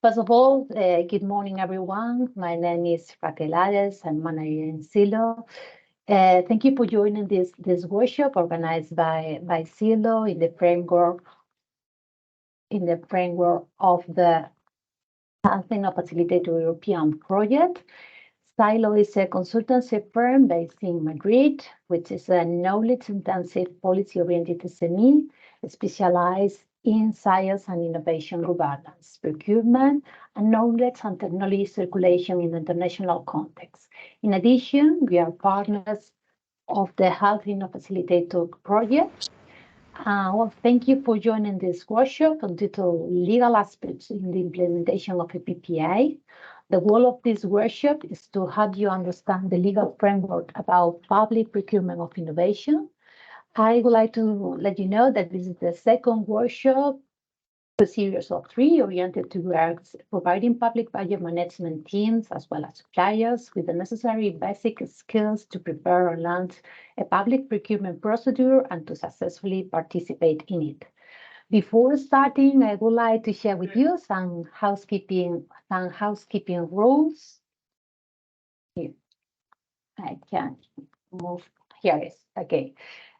First of all, good morning, everyone. My name is Raquel Ares. I'm manager in Silo. Thank you for joining this workshop organized by Silo in the framework of the Health InnoFacilitator European project. Silo is a consultancy firm based in Madrid, which is a knowledge-intensive, policy-oriented SME specialized in science and innovation governance, procurement, and knowledge and technology circulation in the international context. In addition, we are partners of the Health InnoFacilitator project. Well, thank you for joining this workshop entitled Legal Aspects in the Implementation of a PPI. The goal of this workshop is to help you understand the legal framework about public procurement of innovation. I would like to let you know that this is the second workshop, a series of 3 oriented towards providing public budget management teams as well as suppliers with the necessary basic skills to prepare and launch a public procurement procedure and to successfully participate in it. Before starting, I would like to share with you some housekeeping rules. Here, I can move. Here it is. Okay.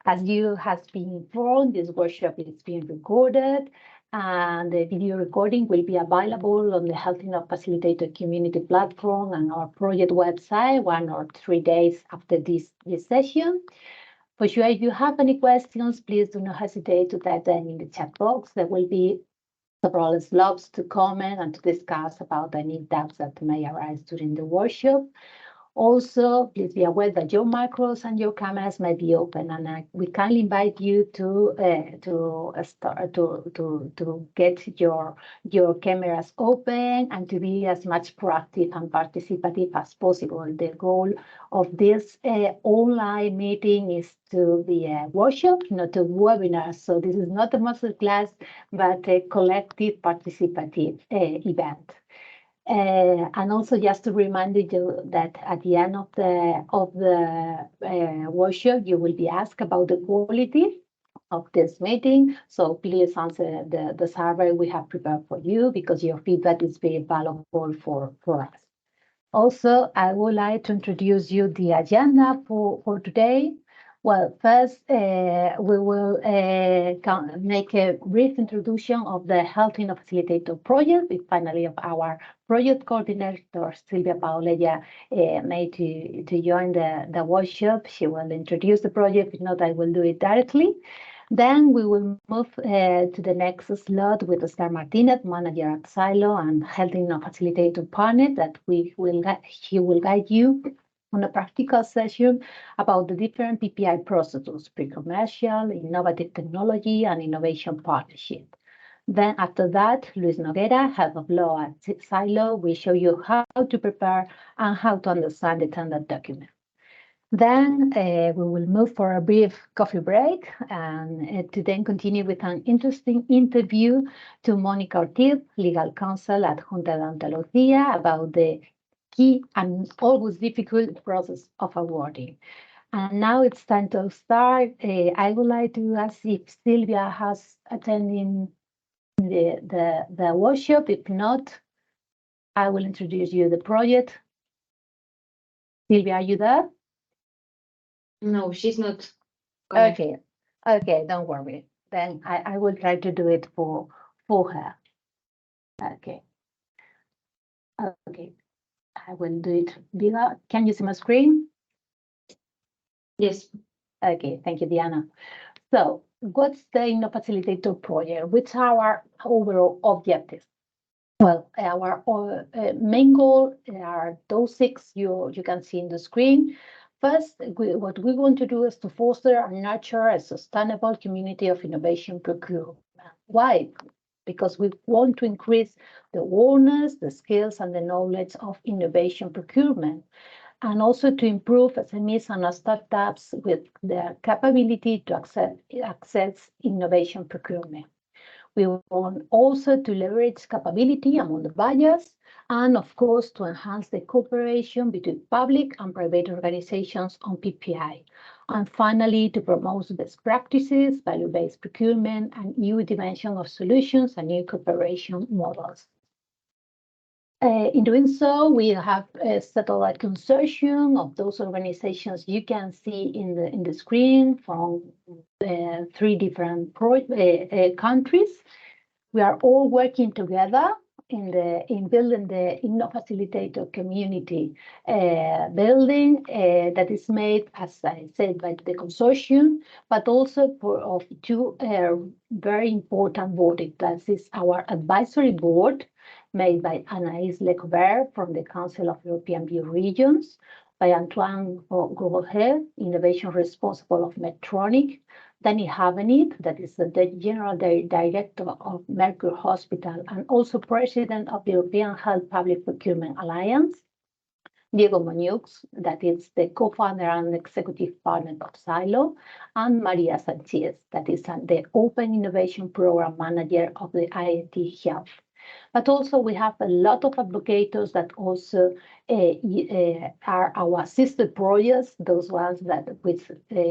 As you have been informed, this workshop is being recorded, and the video recording will be available on the Health InnoFacilitator community platform and our project website 1 or 3 days after this session. For sure, if you have any questions, please do not hesitate to type them in the chat box. There will be several slots to comment and to discuss about any doubts that may arise during the workshop. Also, please be aware that your micros and your cameras may be open, and we kindly invite you to get your cameras open and to be as much proactive and participative as possible. The goal of this online meeting is to be a workshop, not a webinar. So this is not a masterclass, but a collective participative event. And also just to remind you that at the end of the workshop, you will be asked about the quality of this meeting. So please answer the survey we have prepared for you, because your feedback is very valuable for us. Also, I would like to introduce you the agenda for today. Well, first, we will make a brief introduction of the Health InnoFacilitator project, with finally of our project coordinator, Silvia Paolella, made to join the workshop. She will introduce the project. If not, I will do it directly. Then we will move to the next slot with Oscar Martinez, manager at Silo and Health InnoFacilitator partner, that he will guide you on a practical session about the different PPI processes, pre-commercial, innovative technology, and innovation partnership. Then after that, Luis Noguera, head of law at Silo, will show you how to prepare and how to understand the tender document. Then we will move for a brief coffee break and to then continue with an interesting interview to Monica Ortiz, legal counsel at Junta de Andalucía, about the key and always difficult process of awarding. And now it's time to start. I would like to ask if Silvia has attended the workshop. If not, I will introduce you the project. Silvia, are you there? No, she's not. Okay, don't worry. Then I will try to do it for her. Okay. I will do it bigger. Can you see my screen? Yes. Okay, thank you, Diana. So, what's the InnoFacilitator project? Which are our overall objectives? Well, our main goal are those 6 you can see in the screen. First, what we want to do is to foster and nurture a sustainable community of innovation procurement. Why? Because we want to increase the awareness, the skills, and the knowledge of innovation procurement, and also to improve SMEs and startups with their capability to access innovation procurement. We want also to leverage capability among the buyers, and of course to enhance the cooperation between public and private organizations on PPI. And finally, to promote best practices, value-based procurement, and new dimension of solutions and new cooperation models. In doing so, we have a satellite consortium of those organizations you can see in the screen from 3 different countries. We are all working together in building the InnoFacilitator community building that is made, as I said, by the consortium, but also of 2 very important bodies. That is our advisory board, made by Anaïs Lecobert from the Council of European Bioregions, by Antoine Gourhet, Innovation Responsible of Medtronic, Danny Havenit, that is the General Director of Mercure Hospital and also President of the European Health Public Procurement Alliance, Diego Muñoz, that is the co-founder and executive partner of Silo, and Maria Sanchez, that is the Open Innovation Program Manager of the IIT Health. But also we have a lot of advocates that also are our sister projects, those ones that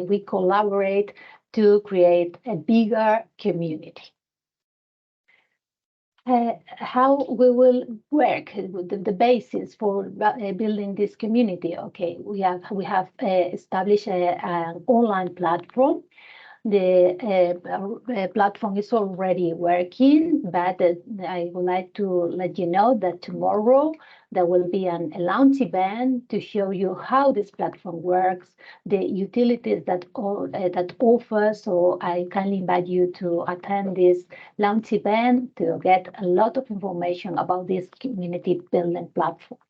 we collaborate to create a bigger community. How we will work, the basis for building this community. Okay, we have established an online platform. The platform is already working, but I would like to let you know that tomorrow there will be a launch event to show you how this platform works, the utilities that offers. So I kindly invite you to attend this launch event to get a lot of information about this community building platform.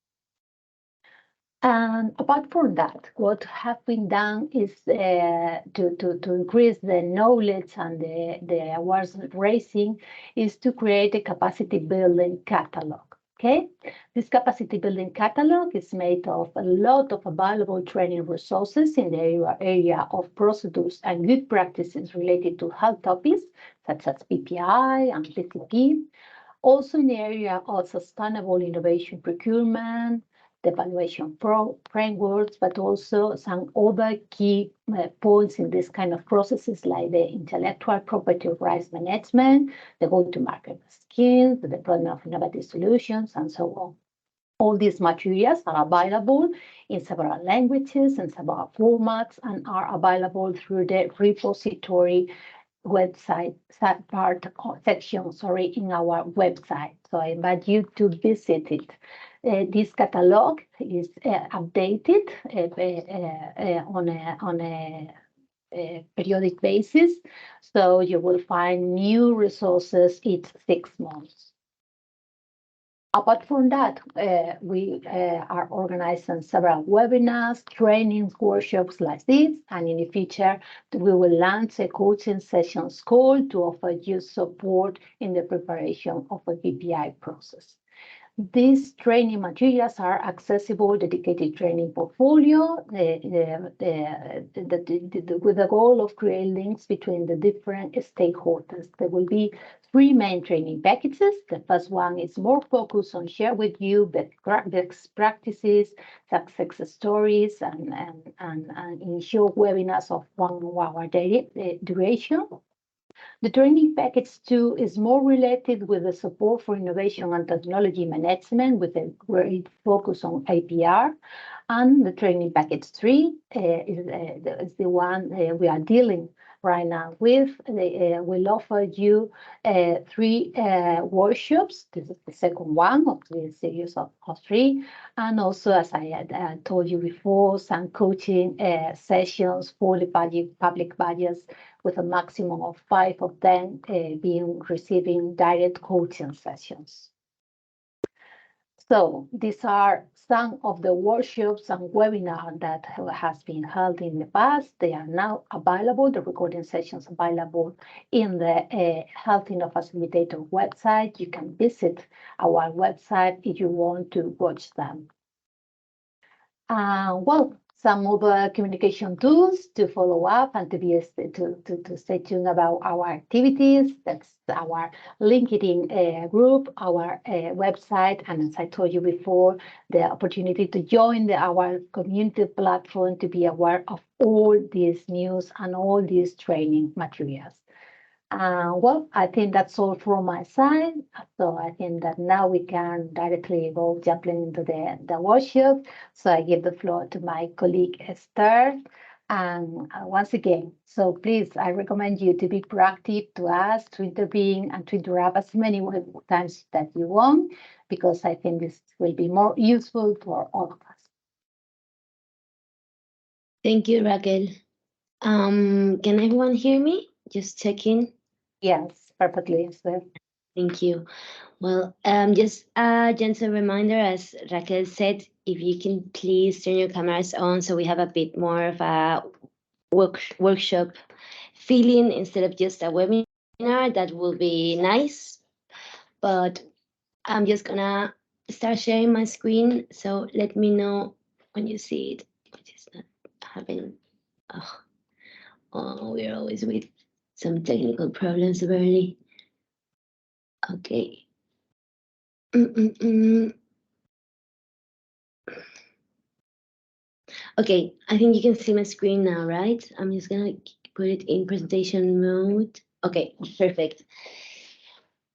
And apart from that, what have been done is to increase the knowledge and the awareness raising is to create a capacity building catalog. Okay, this capacity building catalog is made of a lot of available training resources in the area of procedures and good practices related to health topics such as PPI and PCP. Also in the area of sustainable innovation procurement, the evaluation frameworks, but also some other key points in this kind of processes like the intellectual property rights management, the go-to-market skills, the deployment of innovative solutions, and so on. All these materials are available in several languages and several formats and are available through the repository website section, in our website. So I invite you to visit it. This catalog is updated on a periodic basis, so you will find new resources each 6 months. Apart from that, we are organizing several webinars, trainings, workshops like this, and in the future, we will launch a coaching sessions call to offer you support in the preparation of a PPI process. These training materials are accessible, dedicated training portfolio, with the goal of creating links between the different stakeholders. There will be 3 main training packages. The first one is more focused on share with you best practices, success stories, and in short webinars of 1 hour duration. The training package 2 is more related with the support for innovation and technology management with a great focus on APR. And the training package 3 is the one we are dealing right now with. We'll offer you 3 workshops. This is the second one of the series of 3. And also, as I had told you before, some coaching sessions for the public budgets with a maximum of 5 of them receiving direct coaching sessions. So these are some of the workshops and webinars that has been held in the past. They are now available, the recording sessions available in the Health InnoFacilitator website. You can visit our website if you want to watch them. Well, some other communication tools to follow up and to stay tuned about our activities. That's our LinkedIn group, our website, and as I told you before, the opportunity to join our community platform to be aware of all these news and all these training materials. Well, I think that's all from my side. So I think that now we can directly go jumping into the workshop. So I give the floor to my colleague Esther. And once again, so please, I recommend you to be proactive, to ask, to intervene, and to interrupt as many times that you want, because I think this will be more useful for all of us. Thank you, Raquel. Can everyone hear me? Just checking. Yes, perfectly, Esther. Thank you. Well, just a gentle reminder, as Raquel said, if you can please turn your cameras on so we have a bit more of a workshop feeling instead of just a webinar, that will be nice. But I'm just gonna start sharing my screen, so let me know when you see it. It is not happening. Oh, we're always with some technical problems, apparently. Okay. Okay, I think you can see my screen now, right? I'm just gonna put it in presentation mode. Okay, perfect.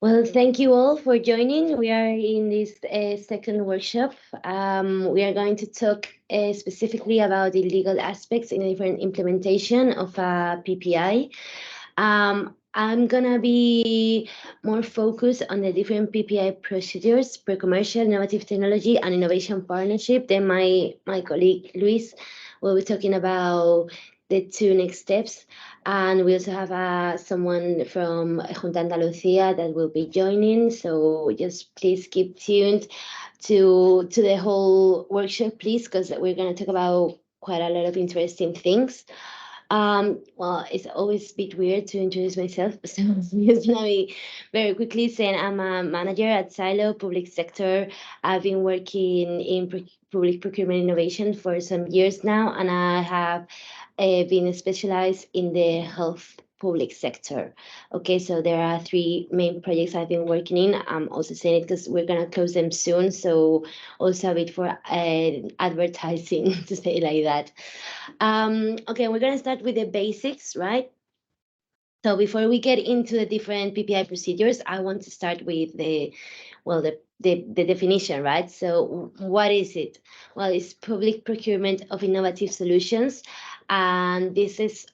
Well, thank you all for joining. We are in this second workshop. We are going to talk specifically about the legal aspects in a different implementation of a PPI. I'm gonna be more focused on the different PPI procedures, pre-commercial, innovative technology, and innovation partnership. Then my colleague Luis will be talking about the two next steps. And we also have someone from Junta Andalucía that will be joining. So just please keep tuned to the whole workshop, please, because we're going to talk about quite a lot of interesting things. Well, it's always a bit weird to introduce myself, so I'm just gonna be very quickly saying I'm a manager at Silo Public Sector. I've been working in public procurement innovation for some years now, and I have been specialized in the health public sector. Okay, so there are three main projects I've been working in. I'm also saying it because we're gonna close them soon, so also a bit for advertising to say it like that. Okay, we're gonna start with the basics, right? So before we get into the different PPI procedures, I want to start with the definition, right? So what is it? Well, it's public procurement of innovative solutions. And this is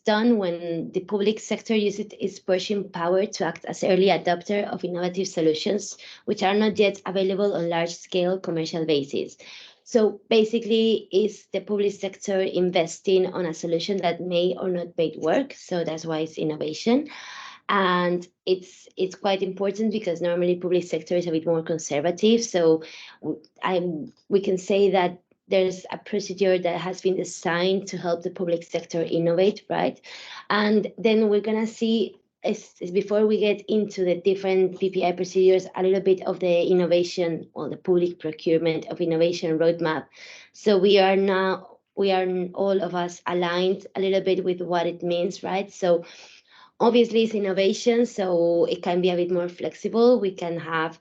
done when the public sector uses its purchasing power to act as early adopter of innovative solutions, which are not yet available on large-scale commercial basis. So basically, is the public sector investing on a solution that may or not may work? So that's why it's innovation. And it's quite important because normally public sector is a bit more conservative. So we can say that there's a procedure that has been designed to help the public sector innovate, right? And then we're gonna see, before we get into the different PPI procedures, a little bit of the innovation or the public procurement of innovation roadmap. So we are all of us aligned a little bit with what it means, right? So obviously it's innovation, so it can be a bit more flexible. We can have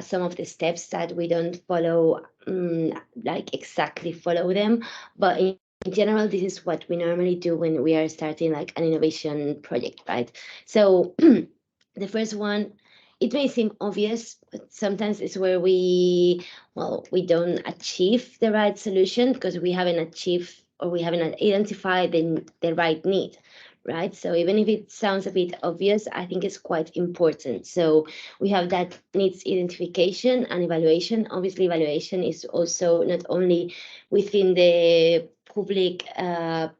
some of the steps that we don't follow, like exactly follow them, but in general, this is what we normally do when we are starting like an innovation project, right? So the first one, it may seem obvious, but sometimes it's where we don't achieve the right solution because we haven't achieved or we haven't identified the right need, right? So even if it sounds a bit obvious, I think it's quite important. So we have that needs identification and evaluation. Obviously, evaluation is also not only within the public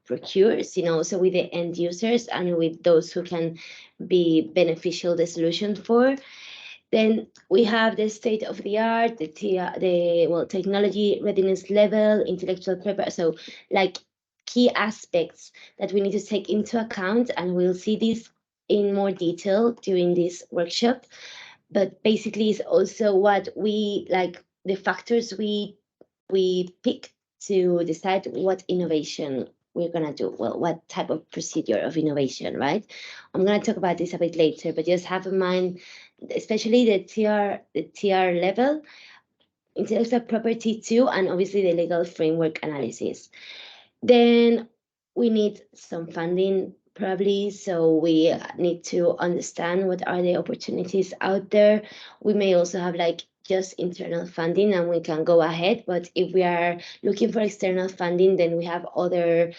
procures, also with the end users and with those who can be beneficial the solution for. Then we have the state of the art, the technology readiness level, intellectual property. So like key aspects that we need to take into account, and we'll see this in more detail during this workshop. But basically, it's also what we like, the factors we pick to decide what innovation we're gonna do. Well, what type of procedure of innovation, right? I'm gonna talk about this a bit later, but just have in mind, especially the TR level, intellectual property too, and obviously the legal framework analysis. Then we need some funding probably. So we need to understand what are the opportunities out there. We may also have like just internal funding and we can go ahead. But if we are looking for external funding, then we have other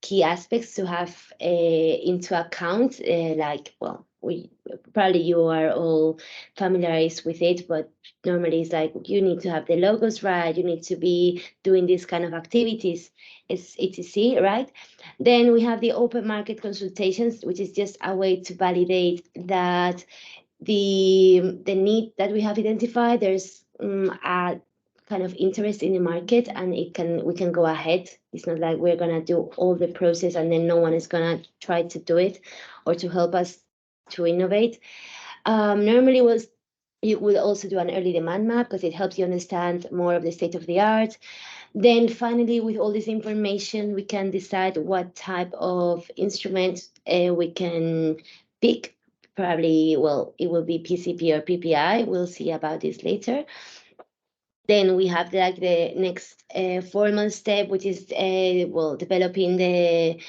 key aspects to have into account, like, well, we probably you are all familiarized with it, but normally it's like you need to have the logos right, you need to be doing these kind of activities, it's etc, right? Then we have the open market consultations, which is just a way to validate that the need that we have identified, there's a kind of interest in the market, and we can go ahead. It's not like we're gonna do all the process and then no one is gonna try to do it or to help us to innovate. Normally you will also do an early demand map because it helps you understand more of the state of the art. Then finally, with all this information, we can decide what type of instrument we can pick. Probably, well, it will be PCP or PPI. We'll see about this later. Then we have like the next formal step, which is well, developing the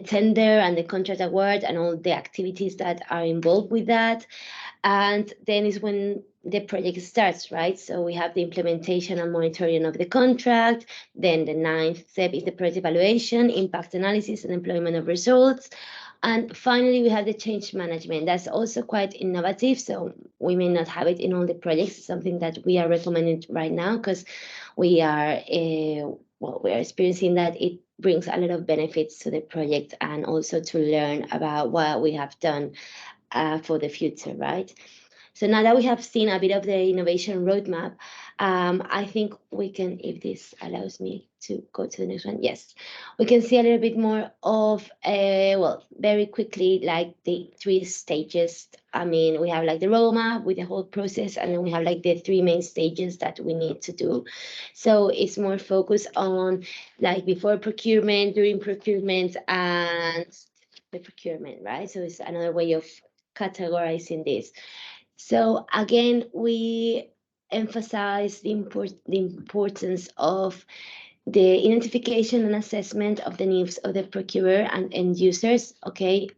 tender and the contract award and all the activities that are involved with that. And then is when the project starts, right? So we have the implementation and monitoring of the contract. Then the 9th step is the project evaluation, impact analysis, and employment of results. And finally, we have the change management. That's also quite innovative. So we may not have it in all the projects. It's something that we are recommending right now because we are well, we are experiencing that it brings a lot of benefits to the project and also to learn about what we have done for the future, right? So now that we have seen a bit of the innovation roadmap, I think we can, if this allows me to go to the next one, yes, we can see a little bit more of, well, very quickly, like the 3 stages. I mean, we have like the roadmap with the whole process, and then we have like the 3 main stages that we need to do. So it's more focused on like before procurement, during procurement, and the procurement, right? So it's another way of categorizing this. So again, we emphasize the importance of the identification and assessment of the needs of the procurer and end users. Okay,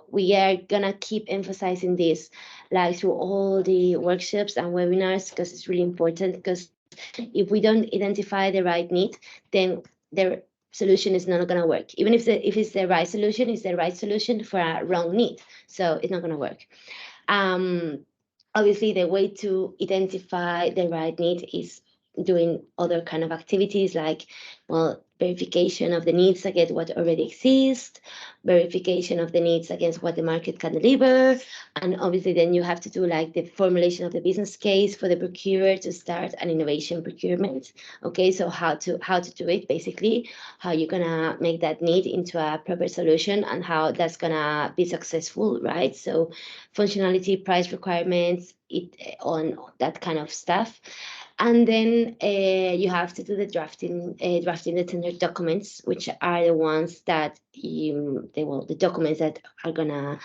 we are gonna keep emphasizing this like through all the workshops and webinars because it's really important, because if we don't identify the right need, then the solution is not gonna work. Even if it's the right solution, it's the right solution for a wrong need, so it's not gonna work. Obviously, the way to identify the right need is doing other kind of activities like, well, verification of the needs against what already exists, verification of the needs against what the market can deliver, and obviously then you have to do like the formulation of the business case for the procurer to start an innovation procurement. Okay, so how to do it, basically, how you're gonna make that need into a proper solution and how that's gonna be successful, right? So functionality, price requirements, on that kind of stuff. And then you have to do the drafting the tender documents, which are the ones that the documents that are gonna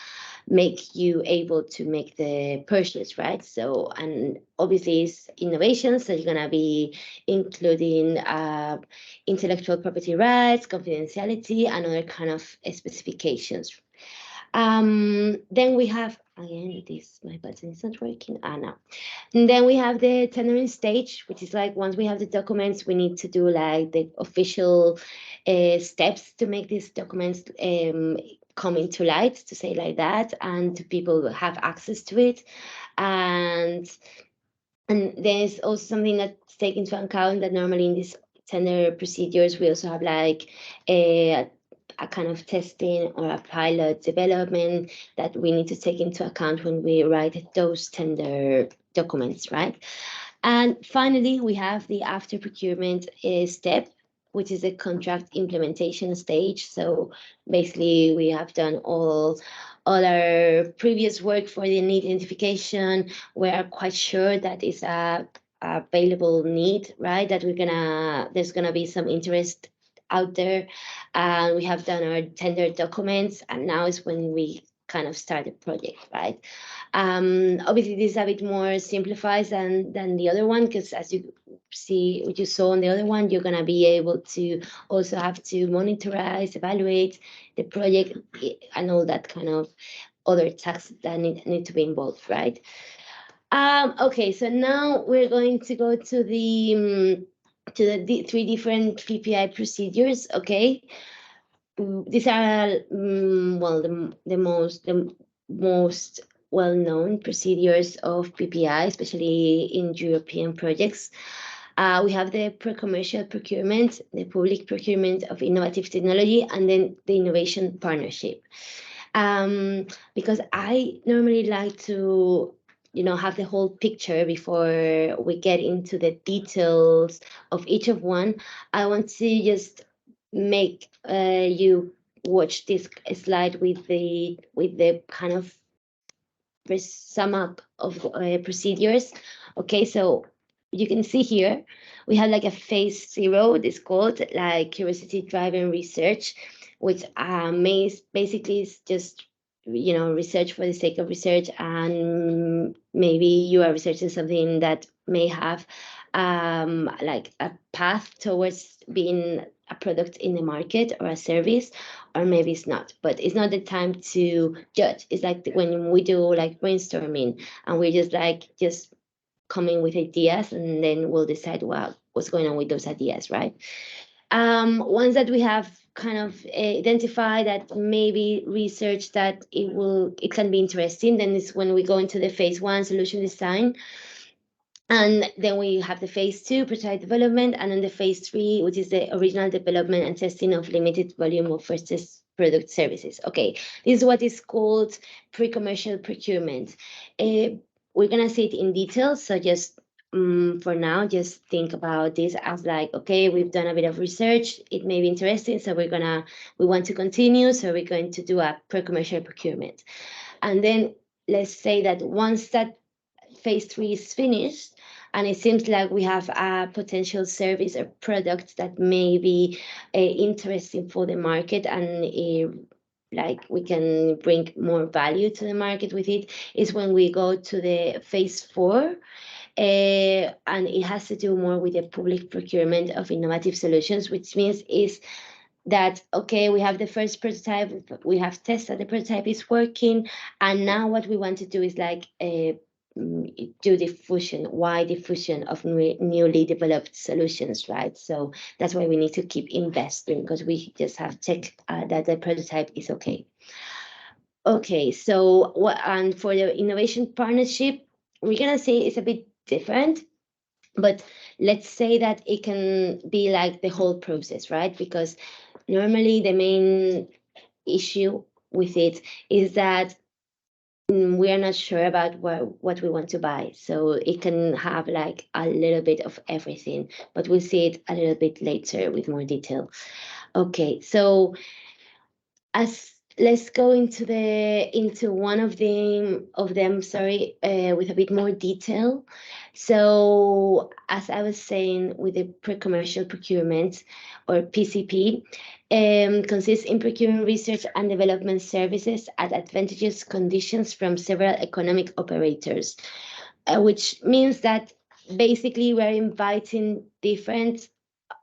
make you able to make the purchase, right? So, and obviously it's innovations, so you're gonna be including intellectual property rights, confidentiality, and other kind of specifications. Then we have, again, my button is not working. No. And then we have the tendering stage, which is like once we have the documents, we need to do like the official steps to make these documents come into light, to say like that, and to people have access to it. And there's also something that's taken into account that normally in these tender procedures, we also have like a kind of testing or a pilot development that we need to take into account when we write those tender documents, right? And finally, we have the after procurement step, which is a contract implementation stage. So basically, we have done all our previous work for the need identification. We are quite sure that it's a available need, right? That there's gonna be some interest out there. We have done our tender documents, and now is when we kind of start the project, right? Obviously, this is a bit more simplified than the other one, because as you see what you saw on the other one, you're gonna be able to also have to monitorize, evaluate the project and all that kind of other tasks that need to be involved, right? Okay, so now we're going to go to the three different PPI procedures. Okay, these are well the most well-known procedures of PPI, especially in European projects. We have the pre-commercial procurement, the public procurement of innovative technology, and then the innovation partnership. Because I normally like to, have the whole picture before we get into the details of each of one. I want to just make you watch this slide with the kind of sum up of procedures. Okay, so you can see here we have like a phase 0. It's called like curiosity driven research, which basically is just research for the sake of research, and maybe you are researching something that may have like a path towards being a product in the market or a service, or maybe it's not. But it's not the time to judge. It's like when we do like brainstorming and we're just coming with ideas, and then we'll decide what's going on with those ideas, right? Once that we have kind of identified that maybe research that it can be interesting, then it's when we go into the phase 1 solution design. And then we have the phase 2 prototype development, and then the phase 3, which is the original development and testing of limited volume of first test product services. Okay, this is what is called pre-commercial procurement. We're gonna see it in detail, so just for now, just think about this as like, okay, we've done a bit of research, it may be interesting, so we want to continue, so we're going to do a pre-commercial procurement. And then let's say that once that phase 3 is finished, and it seems like we have a potential service or product that may be interesting for the market, and like we can bring more value to the market with it, is when we go to the phase 4. And it has to do more with the public procurement of innovative solutions, which means is that, okay, we have the first prototype, we have tested the prototype is working, and now what we want to do is like do diffusion, wide diffusion of newly developed solutions, right? So that's why we need to keep investing, because we just have checked that the prototype is okay. Okay, so and for the innovation partnership, we're gonna say it's a bit different, but let's say that it can be like the whole process, right? Because normally the main issue with it is that we are not sure about what we want to buy. So it can have like a little bit of everything, but we'll see it a little bit later with more detail. Okay, so let's go into one of them, with a bit more detail. So as I was saying, with the pre-commercial procurement, or PCP, consists in procuring research and development services at advantageous conditions from several economic operators, which means that basically we're inviting different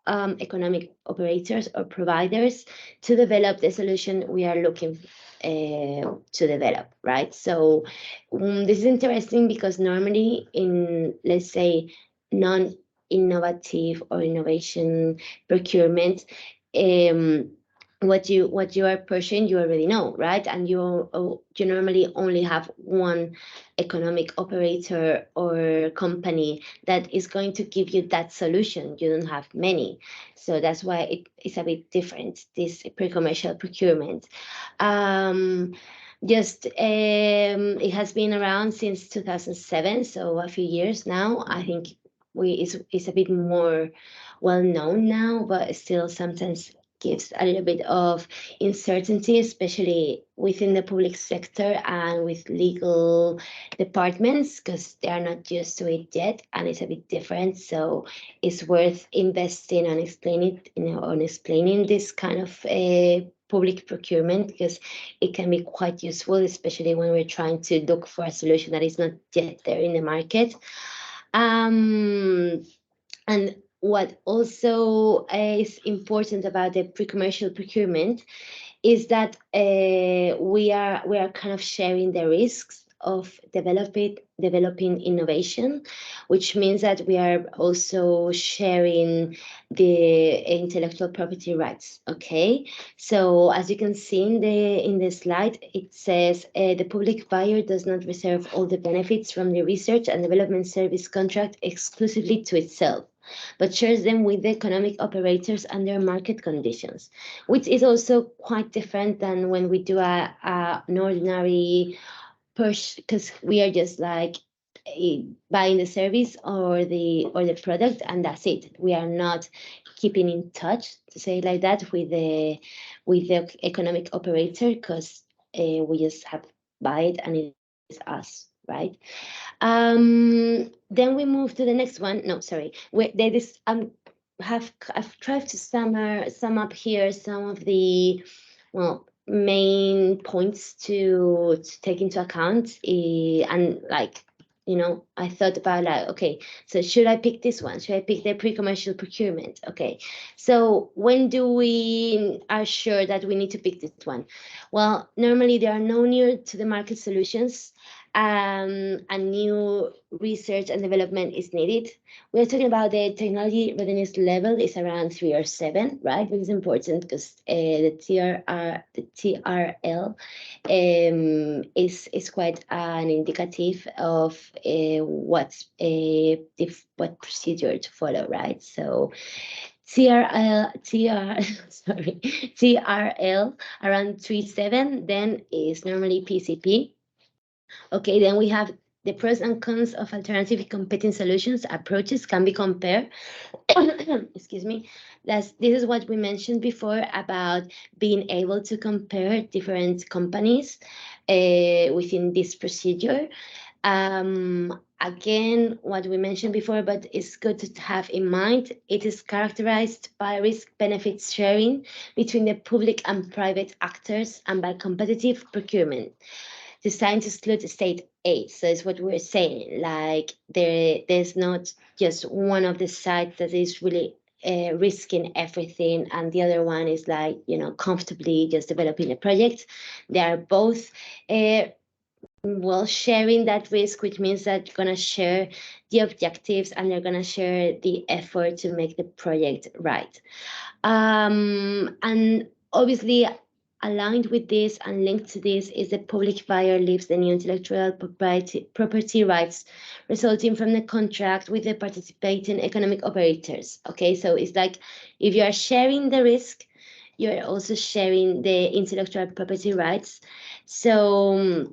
economic operators or providers to develop the solution we are looking to develop, right? So this is interesting because normally in, let's say, non-innovative or innovation procurement, what you are pushing, you already know, right? And you normally only have one economic operator or company that is going to give you that solution. You don't have many, so that's why it is a bit different, this pre-commercial procurement. It has been around since 2007, so a few years now. I think it's a bit more well known now, but still sometimes gives a little bit of uncertainty, especially within the public sector and with legal departments, because they are not used to it yet, and it's a bit different. So it's worth investing on explaining this kind of public procurement, because it can be quite useful, especially when we're trying to look for a solution that is not yet there in the market. And what also is important about the pre-commercial procurement is that we are kind of sharing the risks of developing innovation, which means that we are also sharing the intellectual property rights. Okay, so as you can see in the slide, it says the public buyer does not reserve all the benefits from the research and development service contract exclusively to itself, but shares them with the economic operators under market conditions, which is also quite different than when we do an ordinary push, because we are just like buying the service or the product, and that's it. We are not keeping in touch, to say it like that, with the economic operator, because we just have buy it and it's us, right? Then we move to the next one. No, sorry. There is I've tried to sum up here some of the main points to take into account, and like, you know, I thought about like, okay, so should I pick this one? Should I pick the pre-commercial procurement? Okay, so when do we are sure that we need to pick this one? Well, normally there are no new to the market solutions, and new research and development is needed. We're talking about the technology readiness level is around 3 or 7, right? Which is important because the TRL is quite an indicative of what procedure to follow, right? So TRL around 3.7, then is normally PCP. Okay, then we have the pros and cons of alternative competing solutions approaches can be compared. Excuse me. This is what we mentioned before about being able to compare different companies within this procedure. Again, what we mentioned before, but it's good to have in mind, it is characterized by risk-benefit sharing between the public and private actors and by competitive procurement designed to exclude state aid. So it's what we're saying, like there's not just one of the sides that is really risking everything and the other one is like, you know, comfortably just developing a project. They are both sharing that risk, which means that you're going to share the objectives and they're going to share the effort to make the project right. And obviously, aligned with this and linked to this is the public buyer leaves the new intellectual property rights resulting from the contract with the participating economic operators. Okay, so it's like if you are sharing the risk, you're also sharing the intellectual property rights. So,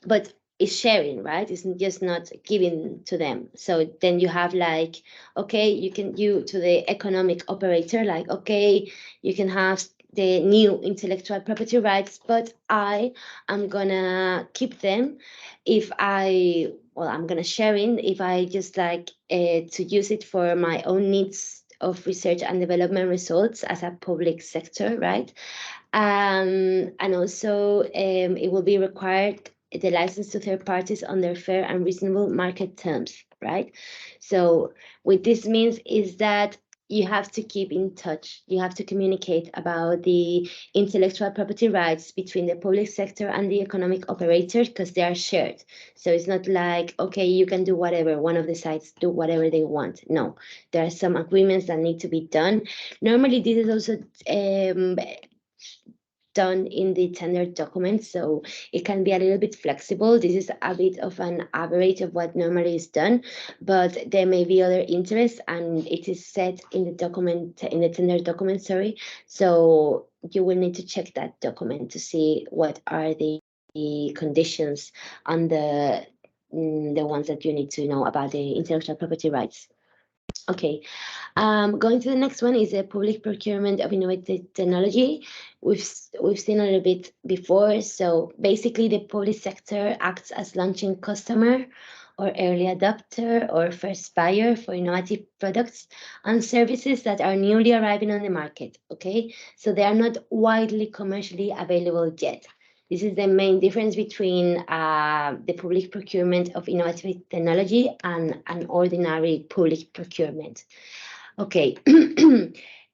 but it's sharing, right? It's just not giving to them. So then you have like, okay, you to the economic operator, like, okay, you can have the new intellectual property rights, but I am gonna keep them if I'm gonna share in if I just like to use it for my own needs of research and development results as a public sector, right? And also it will be required the license to third parties under fair and reasonable market terms, right? So what this means is that you have to keep in touch. You have to communicate about the intellectual property rights between the public sector and the economic operator because they are shared. So it's not like, okay, you can do whatever, one of the sides do whatever they want. No, there are some agreements that need to be done. Normally, this is also done in the tender document, so it can be a little bit flexible. This is a bit of an average of what normally is done, but there may be other interests, and it is set in the document, in the tender document, sorry. So you will need to check that document to see what are the conditions on the ones that you need to know about the intellectual property rights. Okay, going to the next one is the public procurement of innovative technology. We've seen a little bit before. So basically, the public sector acts as launching customer or early adopter or first buyer for innovative products and services that are newly arriving on the market. Okay, so they are not widely commercially available yet. This is the main difference between the public procurement of innovative technology and an ordinary public procurement. Okay.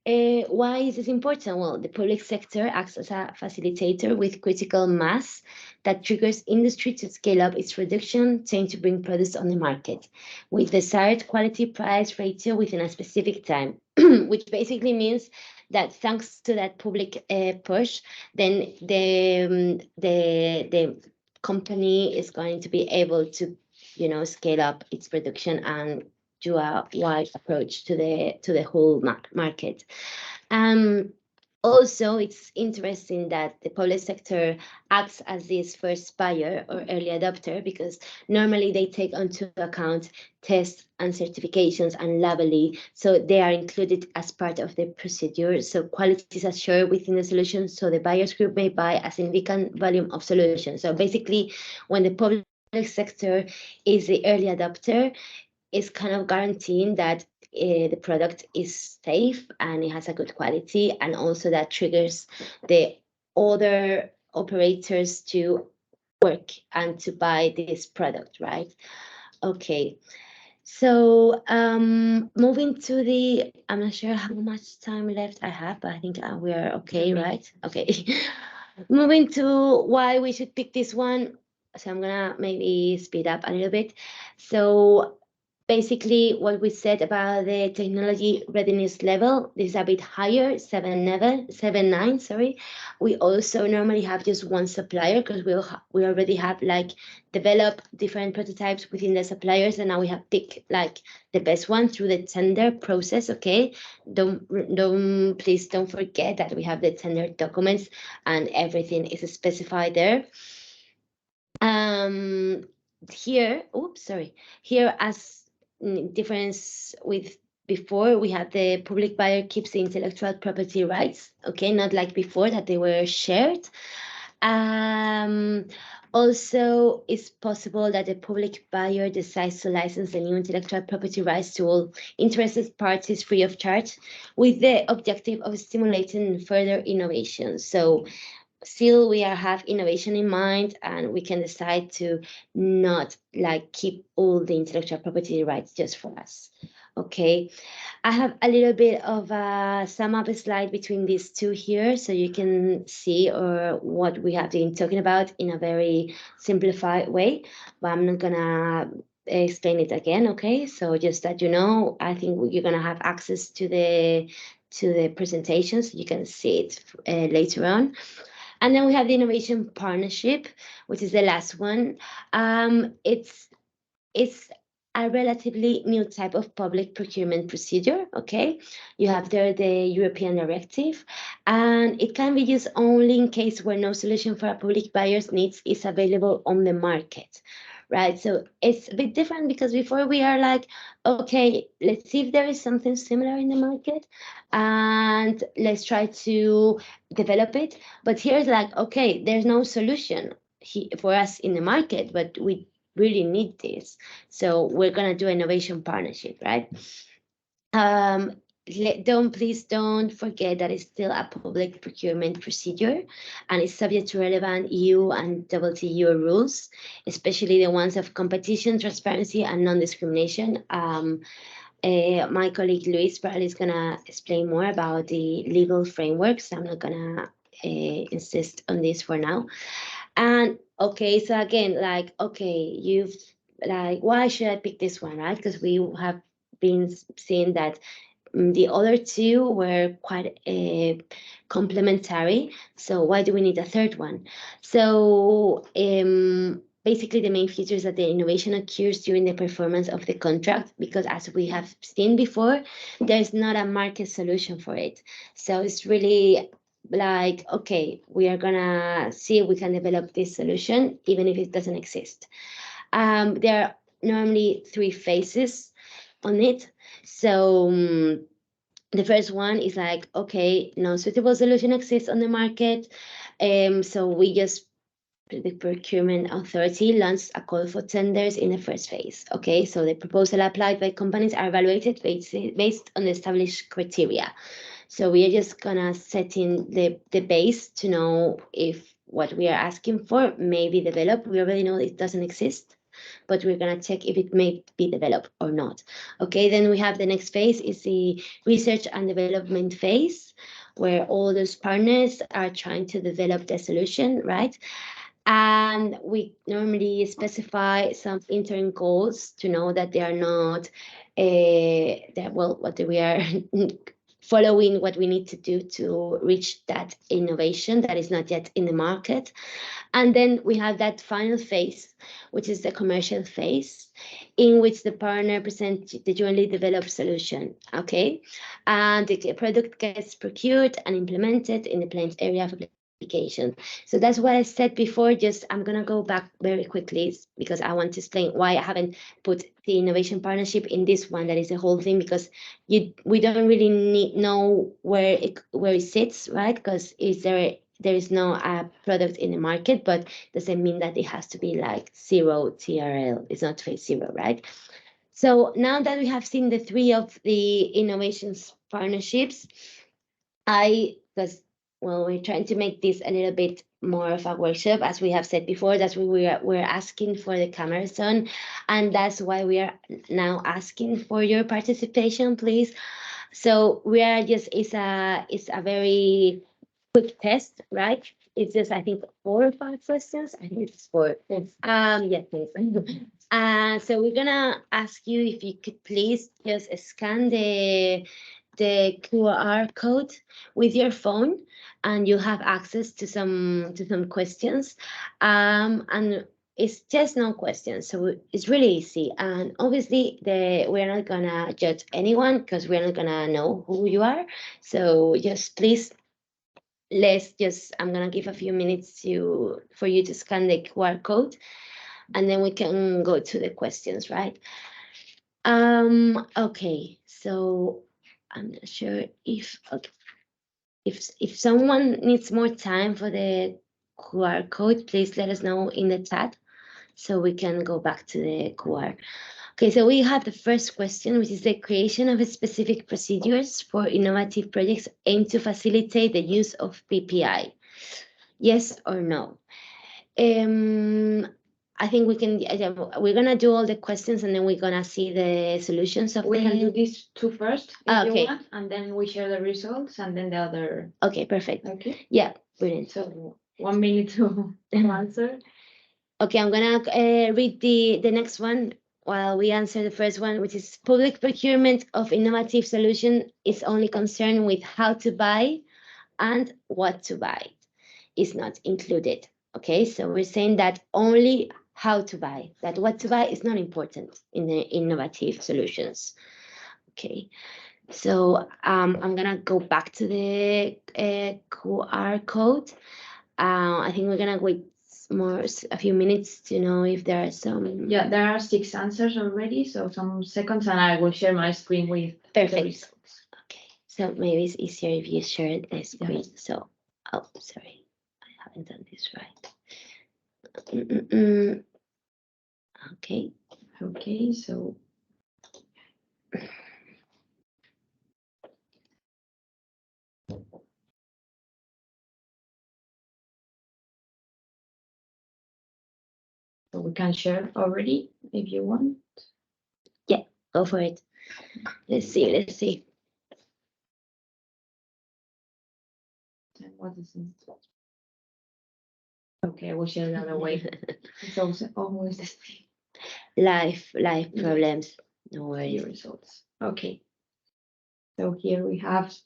Why is this important? Well, the public sector acts as a facilitator with critical mass that triggers industry to scale up its production, tend to bring products on the market with desired quality price ratio within a specific time, which basically means that thanks to that public push, then the company is going to be able to, scale up its production and do a wide approach to the whole market. Also, it's interesting that the public sector acts as this first buyer or early adopter, because normally they take into account tests and certifications and labeling, so they are included as part of the procedure. So quality is assured within the solution, so the buyers group may buy a significant volume of solutions. So basically, when the public sector is the early adopter, is kind of guaranteeing that the product is safe and it has a good quality, and also that triggers the other operators to work and to buy this product, right? Okay, so moving to the, I'm not sure how much time left I have, but I think we are okay, right? Okay. Moving to why we should pick this one. So I'm gonna maybe speed up a little bit. So basically what we said about the technology readiness level, this is a bit higher, 7.9, sorry. We also normally have just one supplier because we already have like developed different prototypes within the suppliers, and now we have picked like the best one through the tender process. Okay, please don't forget that we have the tender documents and everything is specified there. Here, here, as difference with before, we had the public buyer keeps the intellectual property rights. Okay, not like before that they were shared. Also, it's possible that the public buyer decides to license the new intellectual property rights to all interested parties free of charge, with the objective of stimulating further innovation. So still we have innovation in mind, and we can decide to not like keep all the intellectual property rights just for us. Okay, I have a little bit of a sum up slide between these two here, so you can see what we have been talking about in a very simplified way, but I'm not gonna explain it again. Okay, so just that you know, I think you're gonna have access to the presentation, so you can see it later on. And then we have the innovation partnership, which is the last one. It's a relatively new type of public procurement procedure. Okay, you have there the European directive, and it can be used only in case where no solution for a public buyer's needs is available on the market. Right, so it's a bit different because before we are like, okay, let's see if there is something similar in the market and let's try to develop it. But here's like, okay, there's no solution for us in the market, but we really need this. So we're gonna do innovation partnership, right? Please don't forget that it's still a public procurement procedure, and it's subject to relevant EU and WTO rules, especially the ones of competition, transparency, and non-discrimination. My colleague Luis probably is gonna explain more about the legal frameworks. I'm not gonna insist on this for now. And okay, so again, like, okay, you've like, why should I pick this one, right? Because we have been seeing that the other two were quite complementary. So why do we need a third one? So basically the main feature is that the innovation occurs during the performance of the contract, because as we have seen before, there's not a market solution for it. So it's really like, okay, we are gonna see if we can develop this solution, even if it doesn't exist. There are normally 3 phases on it. So the first one is like, okay, no suitable solution exists on the market. So we just, the procurement authority launched a call for tenders in the first phase. Okay, so the proposal applied by companies are evaluated based on the established criteria. So we are just gonna set in the base to know if what we are asking for may be developed. We already know it doesn't exist, but we're gonna check if it may be developed or not. Okay, then we have the next phase is the research and development phase, where all those partners are trying to develop the solution, right? And we normally specify some interim goals to know that they are not, what we are following what we need to do to reach that innovation that is not yet in the market. And then we have that final phase, which is the commercial phase, in which the partner presents the jointly developed solution, okay? And the product gets procured and implemented in the planned area of application. So that's what I said before. Just I'm gonna go back very quickly because I want to explain why I haven't put the innovation partnership in this one. That is the whole thing, because we don't really know where it sits, right? Because there is no product in the market, but doesn't mean that it has to be like 0 TRL. It's not phase 0, right? So now that we have seen the 3 of the innovations partnerships, we're trying to make this a little bit more of a workshop, as we have said before. That's why we're asking for the camera zone, and that's why we are now asking for your participation, please. So we are just it's a very quick test, right? It's just, I think, 4 or 5 questions. I think it's 4. Yes. Yeah, please. So we're gonna ask you if you could please just scan the QR code with your phone, and you have access to some questions. And it's just no questions, so it's really easy. And obviously, we're not gonna judge anyone because we're not gonna know who you are. So just please, I'm gonna give a few minutes for you to scan the QR code, and then we can go to the questions, right? Okay, so I'm not sure if someone needs more time for the QR code, please let us know in the chat so we can go back to the QR. Okay, so we have the first question, which is the creation of specific procedures for innovative projects aimed to facilitate the use of PPI. Yes or no? I think we're gonna do all the questions, and then we're gonna see the solutions of We can do these 2 first, if you Okay. want, and then we share the results, and then the other. Okay, perfect. Okay. Yeah, brilliant. So 1 minute to answer. Okay, I'm gonna read the next one while we answer the first one, which is public procurement of innovative solution is only concerned with how to buy and what to buy. Is not included. Okay, so we're saying that only how to buy, that what to buy is not important in the innovative solutions. Okay, so I'm gonna go back to the QR code. I think we're gonna wait a few minutes to know if there are some. Yeah, there are 6 answers already, so some seconds, and I will share my screen with the Perfect. results. Okay, so maybe it's easier if you share the screen. So, sorry, I haven't done this right. Okay. Okay, so. So we can share already if you want. Yeah, go for it. Let's see. And what is it? Okay, we'll share another way. It's also always the same. Life Yeah. problems. No The worries. results. Okay. So here we have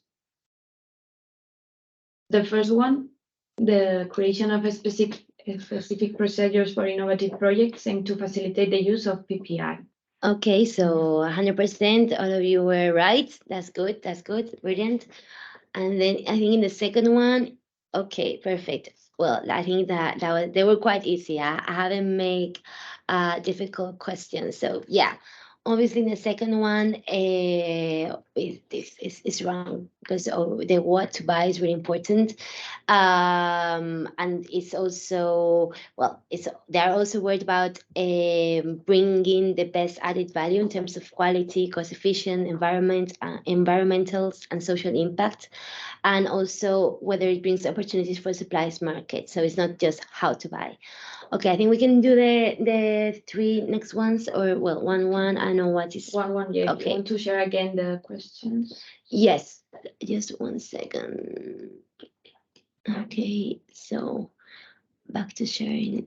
the first one, the creation of a specific procedures for innovative projects aimed to facilitate the use of PPI. Okay, so 100%, all of you were right. That's good. Brilliant. And then I think in the second one, okay, perfect. Well, I think they were quite easy. I haven't made difficult questions. So yeah, obviously the second one is wrong because the what to buy is really important, and it's also, well, they are also worried about bringing the best added value in terms of quality, cost efficient, environmental and social impact, and also whether it brings opportunities for supplies market. So it's not just how to buy. Okay, I think we can do the three next ones, or well, one. I know what is one. Yeah. Okay. You want to share again the questions? Yes, just 1 second. Okay, so back to sharing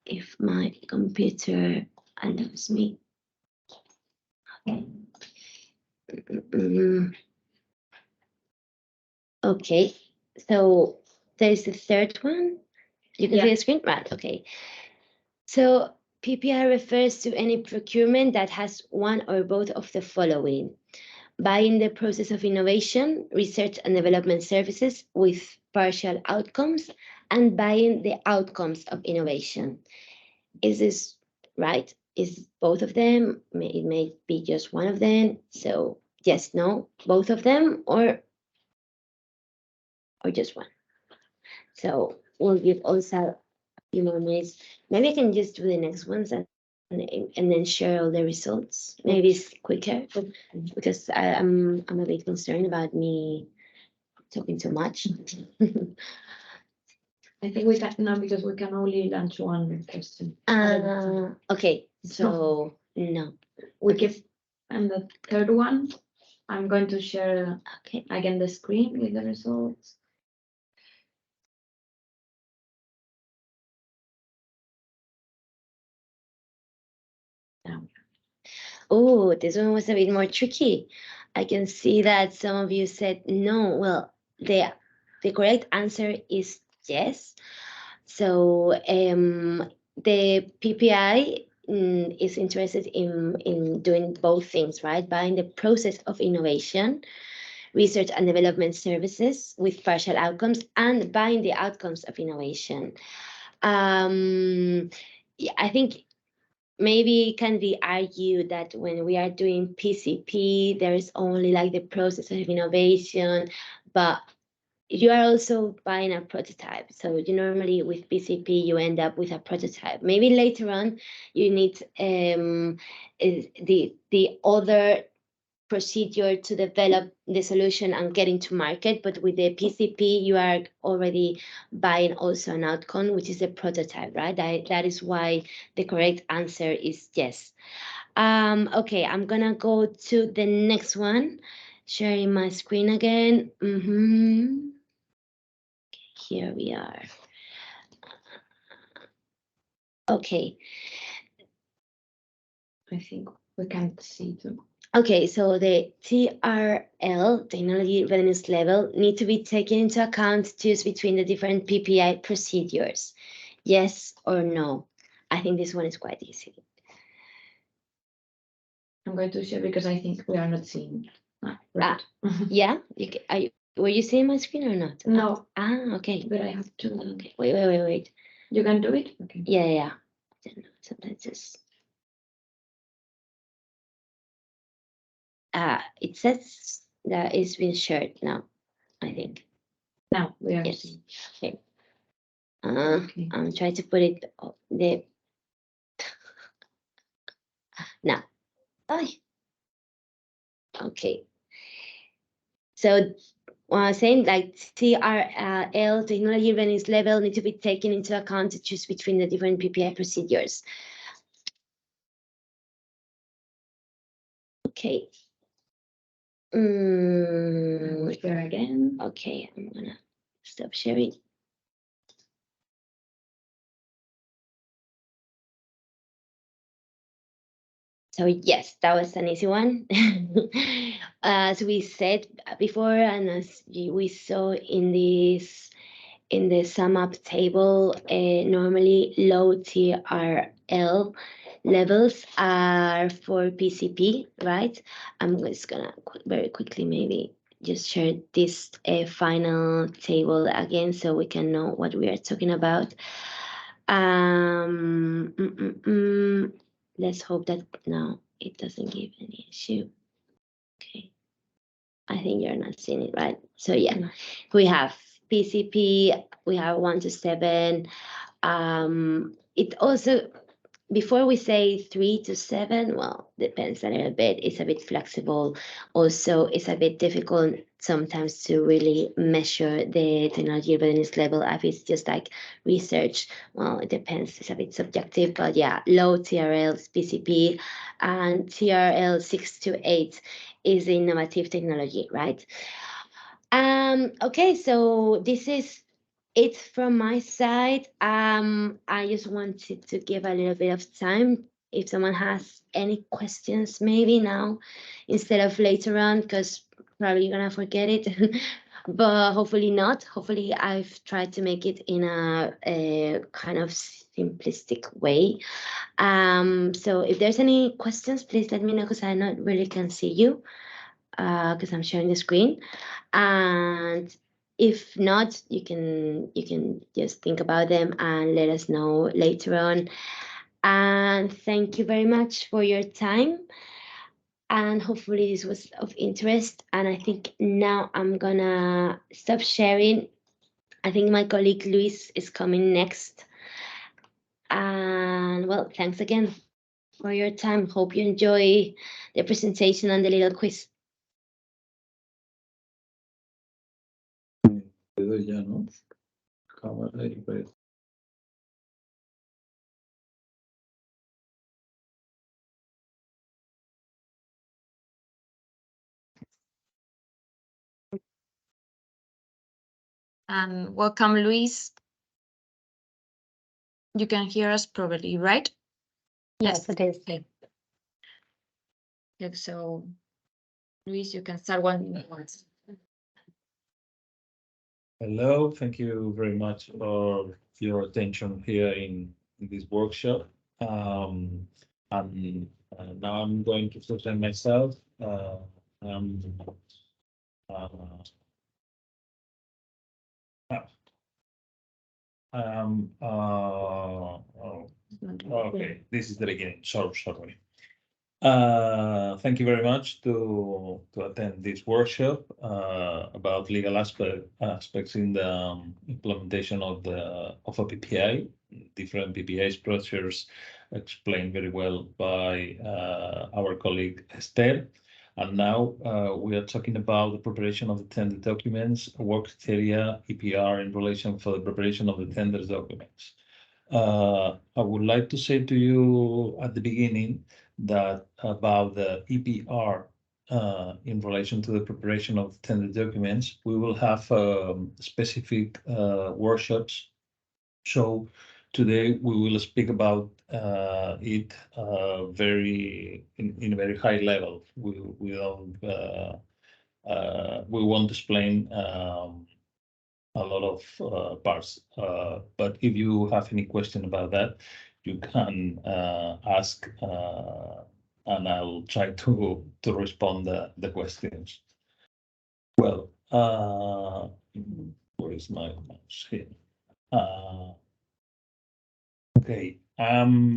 if my computer allows me. Okay. Okay, so there's the third one. You can see the screen, right? Okay. So PPI refers to any procurement that has one or both of the following: buying the process of innovation, research and development services with partial outcomes, and buying the outcomes of innovation. Is this right? Is both of them? It may be just one of them. So yes, no, both of them, or just one. So we'll give also a few more minutes. Maybe I can just do the next ones and then share all the results. Maybe it's quicker because I'm a bit concerned about me talking too much. I think we can now, because we can only launch one question. Okay, so no. We give, and the third one, I'm going to share again the screen with the results. Oh, this one was a bit more tricky. I can see that some of you said no. Well, the correct answer is yes. So the PPI is interested in doing both things, right? Buying the process of innovation, research and development services with partial outcomes, and buying the outcomes of innovation. Yeah, I think maybe it can be argued that when we are doing PCP, there is only like the process of innovation, but you are also buying a prototype. So you normally with PCP, you end up with a prototype. Maybe later on, you need the other procedure to develop the solution and get into market. But with the PCP, you are already buying also an outcome, which is a prototype, right? That is why the correct answer is yes. Okay, I'm gonna go to the next one. Sharing my screen again. Here we are. Okay. I think we can see them. Okay, so the TRL, technology readiness level, need to be taken into account to choose between the different PPI procedures. Yes or no? I think this one is quite easy. I'm going to share because I think we are not seeing. Right. Yeah, were you seeing my screen or not? No. Okay. But I have to. Okay. Wait. You can do it? Okay. Yeah. Sometimes just. It says that it's been shared now, I think. Now we are yes. seeing. Okay. I'm trying to put it the now. Okay. So what I'm saying, like TRL, technology readiness level, need to be taken into account to choose between the different PPI procedures. Okay. Share again. Okay, I'm gonna stop sharing. So yes, that was an easy one. As we said before, and as we saw in the sum up table, normally low TRL levels are for PCP, right? I'm just gonna very quickly maybe just share this final table again so we can know what we are talking about. Let's hope that now it doesn't give any issue. Okay. I think you're not seeing it, right? So yeah, we have PCP, we have 1 to 7. It also, before we say 3 to 7, well, depends a little bit. It's a bit flexible. Also, it's a bit difficult sometimes to really measure the technology readiness level if it's just like research. Well, it depends. It's a bit subjective, but yeah, low TRL, PCP, and TRL 6 to 8 is innovative technology, right? Okay, so this is it from my side. I just wanted to give a little bit of time if someone has any questions, maybe now instead of later on, because probably you're gonna forget it. But hopefully not. Hopefully I've tried to make it in a kind of simplistic way. So if there's any questions, please let me know, because I not really can see you because I'm sharing the screen. And if not, you can just think about them and let us know later on. And thank you very much for your time. And hopefully this was of interest. And I think now I'm gonna stop sharing. I think my colleague Luis is coming next. And well, thanks again for your time. Hope you enjoy the presentation and the little quiz. Ya, ¿no? Cámara y red. And welcome, Luis. You can hear us probably, right? Yes, it is. Okay, so Luis, you can start one. Hello, thank you very much for your attention here in this workshop. And now I'm going to present myself. I'm okay, this is the beginning. Sorry. Thank you very much to attend this workshop about legal aspects in the implementation of a PPI, different PPI structures explained very well by our colleague Esther. And now we are talking about the preparation of the tender documents, work criteria, EPR in relation for the preparation of the tender documents. I would like to say to you at the beginning that about the EPR in relation to the preparation of tender documents, we will have specific workshops. So today we will speak about it in a very high level. We don't we won't explain a lot of parts. But if you have any question about that, you can ask, and I'll try to respond the questions. Well, where is my mouse here? Okay, I'm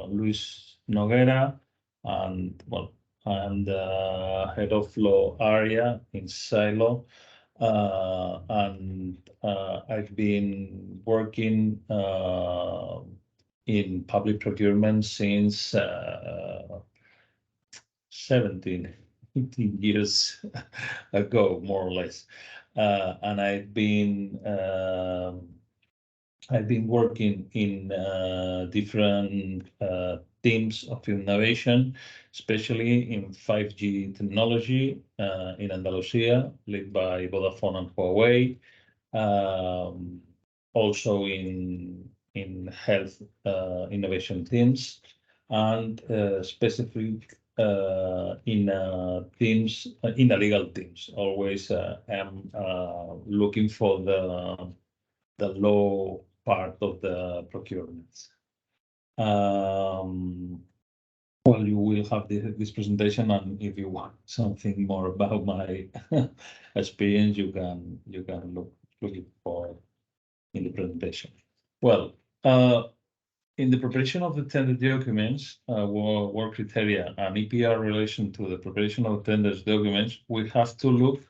Luis Noguera, and well, I'm the head of law area in Silo. And I've been working in public procurement since 17, 18 years ago, more or less. And I've been working in different teams of innovation, especially in 5G technology in Andalusia, led by Vodafone and Huawei. Also in health innovation teams, and specific in teams, in the legal teams. Always am looking for the law part of the procurement. Well, you will have this presentation, and if you want something more about my experience, you can look it for in the presentation. Well, in the preparation of the tender documents, work criteria and EPR relation to the preparation of tenders documents, we have to look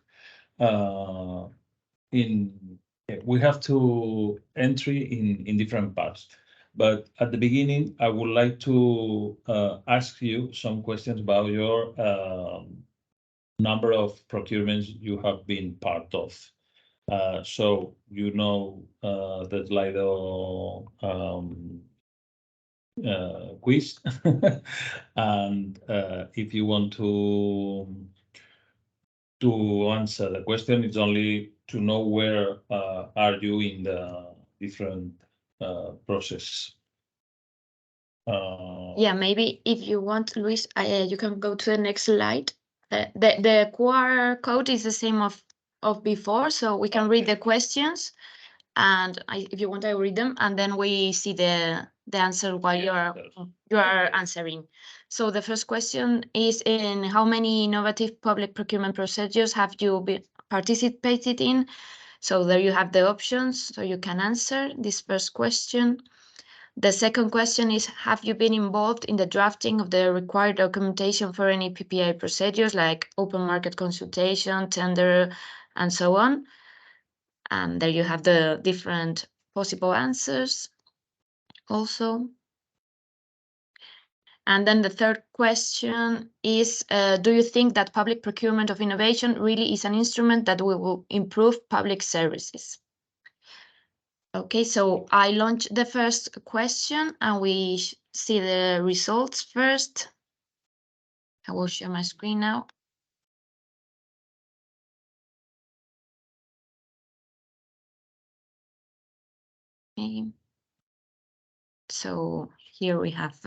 we have to entry in different parts. But at the beginning, I would like to ask you some questions about your number of procurements you have been part of. So you know the Slido quiz, and if you want to answer the question, it's only to know where are you in the different process. Yeah, maybe if you want, Luis, you can go to the next slide. The QR code is the same of before, so we can read the questions, and if you want, I read them, and then we see the answer while you are answering. So the first question is, in how many innovative public procurement procedures have you been participated in? So there you have the options, so you can answer this first question. The second question is, have you been involved in the drafting of the required documentation for any PPI procedures like open market consultation, tender, and so on? And there you have the different possible answers also. And then the third question is, do you think that public procurement of innovation really is an instrument that will improve public services? Okay, so I launched the first question and we see the results first. I will share my screen now. Okay. So here we have.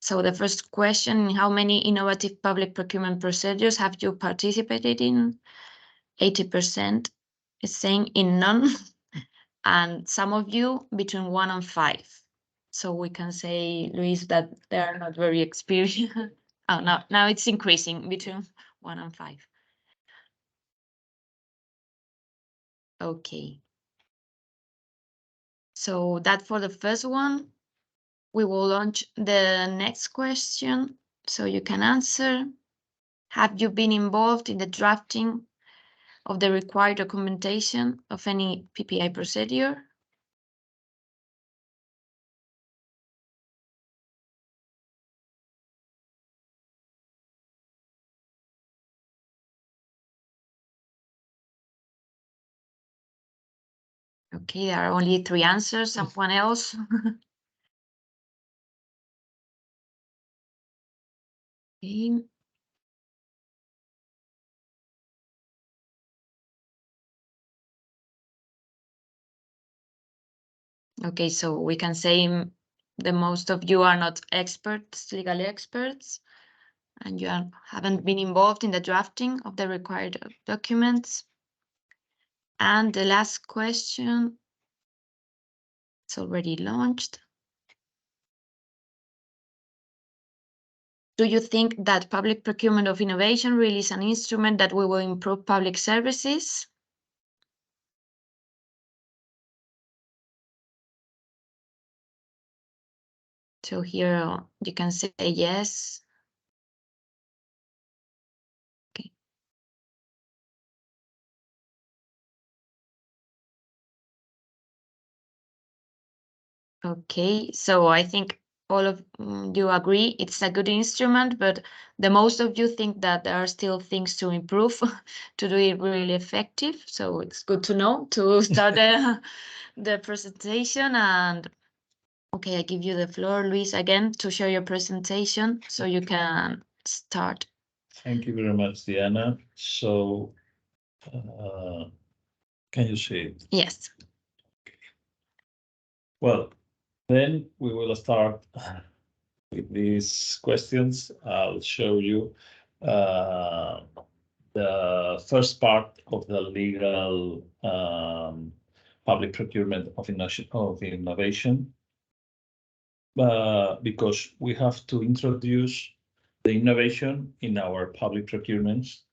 So the first question, how many innovative public procurement procedures have you participated in? 80% is saying in none, and some of you between 1 and 5. So we can say, Luis, that they are not very experienced. Oh, now it's increasing between 1 and 5. Okay. So that for the first one. We will launch the next question, so you can answer. Have you been involved in the drafting of the required documentation of any PPI procedure? Okay, there are only 3 answers. Someone else? Okay. Okay, so we can say the most of you are not experts, legal experts, and you haven't been involved in the drafting of the required documents. And the last question, it's already launched. Do you think that public procurement of innovation really is an instrument that will improve public services? So here you can say yes. Okay. Okay, so I think all of you agree it's a good instrument, but the most of you think that there are still things to improve to do it really effective. So it's good to know to start the presentation. And okay, I give you the floor, Luis, again to share your presentation so you can start. Thank you very much, Diana. So can you see it? Yes. Well, then we will start with these questions. I'll show you the first part of the legal public procurement of innovation, because we have to introduce the innovation in our public procurements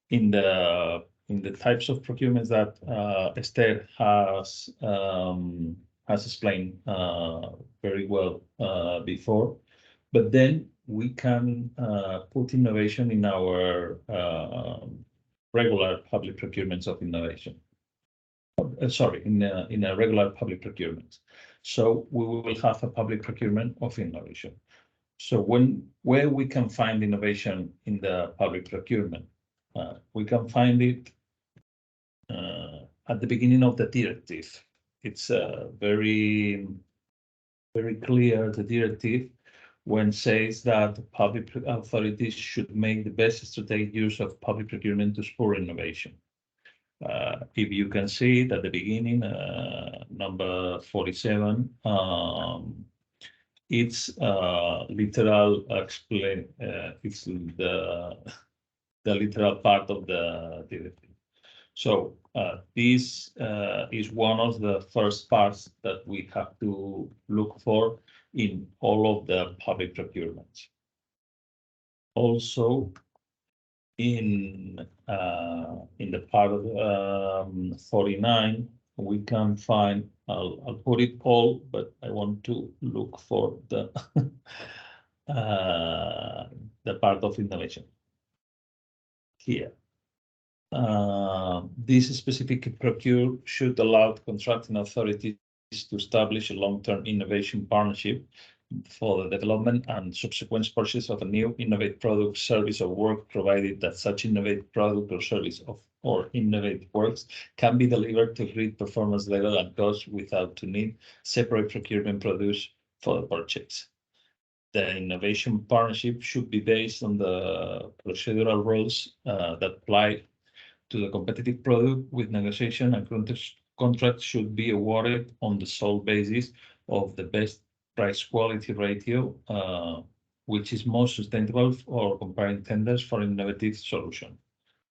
in the the types of procurements that Esther has explained very well before, but then we can put innovation in our regular public procurements of innovation. Sorry, in a regular public procurement. So we will have a public procurement of innovation. So where we can find innovation in the public procurement, we can find it at the beginning of the directive. It's very clear, the directive, when says that public authorities should make the best strategic use of public procurement to spur innovation. If you can see it at the beginning, number 47, it's literal explain. It's the literal part of the directive. So this is one of the first parts that we have to look for in all of the public procurements. Also, in the part of 49, we can find, I'll put it all, but I want to look for the part of innovation here. This specific procure should allow contracting authorities to establish a long-term innovation partnership for the development and subsequent purchase of a new innovative product, service, or work, provided that such innovative product or service or innovative works can be delivered to agreed performance level and cost without to need separate procurement produce for the purchase. The innovation partnership should be based on the procedural rules that apply to the competitive product, with negotiation and contract should be awarded on the sole basis of the best price-quality ratio, which is most sustainable for comparing tenders for innovative solution.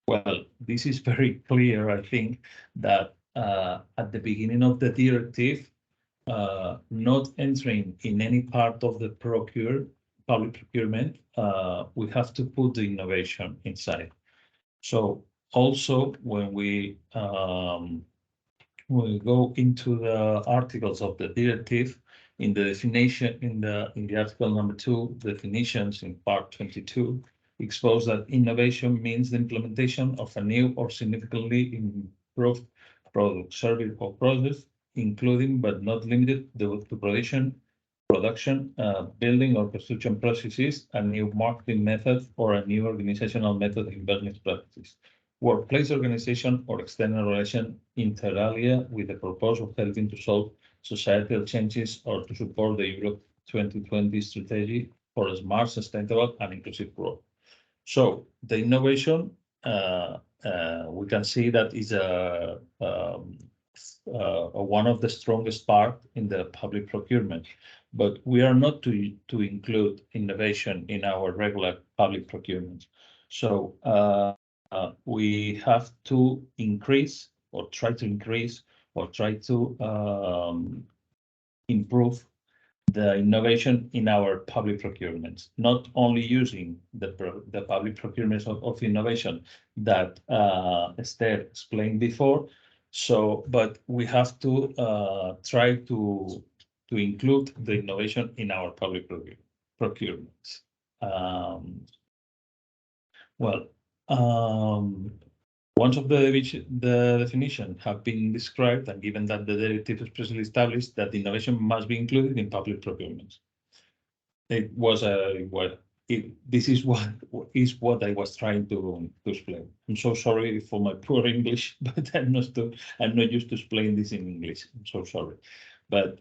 Well, this is very clear, I think, that at the beginning of the directive, not entering in any part of the public procurement, we have to put the innovation inside. So also, when we go into the articles of the directive, in the definition, in the article number 2, definitions in part 22, expose that innovation means the implementation of a new or significantly improved product, service, or process, including but not limited to production, building or construction processes, a new marketing method, or a new organizational method in business practices, workplace organization, or external relation inter alia, with the purpose of helping to solve societal changes or to support the Europe 2020 strategy for a smart, sustainable, and inclusive growth. So the innovation, we can see that is one of the strongest part in the public procurement, but we are not to include innovation in our regular public procurement. So we have to increase or try to increase or try to improve the innovation in our public procurements, not only using the public procurements of innovation that Esther explained before. So, but we have to try to include the innovation in our public procurements. Once of the definition have been described, and given that the directive especially established that innovation must be included in public procurement, it was this is what I was trying to explain. I'm so sorry for my poor English, but I'm not used to explain this in English. I'm so sorry. But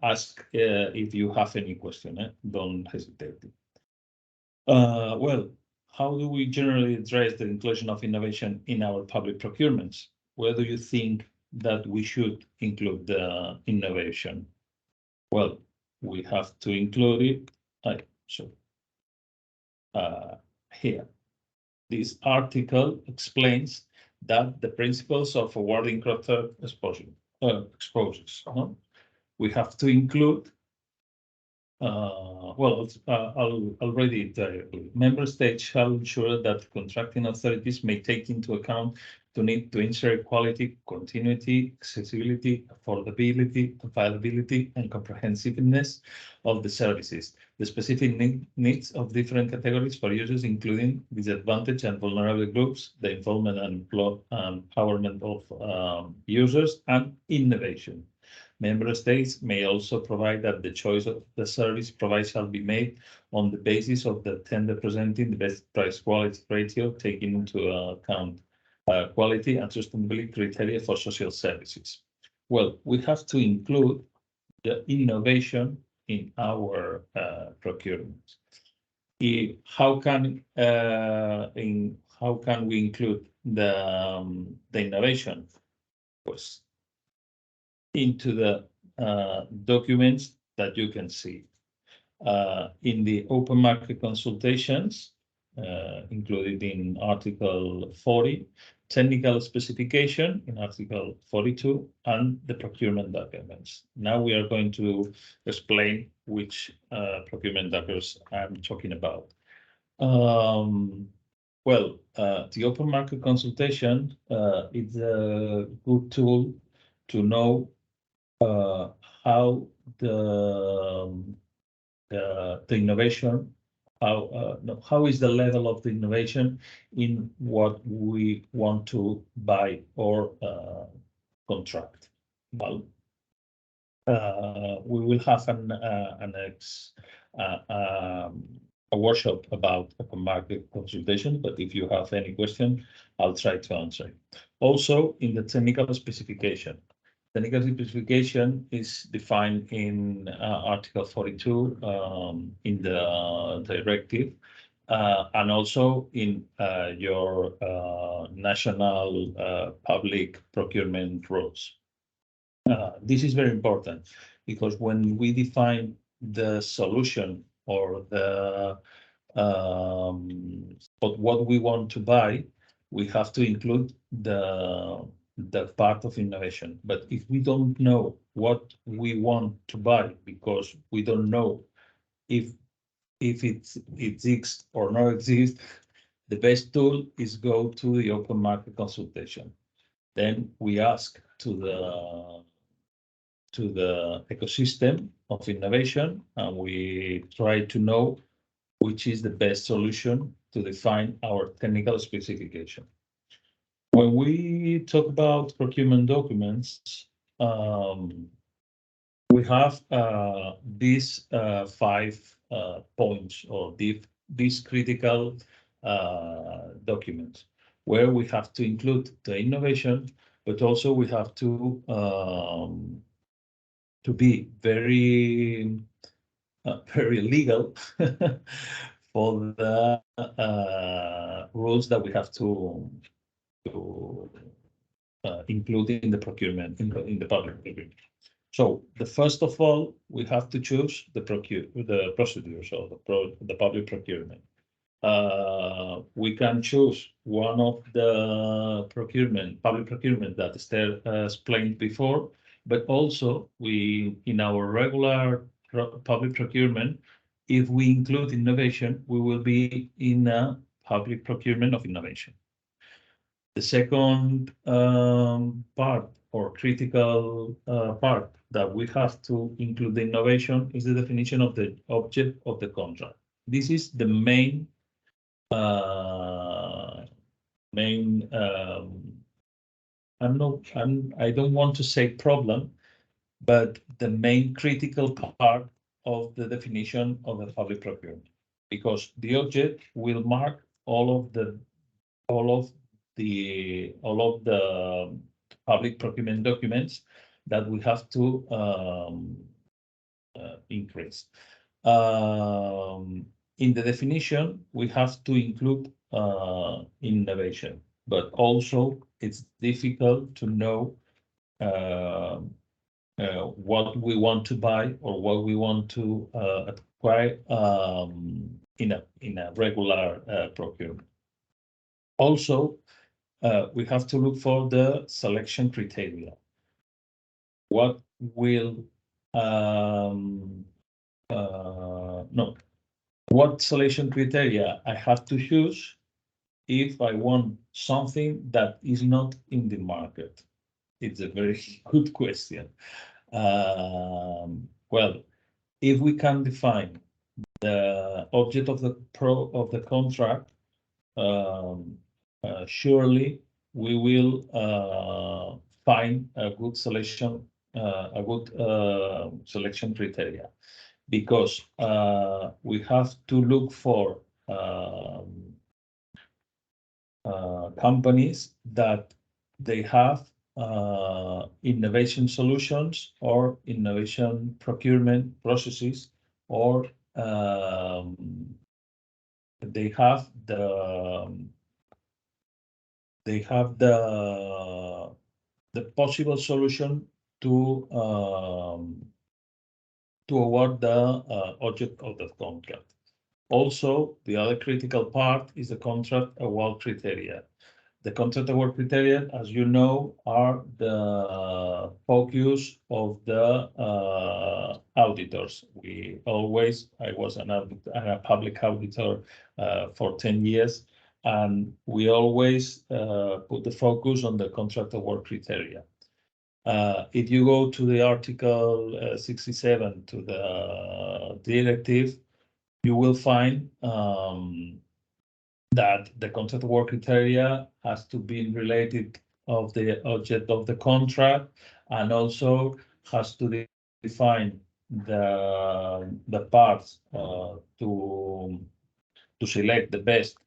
ask if you have any question. Don't hesitate. Well, how do we generally address the inclusion of innovation in our public procurements? Where do you think that we should include the innovation? Well, we have to include it. Here, this article explains that the principles of awarding exposures. We have to include. I'll read it directly. Member states shall ensure that contracting authorities may take into account to ensure quality, continuity, accessibility, affordability, availability, and comprehensiveness of the services. The specific needs of different categories for users, including disadvantaged and vulnerable groups, the involvement and empowerment of users, and innovation. Member states may also provide that the choice of the service provided shall be made on the basis of the tender presenting the best price-quality ratio, taking into account quality and sustainability criteria for social services. Well, we have to include the innovation in our procurement. How can we include the innovation? Pues, into the documents that you can see in the open market consultations, included in Article 40, technical specification in Article 42, and the procurement documents. Now we are going to explain which procurement documents I'm talking about. Well, the open market consultation is a good tool to know how the innovation, how is the level of the innovation in what we want to buy or contract. Well, we will have a workshop about open market consultation, but if you have any question, I'll try to answer. Also, in the technical specification. Technical specification is defined in Article 42 in the directive, and also in your national public procurement rules. This is very important because when we define the solution or what we want to buy, we have to include the part of innovation. But if we don't know what we want to buy because we don't know if it exists or not exists, the best tool is go to the open market consultation. Then we ask to the ecosystem of innovation, and we try to know which is the best solution to define our technical specification. When we talk about procurement documents, we have these 5 points or these critical documents where we have to include the innovation, but also we have to be very legal for the rules that we have to include in the procurement, in the public procurement. So the first of all, we have to choose the procedures of the public procurement. We can choose one of the public procurement that Esther explained before, but also in our regular public procurement, if we include innovation, we will be in a public procurement of innovation. The second part or critical part that we have to include the innovation is the definition of the object of the contract. This is the main I don't want to say problem, but the main critical part of the definition of the public procurement, because the object will mark all of the public procurement documents that we have to increase. In the definition, we have to include innovation, but also it's difficult to know what we want to buy or what we want to acquire in a regular procurement. Also, we have to look for the selection criteria. What selection criteria I have to choose if I want something that is not in the market? It's a very good question. Well, if we can define the object of the contract, surely we will find a good selection, selection criteria, because we have to look for companies that they have innovation solutions or innovation procurement processes, or they have the possible solution to award the object of the contract. Also, the other critical part is the contract award criteria. The contract award criteria, as you know, are the focus of the auditors. I was a public auditor for 10 years, and we always put the focus on the contract award criteria. If you go to the Article 67 to the directive, you will find that the contract award criteria has to be related of the object of the contract, and also has to define the parts to select the best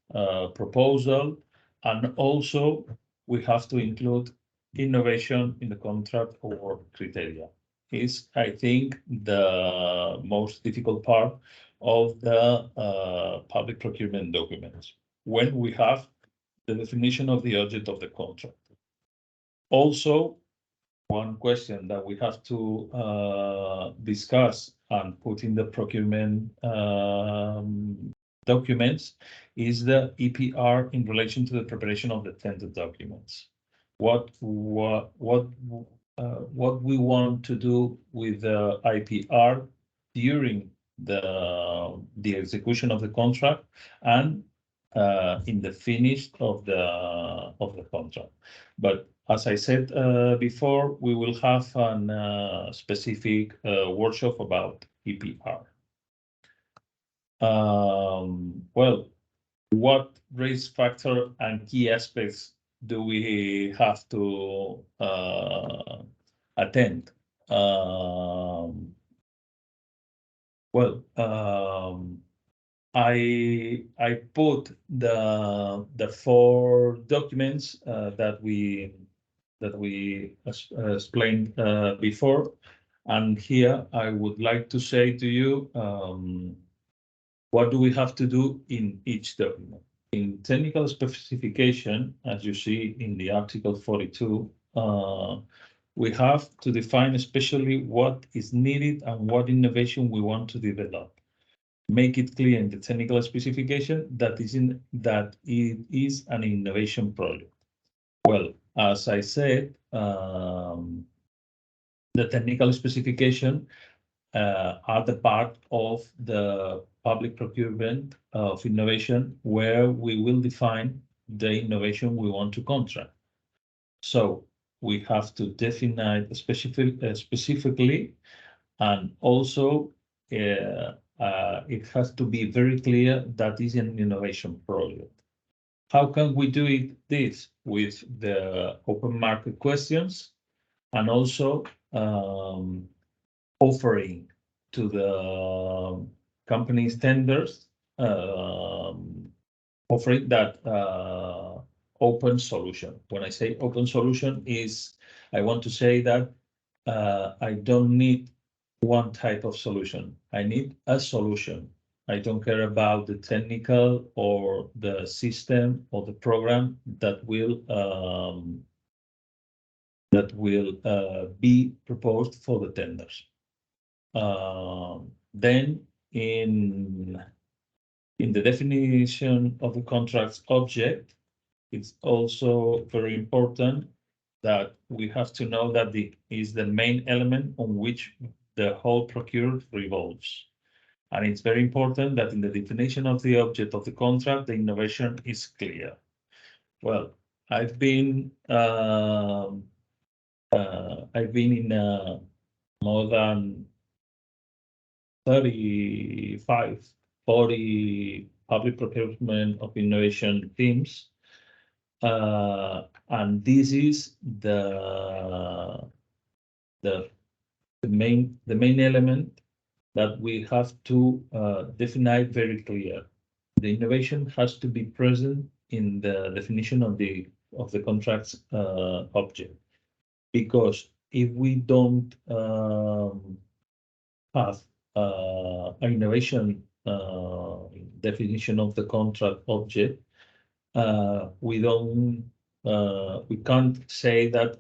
proposal, and also we have to include innovation in the contract award criteria. Is, I think, the most difficult part of the public procurement documents, when we have the definition of the object of the contract. Also, one question that we have to discuss and put in the procurement documents is the EPR in relation to the preparation of the tender documents. What we want to do with the IPR during the execution of the contract, and in the finish of the contract. But as I said before, we will have a specific workshop about EPR. Well, what risk factor and key aspects do we have to attend? I put the 4 documents that we explained before, and here I would like to say to you what do we have to do in each document. In technical specification, as you see in the Article 42, we have to define especially what is needed and what innovation we want to develop. Make it clear in the technical specification that it is an innovation project. Well, as I said, the technical specification are the part of the public procurement of innovation, where we will define the innovation we want to contract. So we have to define specifically, and also it has to be very clear that is an innovation project. How can we do this? With the open market questions, and also offering to the company's tenders, offering that open solution. When I say open solution, I want to say that I don't need one type of solution. I need a solution. I don't care about the technical or the system or the program that will be proposed for the tenders. Then in the definition of the contract's object, it's also very important that we have to know that it is the main element on which the whole procure revolves. And it's very important that in the definition of the object of the contract, the innovation is clear. Well, I've been in more than 35, 40 public procurement of innovation teams. And this is the main element that we have to define very clear. The innovation has to be present in the definition of the contract's object, because if we don't have an innovation definition of the contract object, we can't say that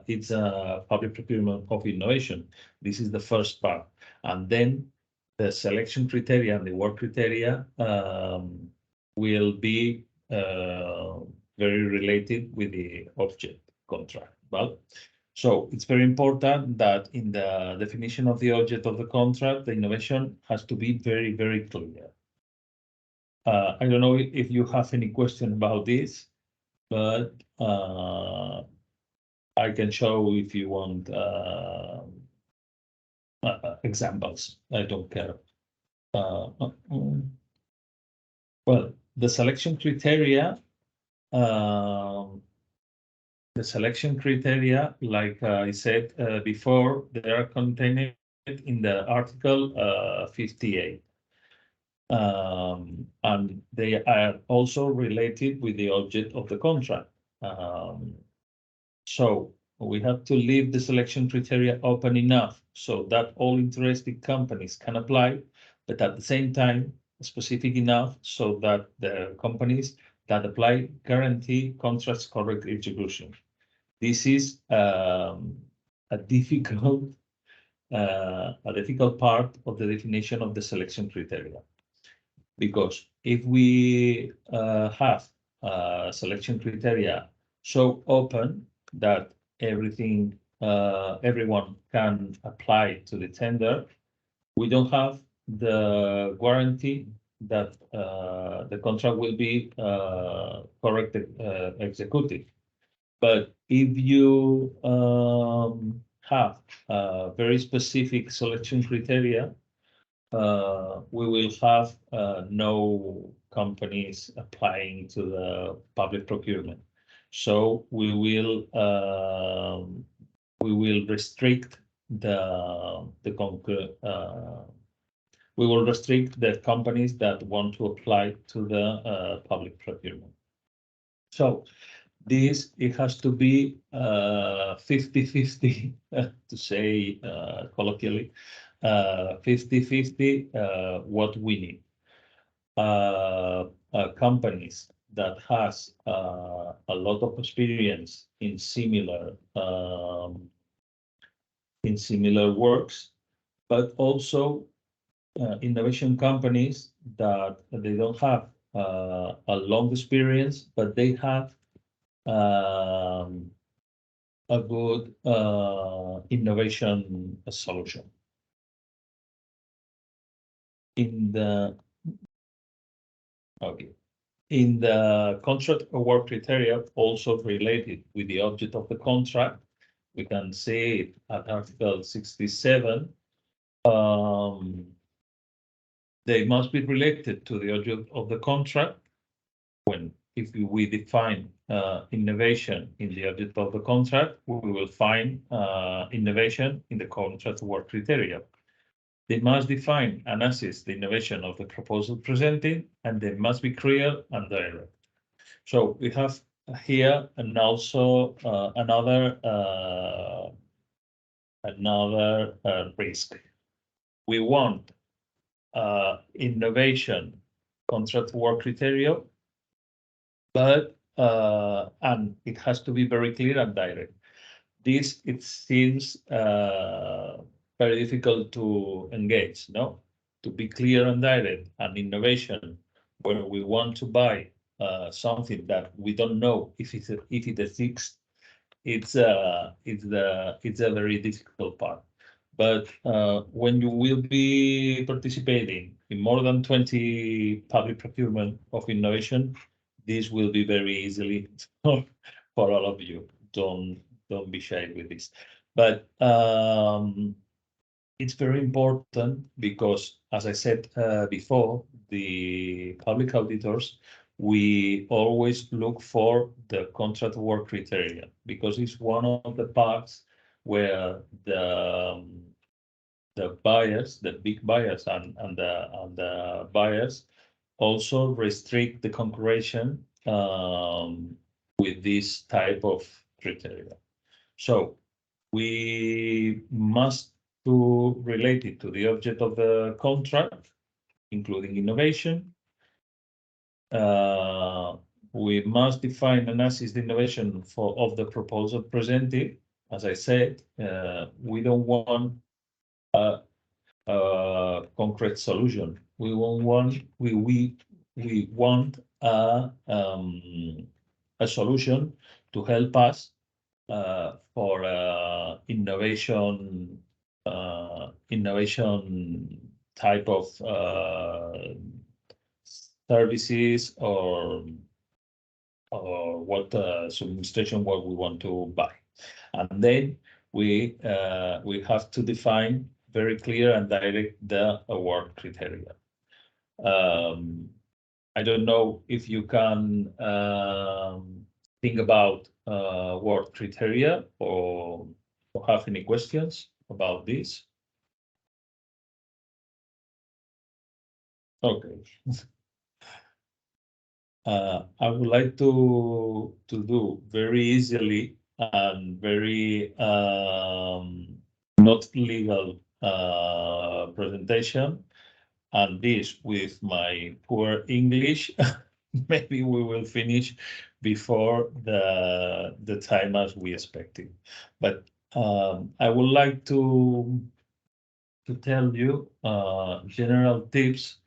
it's a public procurement of innovation. This is the first part, and then the selection criteria and the work criteria will be very related with the object contract. Well, so it's very important that in the definition of the object of the contract, the innovation has to be very, very clear. I don't know if you have any question about this, but I can show if you want examples. I don't care. Well, the selection criteria, like I said before, they are contained in the Article 58. And they are also related with the object of the contract. So we have to leave the selection criteria open enough so that all interested companies can apply, but at the same time, specific enough so that the companies that apply guarantee contracts correct execution. This is a difficult part of the definition of the selection criteria. Because if we have selection criteria so open that everyone can apply to the tender, we don't have the guarantee that the contract will be correctly executed. But if you have very specific selection criteria, we will have no companies applying to the public procurement. So we will restrict the companies that want to apply to the public procurement. So this, it has to be 50-50 to say colloquially, 50-50 what we need. Companies that has a lot of experience in similar works, but also innovation companies that they don't have a long experience, but they have a good innovation solution. In the contract award criteria, also related with the object of the contract, we can see it at Article 67. They must be related to the object of the contract. If we define innovation in the object of the contract, we will find innovation in the contract award criteria. They must define and assess the innovation of the proposal presented, and they must be clear and direct. So we have here and also another risk. We want innovation contract work criteria, but and it has to be very clear and direct. This, it seems very difficult to engage, no? To be clear and direct, and innovation where we want to buy something that we don't know if it exists, it's a very difficult part. But when you will be participating in more than 20 public procurement of innovation, this will be very easily for all of you. Don't be shy with this. But it's very important because, as I said before, the public auditors, we always look for the contract work criteria, because it's one of the parts where the buyers, the big buyers and the buyers also restrict the concurrence with this type of criteria. So we must to relate it to the object of the contract, including innovation. We must define and assess the innovation of the proposal presented. As I said, we don't want a concrete solution. We want a solution to help us for innovation type of services or what administration what we want to buy, and then we have to define very clear and direct the award criteria. I don't know if you can think about award criteria or have any questions about this. Okay. I would like to do very easily and very not legal presentation, and this with my poor English. Maybe we will finish before the time as we expected. But I would like to tell you general tips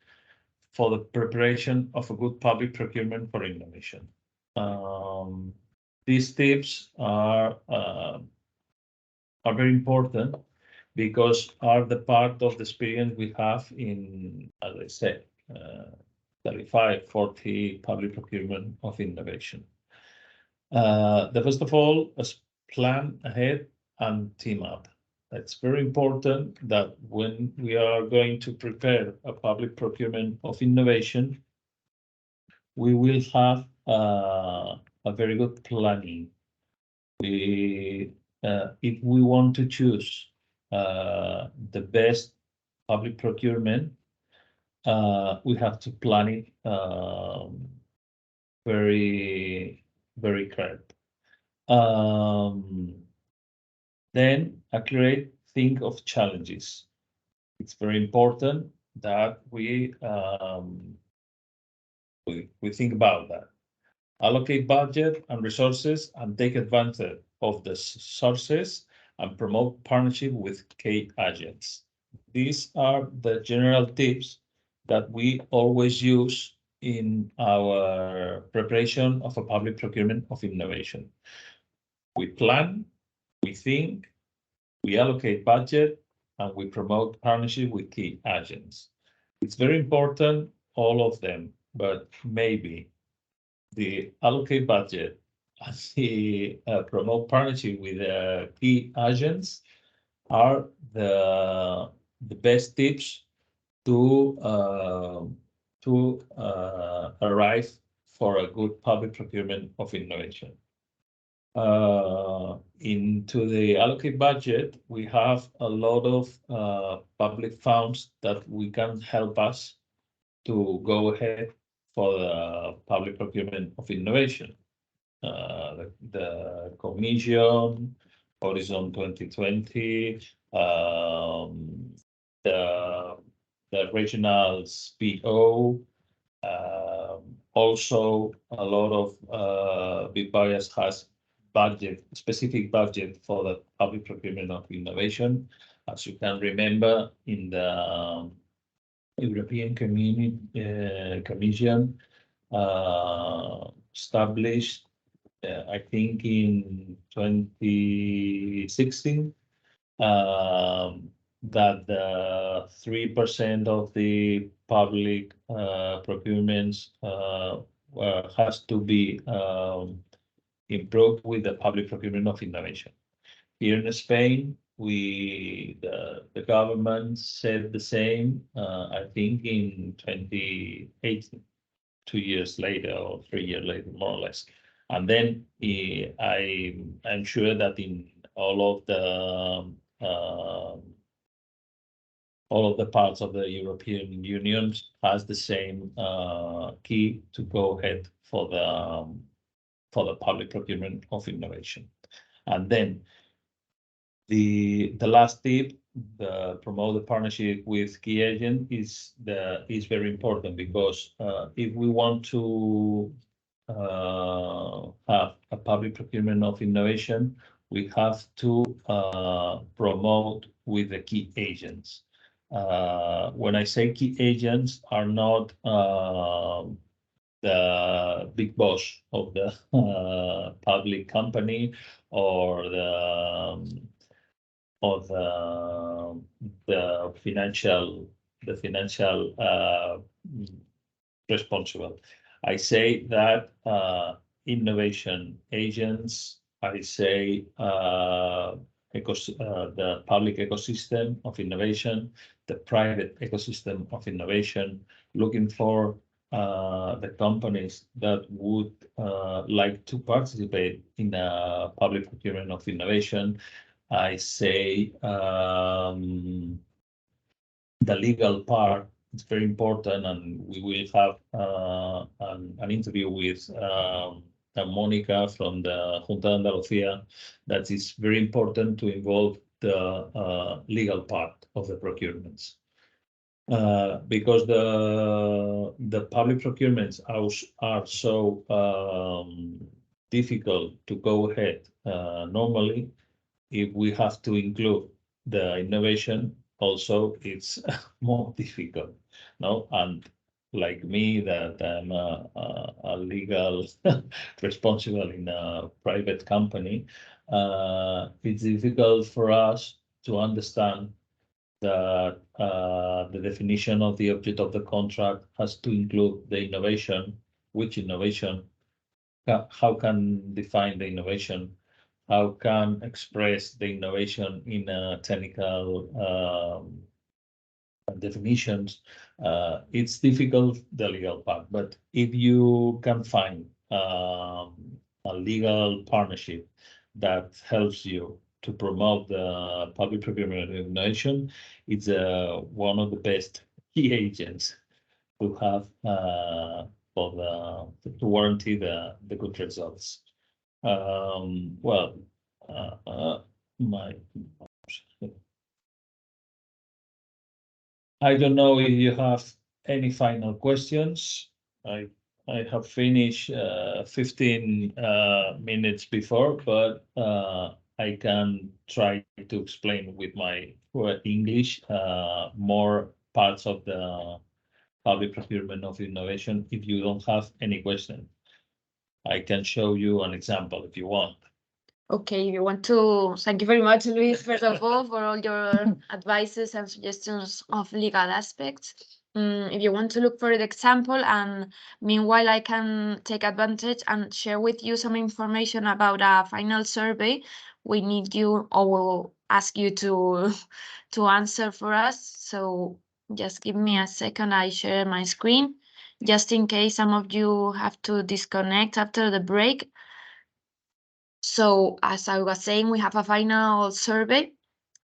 for the preparation of a good public procurement for innovation. These tips are very important because are the part of the experience we have in, as I said, 35, 40 public procurement of innovation. The first of all is plan ahead and team up. It's very important that when we are going to prepare a public procurement of innovation, we will have a very good planning. If we want to choose the best public procurement, we have to plan it very, very correct. Then accurate, think of challenges. It's very important that we think about that. Allocate budget and resources and take advantage of the sources and promote partnership with key agents. These are the general tips that we always use in our preparation of a public procurement of innovation. We plan, we think, we allocate budget, and we promote partnership with key agents. It's very important, all of them, but maybe the allocate budget and the promote partnership with key agents are the best tips to arrive for a good public procurement of innovation. Into the allocate budget, we have a lot of public funds that we can help us to go ahead for the public procurement of innovation. The Commission, Horizon 2020, the regional PO, also a lot of big buyers has specific budget for the public procurement of innovation. As you can remember, in the European Commission established, I think in 2016, that the 3% of the public procurements has to be improved with the public procurement of innovation. Here in Spain, the government said the same, I think in 2018, 2 years later or 3 years later, more or less. And then I'm sure that in all of the parts of the European Union has the same key to go ahead for the public procurement of innovation. And then the last tip, the promote the partnership with key agent is very important, because if we want to have a public procurement of innovation, we have to promote with the key agents. When I say key agents, are not the big boss of the public company or the financial responsible. I say that innovation agents, I say the public ecosystem of innovation, the private ecosystem of innovation, looking for the companies that would like to participate in a public procurement of innovation. I say the legal part is very important, and we will have an interview with Monica from the Junta de Andalucía. That is very important to involve the legal part of the procurements. Because the public procurements are so difficult to go ahead normally. If we have to include the innovation, also it's more difficult, no? And like me, that I'm a legal responsible in a private company, it's difficult for us to understand that the definition of the object of the contract has to include the innovation. Which innovation? How can define the innovation? How can express the innovation in technical definitions? It's difficult, the legal part, but if you can find a legal partnership that helps you to promote the public procurement of innovation, it's one of the best key agents to have to warranty the good results. Well, I don't know if you have any final questions. I have finished 15 minutes before, but I can try to explain with my English more parts of the public procurement of innovation. If you don't have any question, I can show you an example if you want. Okay, if you want to, thank you very much, Luis, first of all, for all your advices and suggestions of legal aspects. If you want to look for the example, and meanwhile I can take advantage and share with you some information about a final survey we need you, or will ask you to answer for us. So just give me a second, I share my screen, just in case some of you have to disconnect after the break. So as I was saying, we have a final survey,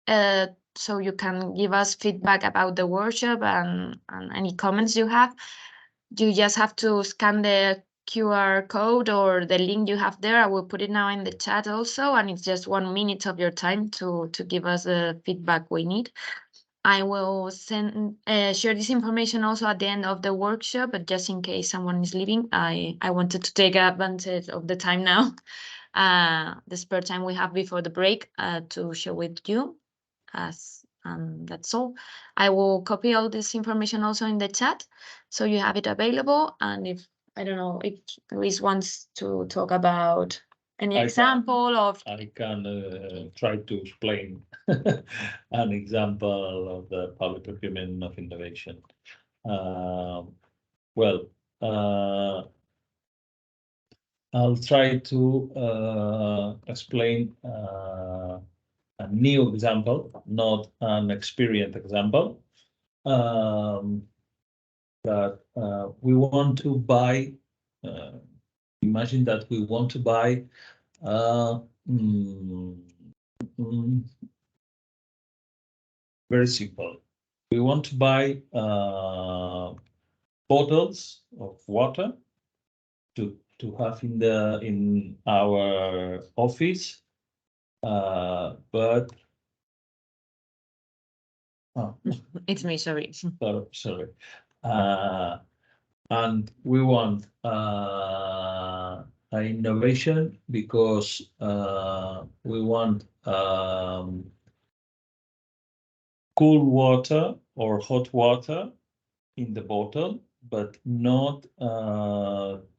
so you can give us feedback about the workshop and any comments you have. You just have to scan the QR code or the link you have there. I will put it now in the chat also, and it's just 1 minute of your time to give us the feedback we need. I will share this information also at the end of the workshop, but just in case someone is leaving, I wanted to take advantage of the time now. The spare time we have before the break to share with you. That's all. I will copy all this information also in the chat, so you have it available. And if, I don't know, if Luis wants to talk about any example of... I can try to explain an example of the public procurement of innovation. Well, I'll try to explain a new example, not an experienced example. That we want to buy. Imagine that we want to buy. Very simple. We want to buy bottles of water to have in our office, but It's me, sorry. sorry. And we want an innovation because we want cool water or hot water in the bottle, but not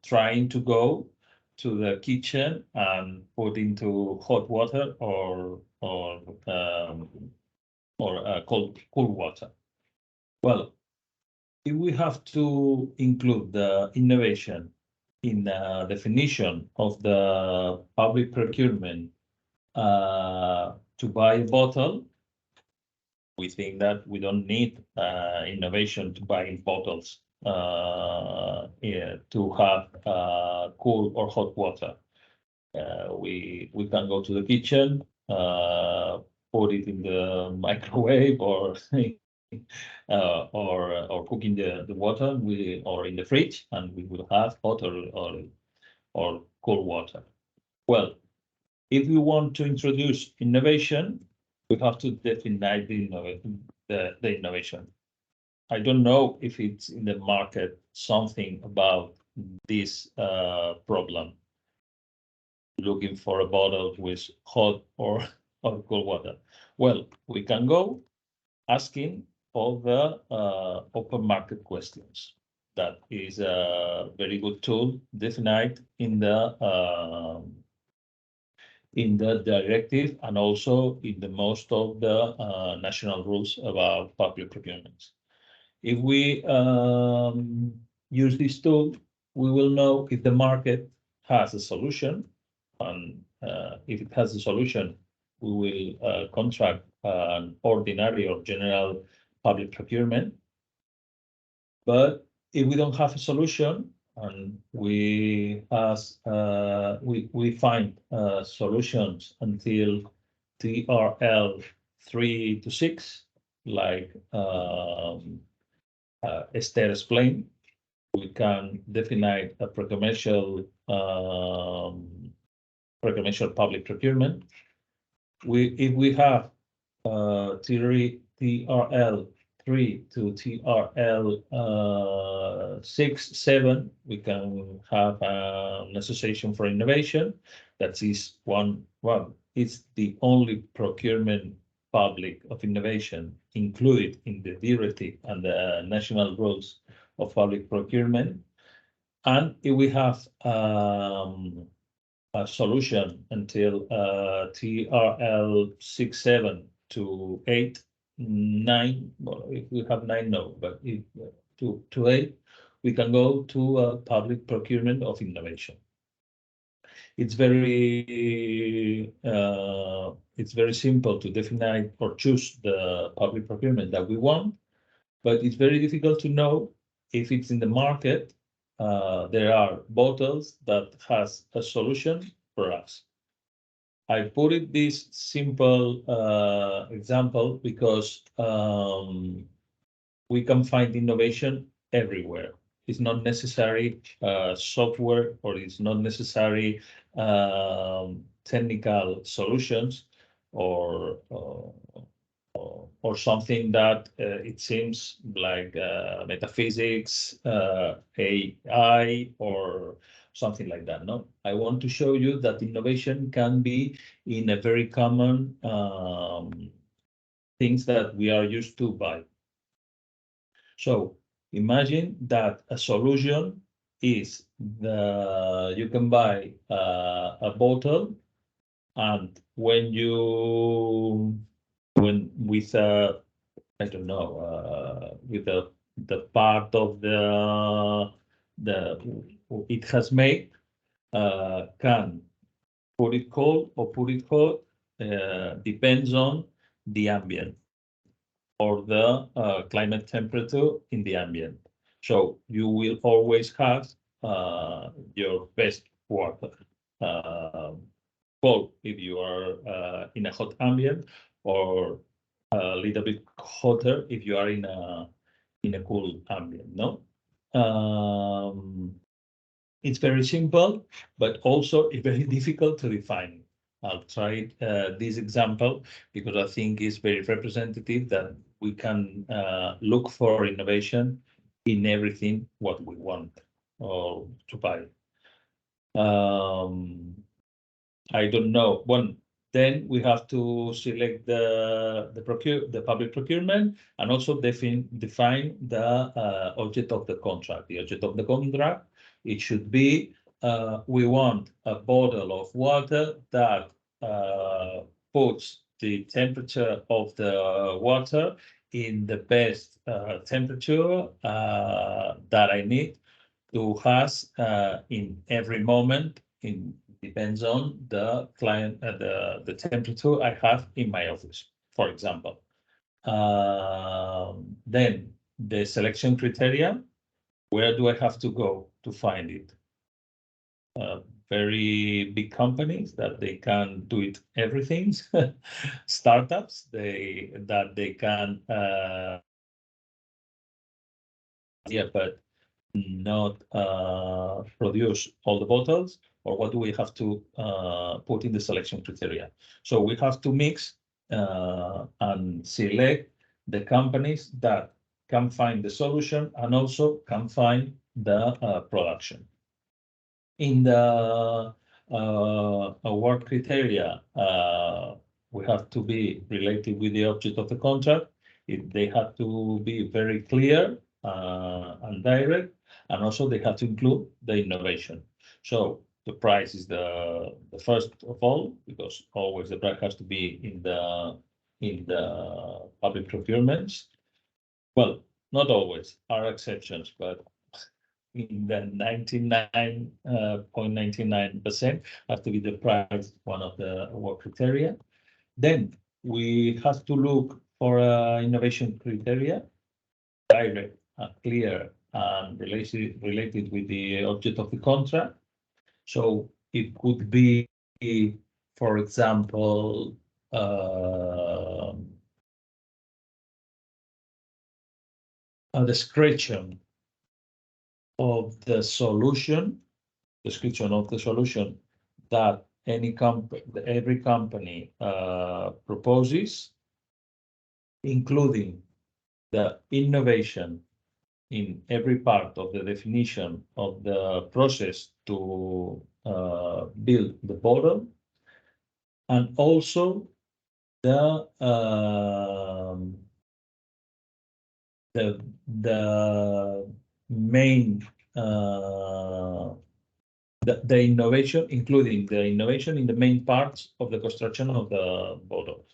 trying to go to the kitchen and put into hot water or cool water. Well, if we have to include the innovation in the definition of the public procurement to buy a bottle, we think that we don't need innovation to buy bottles to have cool or hot water. We can go to the kitchen, put it in the microwave or cooking the water or in the fridge, and we will have hot or cold water. Well, if we want to introduce innovation, we have to define the innovation. I don't know if it's in the market something about this problem, looking for a bottle with hot or cold water. Well, we can go asking all the open market questions. That is a very good tool defined in the directive and also in the most of the national rules about public procurement. If we use this tool, we will know if the market has a solution, and if it has a solution, we will contract an ordinary or general public procurement. But if we don't have a solution and we find solutions until TRL 3 to 6, like Esther explained, we can define a pre-commercial public procurement. If we have TRL 3 to TRL 6, 7, we can have an association for innovation. That is one. It's the only procurement public of innovation included in the directive and the national rules of public procurement. And if we have a solution until TRL 6, 7 to 8, 9. Well, if we have 9, no, but if to 8, we can go to a public procurement of innovation. It's very simple to define or choose the public procurement that we want, but it's very difficult to know if it's in the market. There are bottles that has a solution for us. I put it this simple example because we can find innovation everywhere. It's not necessary software, or it's not necessary technical solutions or something that it seems like metaphysics, AI, or something like that. No, I want to show you that innovation can be in a very common things that we are used to buy. So imagine that a solution is you can buy a bottle, and with I don't know, with the part of it has made, can put it cold or put it hot, depends on the ambient or the climate temperature in the ambient. So you will always have your best water cold if you are in a hot ambient, or a little bit hotter if you are in a cool ambient. No, it's very simple, but also it's very difficult to define. I'll try this example because I think it's very representative that we can look for innovation in everything what we want or to buy. I don't know. Then we have to select the public procurement and also define the object of the contract. The object of the contract, it should be we want a bottle of water that puts the temperature of the water in the best temperature that I need to have in every moment. Depends on the client, the temperature I have in my office, for example. Then the selection criteria, where do I have to go to find it? Very big companies that they can do it everything. Startups, they can but not produce all the bottles, or what do we have to put in the selection criteria? So we have to mix and select the companies that can find the solution and also can find the production. In the award criteria, we have to be related with the object of the contract. They have to be very clear and direct, and also they have to include the innovation. So the price is the first of all, because always the price has to be in the public procurements. Well, not always, are exceptions, but in the 99.99% have to be the price, one of the award criteria. Then we have to look for innovation criteria, direct, clear, and related with the object of the contract. So it could be, for example, a description of the solution, that every company proposes, including the innovation in every part of the definition of the process to build the bottle, and also the main the innovation, including the innovation in the main parts of the construction of the bottle,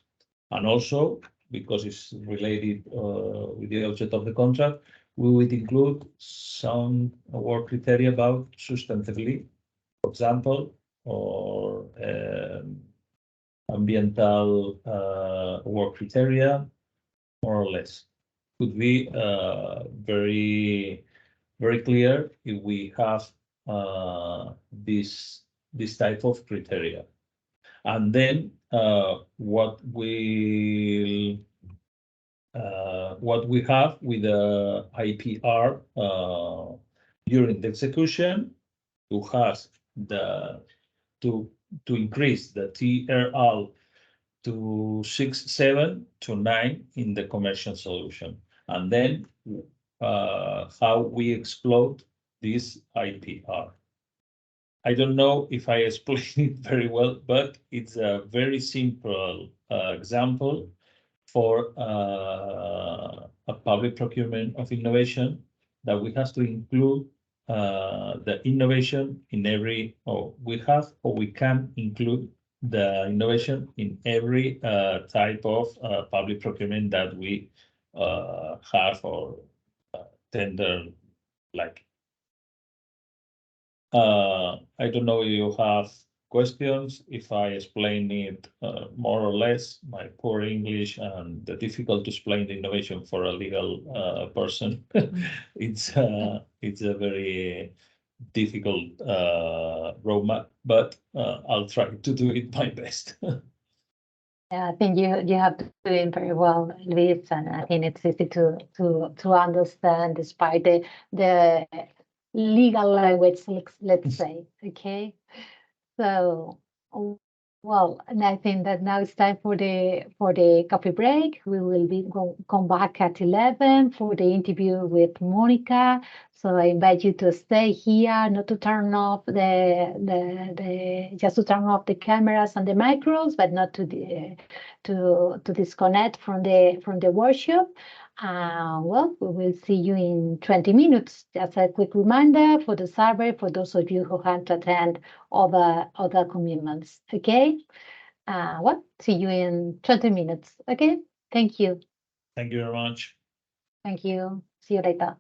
and also because it's related with the object of the contract, we would include some work criteria about sustainability, for example, or ambiental work criteria, more or less. Could be very, very clear if we have this type of criteria. And then what we have with the IPR during the execution to have to increase the TRL to 6, 7 to 9 in the commercial solution, and then how we explode this IPR. I don't know if I explained it very well, but it's a very simple example for a public procurement of innovation that we have to include the innovation in every, or we can include the innovation in every type of public procurement that we have or tender like. I don't know if you have questions, if I explain it more or less, my poor English and the difficult to explain the innovation for a legal person. It's a very difficult roadmap, but I'll try to do it my best. Yeah, I think you have to do it very well, Luis, and I think it's easy to understand despite the legal language, let's say. Okay, so well, and I think that now it's time for the coffee break. We will come back at 11 for the interview with Monica. So I invite you to stay here, not to turn off just to turn off the cameras and the micros, but not to disconnect from the workshop. Well, we will see you in 20 minutes. Just a quick reminder for the survey for those of you who have to attend other commitments. Okay. Well, see you in 20 minutes. Okay. Thank you. Thank you very much. Thank you. See you later.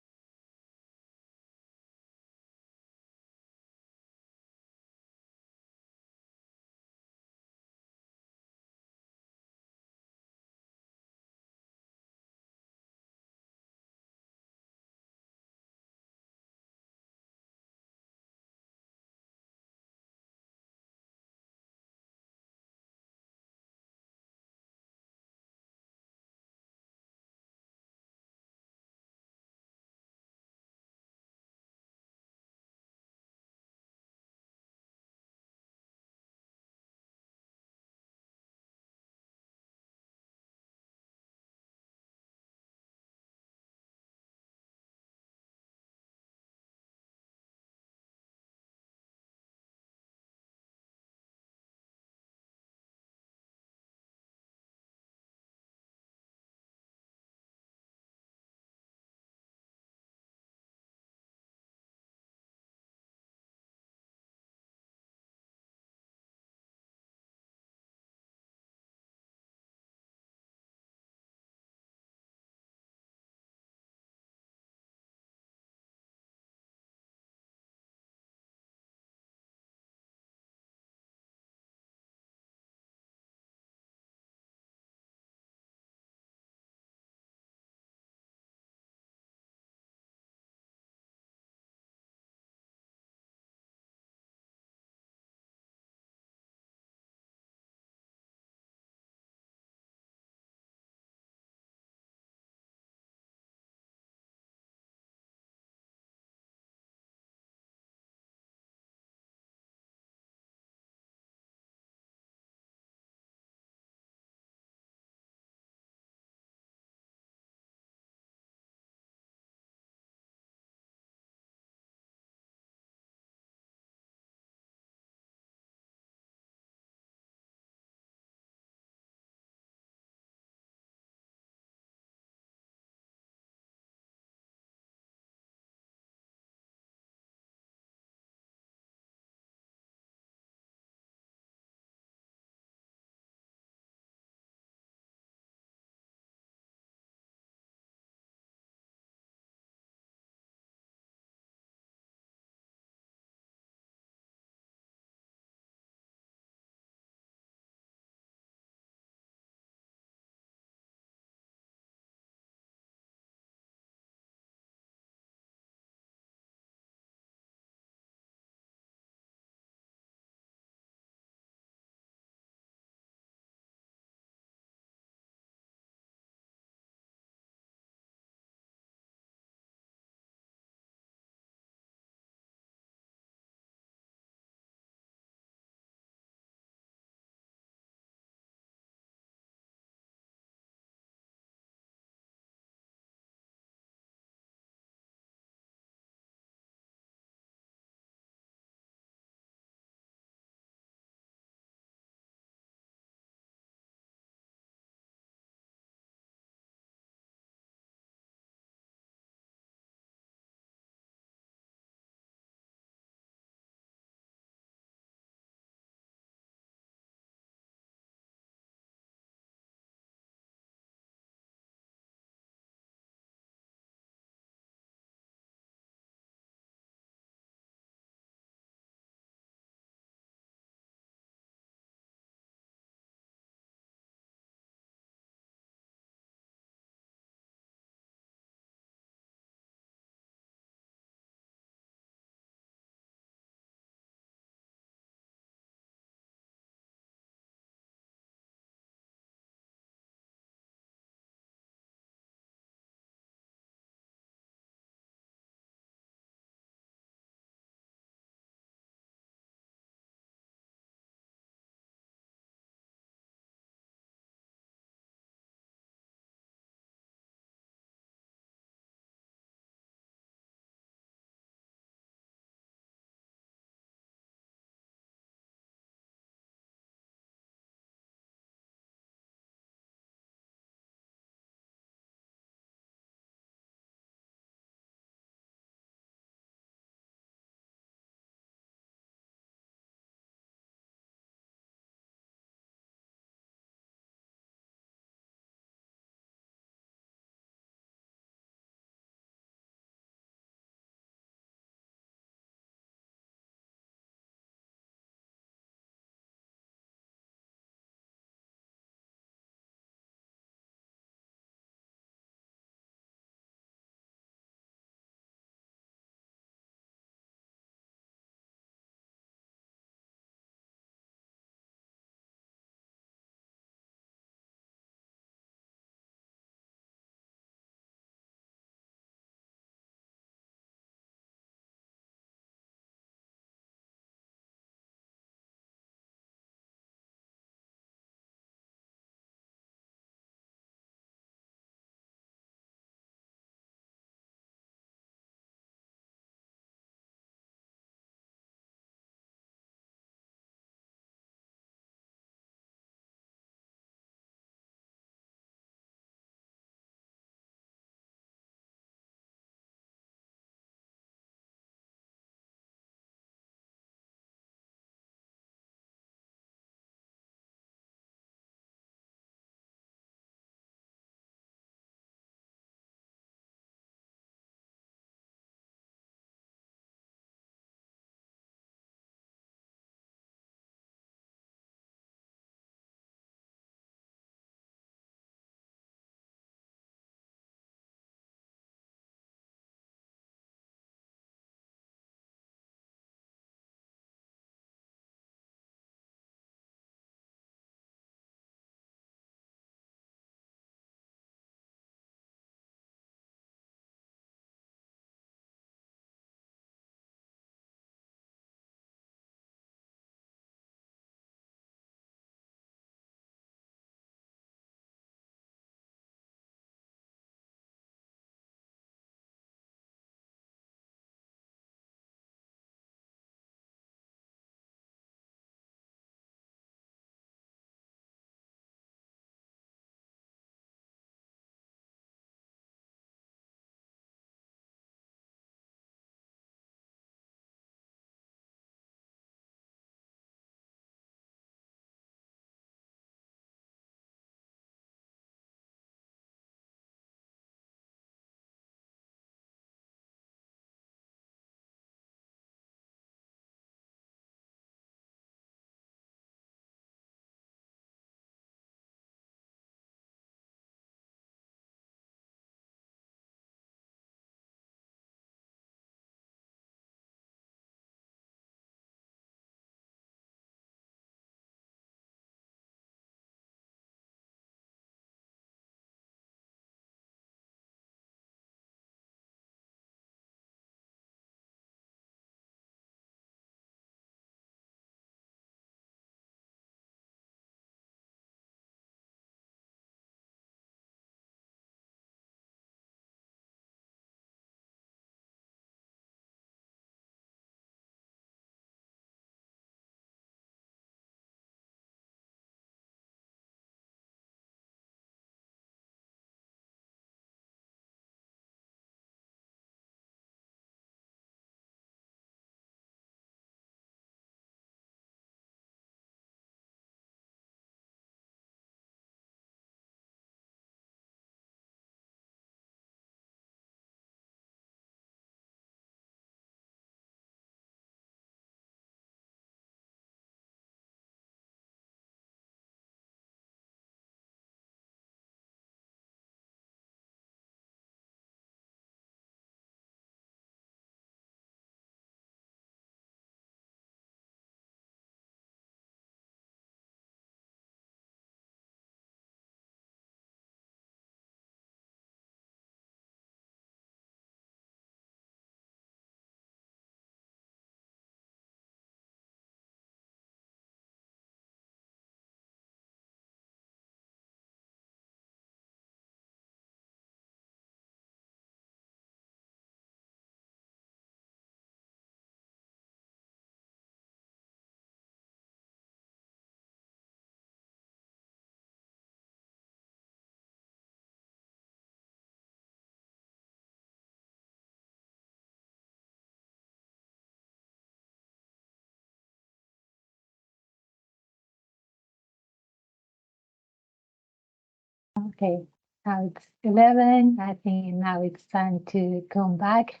Okay, now it's 11. I think now it's time to come back.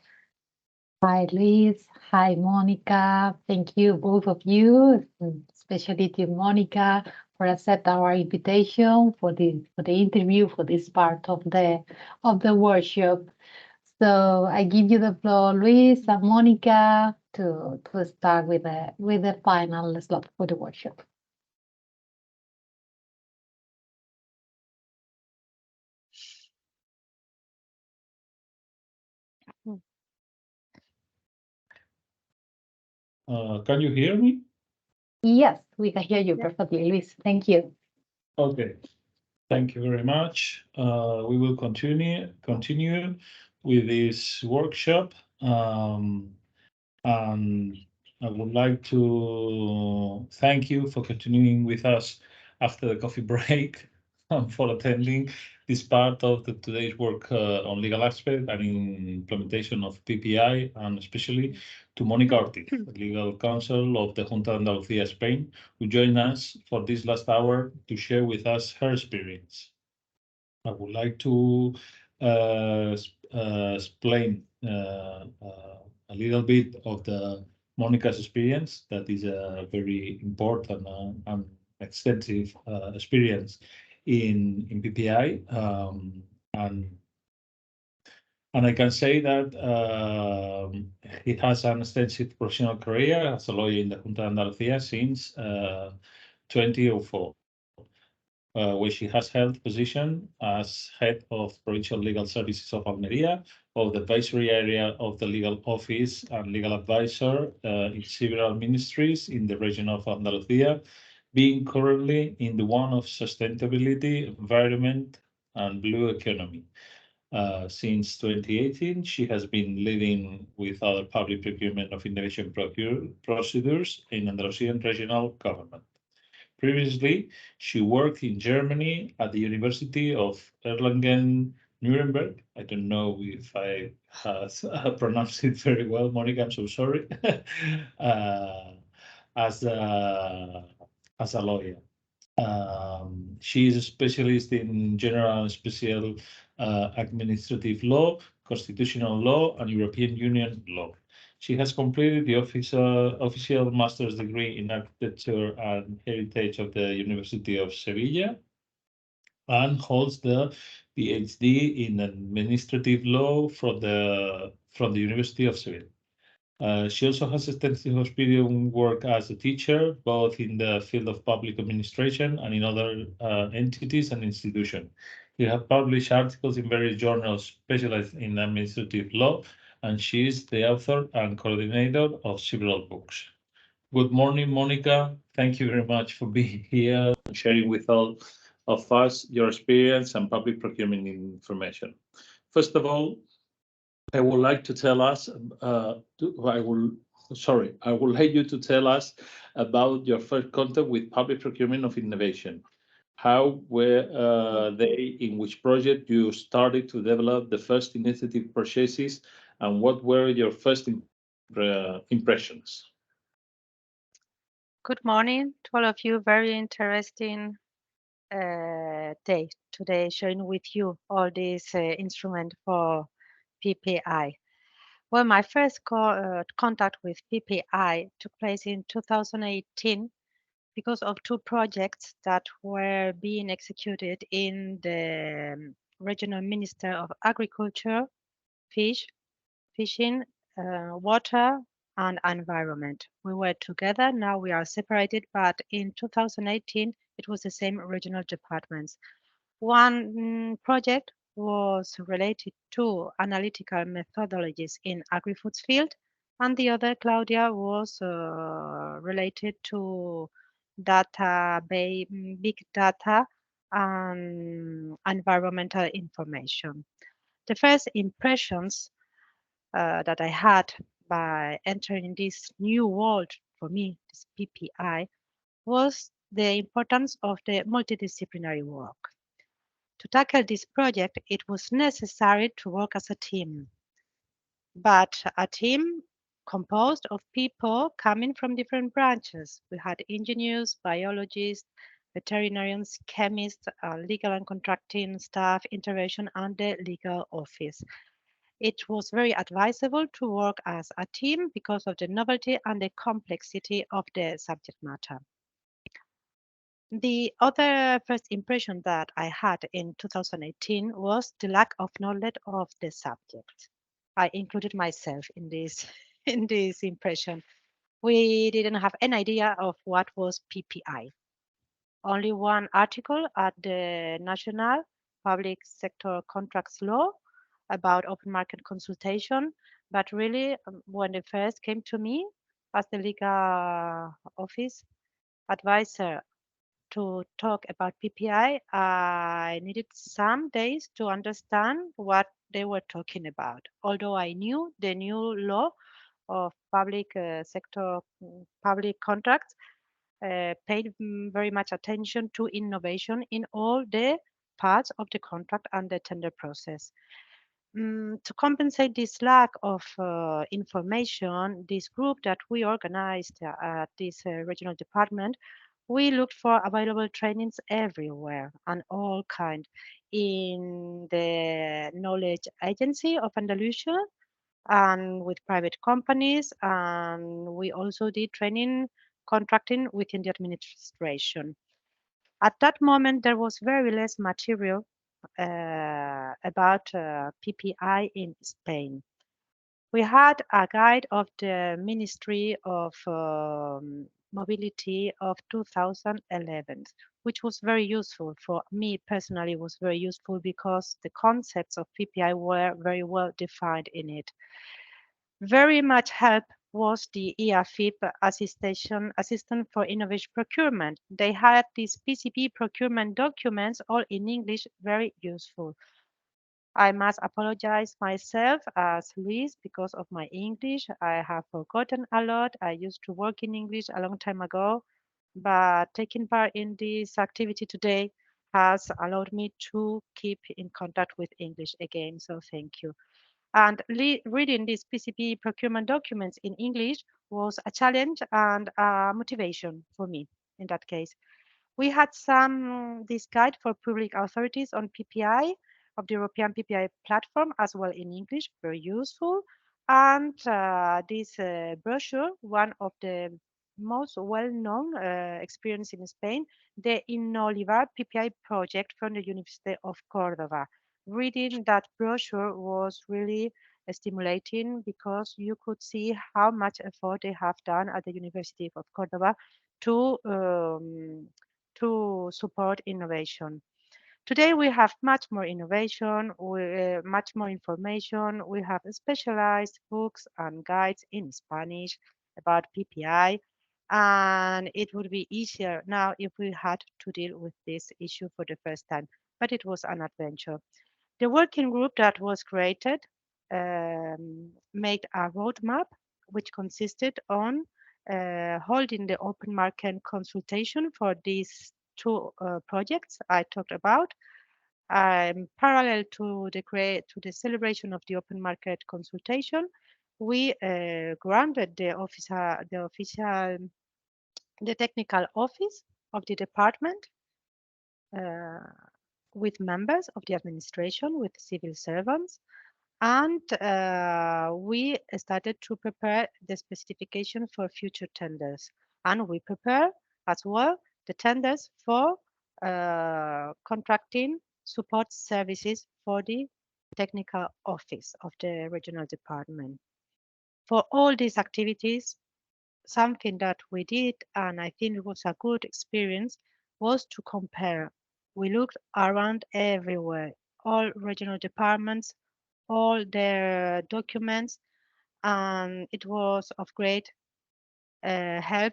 Hi, Luis. Hi, Monica. Thank you, both of you, especially to Monica, for accept our invitation for the interview for this part of the workshop. So I give you the floor, Luis and Monica, to start with the final slot for the workshop. Can you hear me? Yes, we can hear you perfectly, Luis. Thank you. Okay, thank you very much. We will continue with this workshop. And I would like to thank you for continuing with us after the coffee break and for attending this part of today's work on legal aspect and implementation of PPI, and especially to Mónica Ortiz, legal counsel of the Junta de Andalucía, Spain, who joined us for this last hour to share with us her experience. I would like to explain a little bit of Monica's experience. That is a very important and extensive experience in PPI, and I can say that he has an extensive professional career as a lawyer in the Junta de Andalucía since 2004. Where she has held position as head of Provincial Legal Services of Almería, of the advisory area of the legal office and legal advisor in several ministries in the region of Andalucía, being currently in the one of sustainability, environment, and blue economy. Since 2018, she has been leading with other public procurement of innovation procedures in Andalusian regional government. Previously, she worked in Germany at the University of Erlangen-Nuremberg. I don't know if I have pronounced it very well, Monica, I'm so sorry. As a lawyer. She is a specialist in general and special administrative law, constitutional law, and European Union law. She has completed the official master's degree in architecture and heritage of the University of Sevilla and holds the PhD in administrative law from the University of Seville. She also has extensive experience work as a teacher, both in the field of public administration and in other entities and institutions. She has published articles in various journals specialized in administrative law, and she is the author and coordinator of several books. Good morning, Monica. Thank you very much for being here and sharing with all of us your experience and public procurement information. First of all, I would like to tell us, I would like you to tell us about your first contact with public procurement of innovation. How were they, in which project you started to develop the first initiative purchases, and what were your first impressions? Good morning to all of you. Very interesting day today, sharing with you all these instruments for PPI. Well, my first contact with PPI took place in 2018 because of two projects that were being executed in the Regional Minister of Agriculture, Fishing, Water, and Environment. We were together, now we are separated, but in 2018, it was the same regional departments. One project was related to analytical methodologies in agri-foods field, and the other, Claudia, was related to big data and environmental information. The first impressions that I had by entering this new world for me, this PPI, was the importance of the multidisciplinary work. To tackle this project, it was necessary to work as a team, but a team composed of people coming from different branches. We had engineers, biologists, veterinarians, chemists, legal and contracting staff, intervention, and the legal office. It was very advisable to work as a team because of the novelty and the complexity of the subject matter. The other first impression that I had in 2018 was the lack of knowledge of the subject. I included myself in this in this impression. We didn't have any idea of what was PPI. Only one article at the National Public Sector Contracts Law about open market consultation, but really when it first came to me as the legal office advisor to talk about PPI, I needed some days to understand what they were talking about. Although I knew the new law of public sector public contracts paid very much attention to innovation in all the parts of the contract and the tender process. To compensate this lack of information, this group that we organized at this regional department, we looked for available trainings everywhere and all kind in the knowledge agency of Andalusia and with private companies. And we also did training contracting within the administration. At that moment, there was very less material about PPI in Spain. We had a guide of the Ministry of Mobility of 2011, which was very useful for me personally. It was very useful because the concepts of PPI were very well defined in it. Very much help was the EISMEA Assistant for Innovation Procurement. They had these PCP procurement documents all in English, very useful. I must apologize myself as Luis because of my English. I have forgotten a lot. I used to work in English a long time ago, but taking part in this activity today has allowed me to keep in contact with English again. So thank you. And reading these PCP procurement documents in English was a challenge and a motivation for me in that case. We had this guide for public authorities on PPI of the European PPI platform as well in English, very useful. And this brochure, one of the most well-known experience in Spain, the InnoLivar PPI project from the University of Córdoba. Reading that brochure was really stimulating because you could see how much effort they have done at the University of Córdoba to support innovation. Today we have much more innovation, much more information. We have specialized books and guides in Spanish about PPI, and it would be easier now if we had to deal with this issue for the first time, but it was an adventure. The working group that was created made a roadmap which consisted on holding the open market consultation for these two projects I talked about. Parallel to the celebration of the open market consultation, we granted the technical office of the department with members of the administration, with civil servants, and we started to prepare the specification for future tenders. And we prepare as well the tenders for contracting support services for the technical office of the regional department. For all these activities, something that we did, and I think it was a good experience, was to compare. We looked around everywhere, all regional departments, all their documents, and it was of great help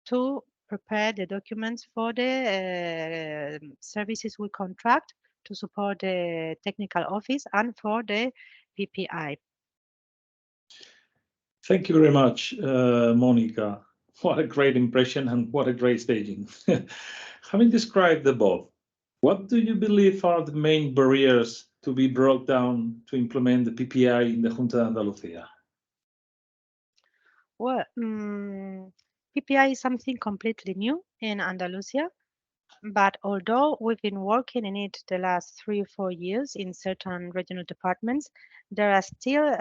to prepare the documents for the services we contract to support the technical office and for the PPI. Thank you very much, Monica. What a great impression and what a great staging. Having described the above, what do you believe are the main barriers to be brought down to implement the PPI in the Junta de Andalucía? Well, PPI is something completely new in Andalusia. But although we've been working in it the last 3 or 4 years in certain regional departments, there are still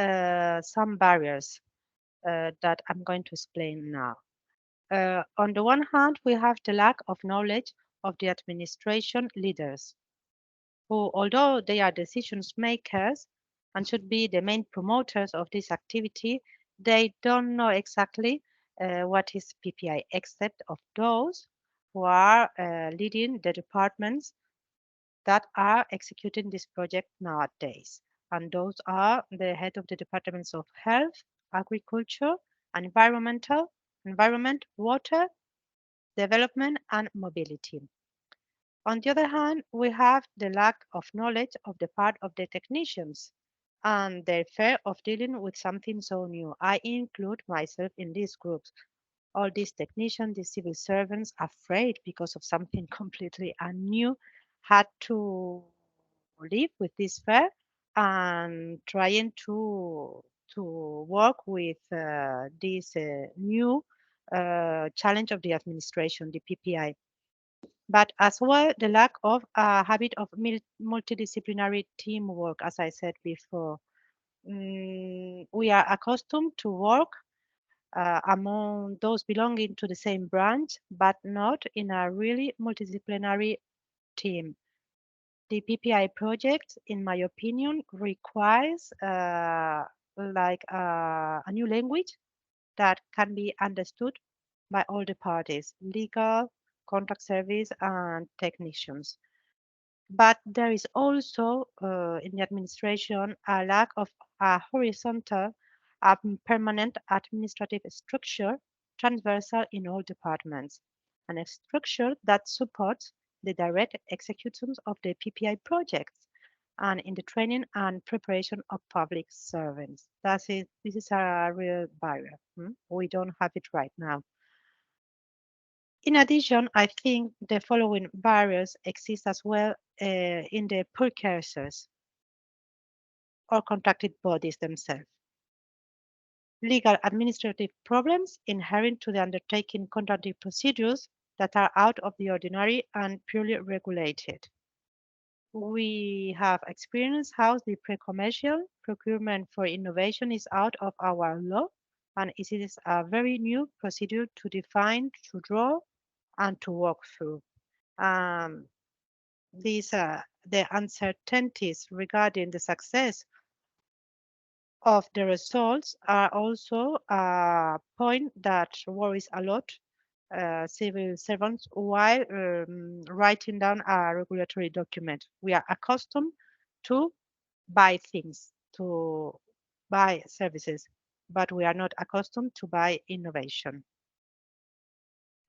some barriers that I'm going to explain now. On the one hand, we have the lack of knowledge of the administration leaders, who, although they are decisions makers and should be the main promoters of this activity, they don't know exactly what is PPI, except of those who are leading the departments that are executing this project nowadays. And those are the head of the departments of health, agriculture, environment, water, development, and mobility. On the other hand, we have the lack of knowledge of the part of the technicians and their fear of dealing with something so new. I include myself in these groups. All these technicians, these civil servants, afraid because of something completely new, had to live with this fear and trying to work with this new challenge of the administration, the PPI. But as well, the lack of a habit of multidisciplinary teamwork, as I said before. We are accustomed to work among those belonging to the same branch, but not in a really multidisciplinary team. The PPI project, in my opinion, requires a new language that can be understood by all the parties, legal, contract service, and technicians. But there is also in the administration a lack of a horizontal, permanent administrative structure transversal in all departments, and a structure that supports the direct execution of the PPI projects and in the training and preparation of public servants. This is a real barrier. We don't have it right now. In addition, I think the following barriers exist as well in the precursors or contracted bodies themselves. Legal administrative problems inherent to the undertaking contracting procedures that are out of the ordinary and purely regulated. We have experienced how the pre-commercial procurement for innovation is out of our law, and it is a very new procedure to define, to draw, and to work through. The uncertainties regarding the success of the results are also a point that worries a lot civil servants while writing down a regulatory document. We are accustomed to buy things, to buy services, but we are not accustomed to buy innovation.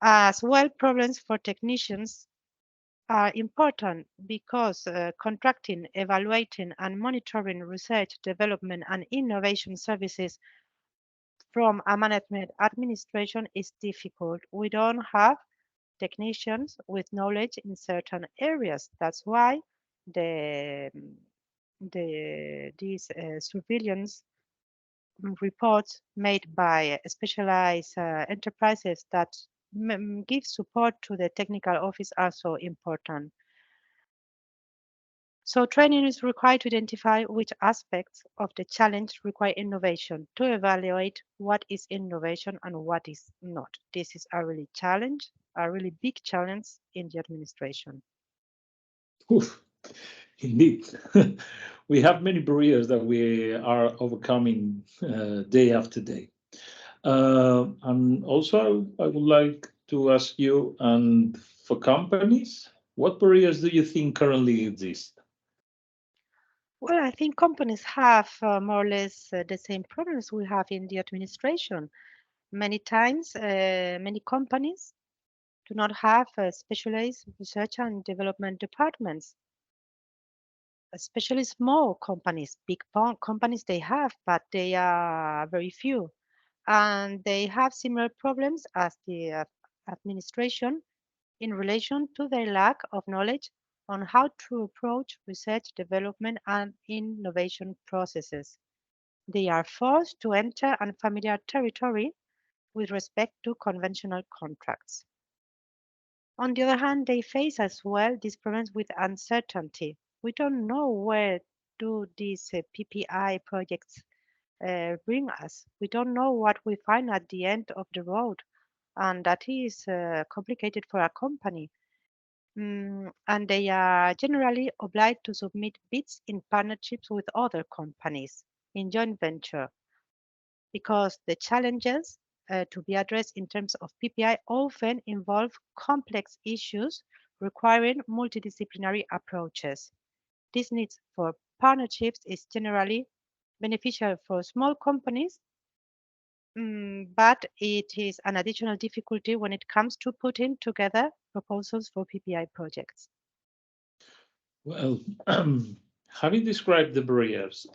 As well, problems for technicians are important because contracting, evaluating, and monitoring research, development, and innovation services from a management administration is difficult. We don't have technicians with knowledge in certain areas. That's why these surveillance reports made by specialized enterprises that give support to the technical office are so important. So training is required to identify which aspects of the challenge require innovation to evaluate what is innovation and what is not. This is a really big challenge in the administration. Oof, indeed. We have many barriers that we are overcoming day after day. And also, I would like to ask you, and for companies, what barriers do you think currently exist? Well, I think companies have more or less the same problems we have in the administration. Many times, many companies do not have specialized research and development departments, especially small companies. Big companies they have, but they are very few. And they have similar problems as the administration in relation to their lack of knowledge on how to approach research, development, and innovation processes. They are forced to enter unfamiliar territory with respect to conventional contracts. On the other hand, they face as well these problems with uncertainty. We don't know where do these PPI projects bring us. We don't know what we find at the end of the road, and that is complicated for a company. And they are generally obliged to submit bids in partnerships with other companies in joint venture because the challenges to be addressed in terms of PPI often involve complex issues requiring multidisciplinary approaches. This need for partnerships is generally beneficial for small companies, but it is an additional difficulty when it comes to putting together proposals for PPI projects. Well, having described the barriers,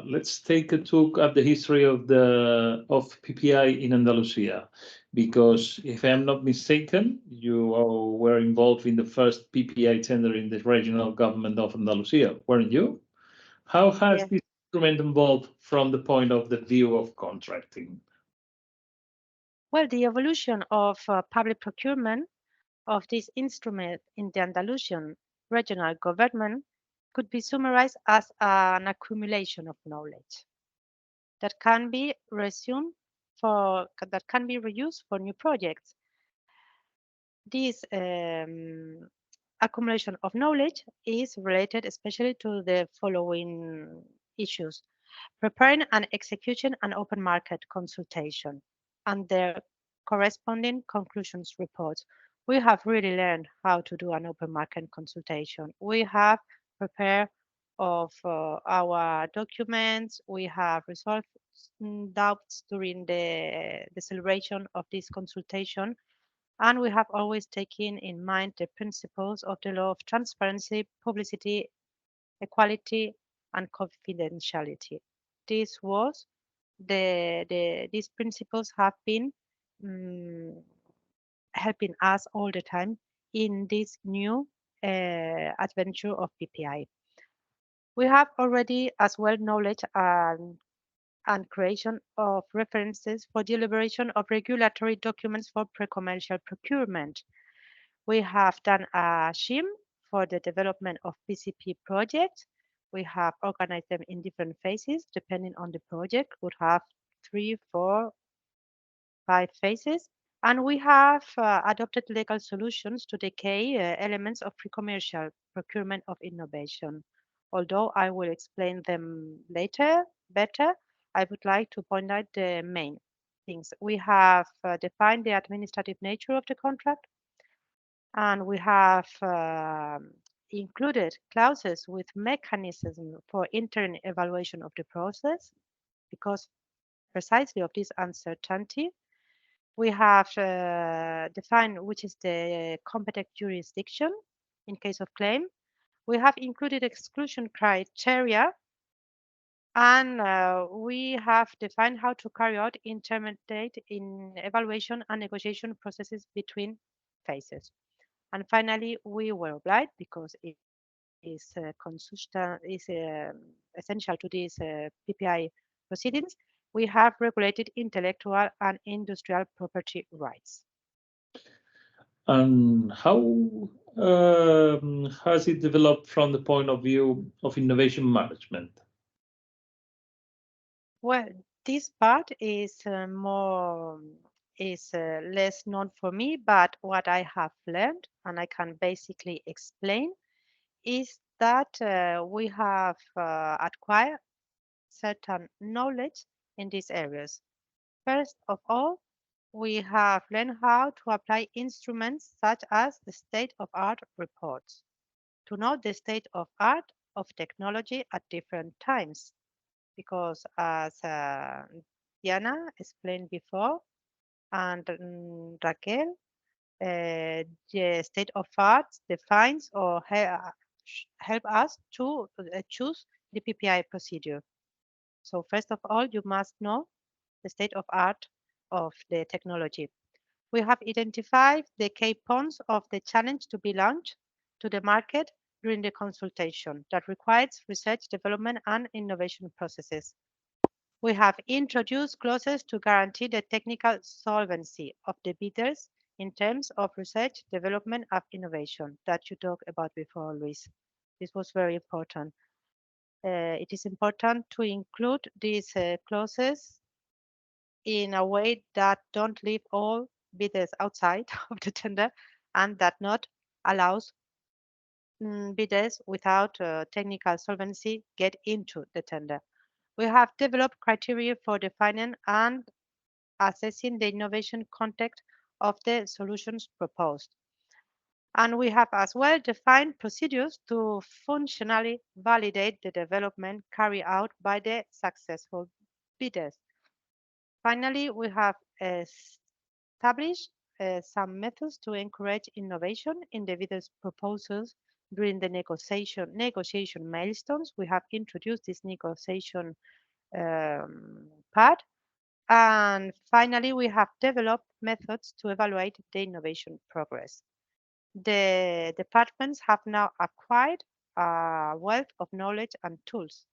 let's take a look at the history of PPI in Andalusia, because if I'm not mistaken, you were involved in the first PPI tender in the regional government of Andalusia, weren't you? How has this instrument evolved from the point of the view of contracting? Well, the evolution of public procurement of this instrument in the Andalusian regional government could be summarized as an accumulation of knowledge that can be reused for new projects. This accumulation of knowledge is related especially to the following issues: preparing and executing an open market consultation and their corresponding conclusions reports. We have really learned how to do an open market consultation. We have prepared of our documents. We have resolved doubts during the celebration of this consultation. And we have always taken in mind the principles of the law of transparency, publicity, equality, and confidentiality. These principles have been helping us all the time in this new adventure of PPI. We have already as well knowledge and creation of references for the elaboration of regulatory documents for pre-commercial procurement. We have done a SHIM for the development of PCP projects. We have organized them in different phases, depending on the project, would have 3, 4, 5 phases. And we have adopted legal solutions to the key elements of pre-commercial procurement of innovation. Although I will explain them later better, I would like to point out the main things. We have defined the administrative nature of the contract, and we have included clauses with mechanism for internal evaluation of the process because precisely of this uncertainty. We have defined which is the competent jurisdiction in case of claim. We have included exclusion criteria, and we have defined how to carry out intermediate in evaluation and negotiation processes between phases. And finally, we were obliged, because it is essential to these PPI proceedings, we have regulated intellectual and industrial property rights. And how has it developed from the point of view of innovation management? Well, this part is less known for me, but what I have learned, and I can basically explain, is that we have acquired certain knowledge in these areas. First of all, we have learned how to apply instruments such as the state-of-art reports to know the state of art of technology at different times. Because as Diana explained before, and Raquel, the state of art defines or help us to choose the PPI procedure. So first of all, you must know the state of art of the technology. We have identified the key points of the challenge to be launched to the market during the consultation that requires research, development, and innovation processes. We have introduced clauses to guarantee the technical solvency of the bidders in terms of research, development, and innovation that you talked about before, Luis. This was very important. It is important to include these clauses in a way that don't leave all bidders outside of the tender and that not allows bidders without technical solvency get into the tender. We have developed criteria for defining and assessing the innovation context of the solutions proposed. And we have as well defined procedures to functionally validate the development carried out by the successful bidders. Finally, we have established some methods to encourage innovation in the bidders' proposals during the negotiation milestones. We have introduced this negotiation part. And finally, we have developed methods to evaluate the innovation progress. The departments have now acquired a wealth of knowledge and tools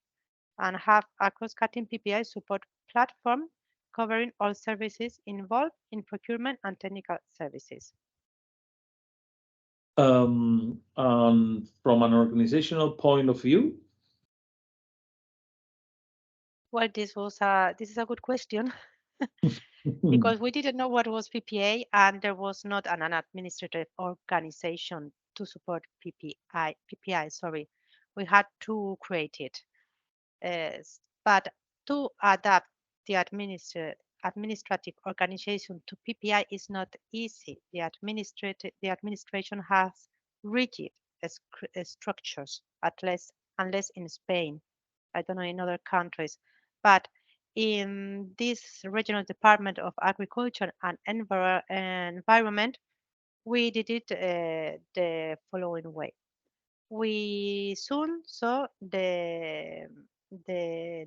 and have a cross-cutting PPI support platform covering all services involved in procurement and technical services. From an organizational point of view? Well, this is a good question because we didn't know what was PPA and there was not an administrative organization to support PPI, sorry. We had to create it. But to adapt the administrative organization to PPI is not easy. The administration has rigid structures, unless in Spain. I don't know in other countries. But in this regional department of agriculture and environment, we did it the following way. We soon saw the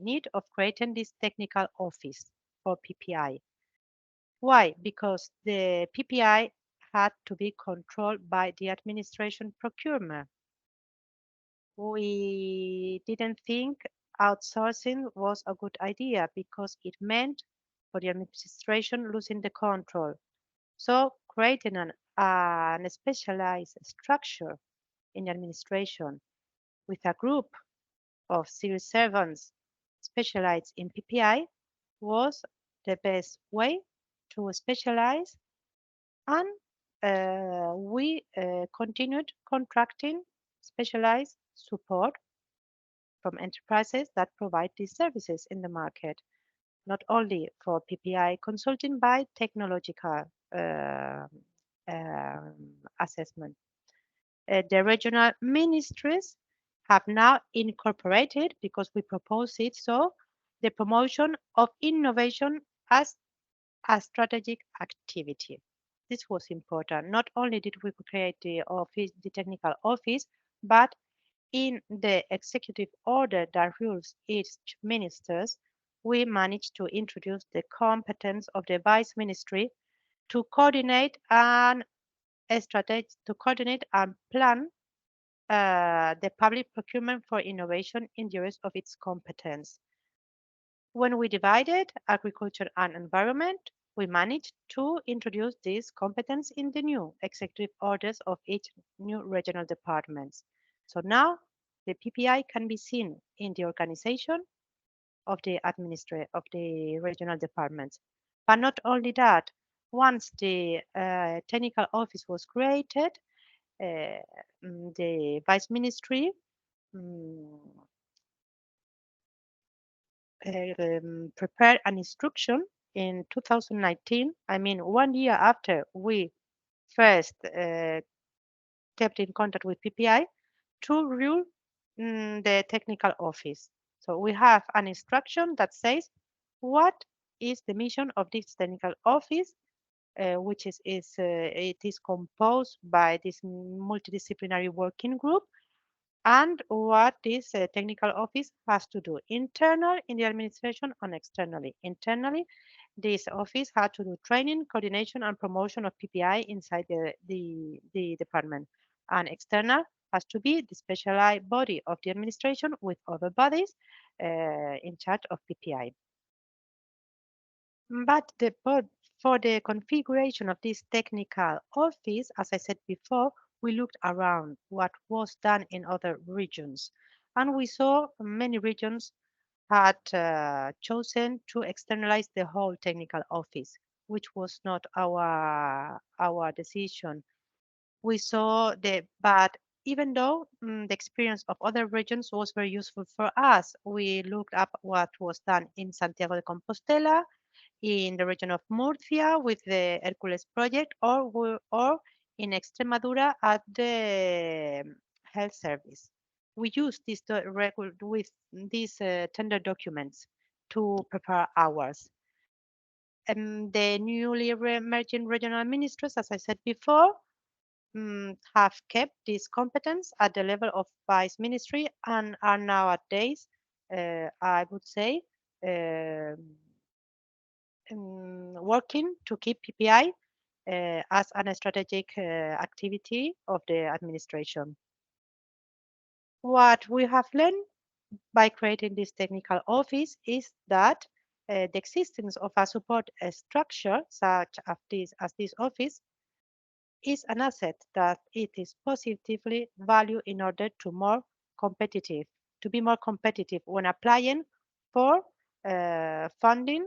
need of creating this technical office for PPI. Why? Because the PPI had to be controlled by the administration procurement. We didn't think outsourcing was a good idea because it meant for the administration losing the control. So creating an specialized structure in the administration with a group of civil servants specialized in PPI was the best way to specialize, and we continued contracting specialized support from enterprises that provide these services in the market, not only for PPI consulting by technological assessment. The regional ministries have now incorporated, because we propose it so, the promotion of innovation as a strategic activity. This was important. Not only did we create the office, the technical office, but in the executive order that rules each ministers, we managed to introduce the competence of the vice ministry to coordinate and plan the public procurement for innovation in the rest of its competence. When we divided agriculture and environment, we managed to introduce this competence in the new executive orders of each new regional departments. So now the PPI can be seen in the organization of the regional departments. But not only that, once the technical office was created, the vice ministry prepared an instruction in 2019. I mean, 1 year after we first kept in contact with PPI, to rule the technical office. So we have an instruction that says what is the mission of this technical office, which it is composed by this multidisciplinary working group, and what this technical office has to do internal in the administration and externally. Internally, this office had to do training, coordination, and promotion of PPI inside the department. And external has to be the specialized body of the administration with other bodies in charge of PPI. But For the configuration of this technical office, as I said before, we looked around what was done in other regions, and we saw many regions had chosen to externalize the whole technical office, which was not our decision. We saw but even though the experience of other regions was very useful for us, we looked up what was done in Santiago de Compostela, in the region of Murcia with the Hercules project, or in Extremadura at the health service. We use with these tender documents to prepare ours. And the newly emerging regional ministers, as I said before, have kept this competence at the level of vice ministry and are nowadays, I would say, working to keep PPI as a strategic activity of the administration. What we have learned by creating this technical office is that the existence of a support structure such as this office is an asset that it is positively valued in order to be more competitive when applying for funding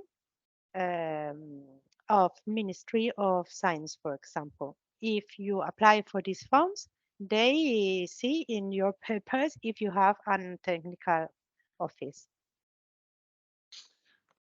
of Ministry of Science, for example. If you apply for these funds, they see in your papers if you have a technical office.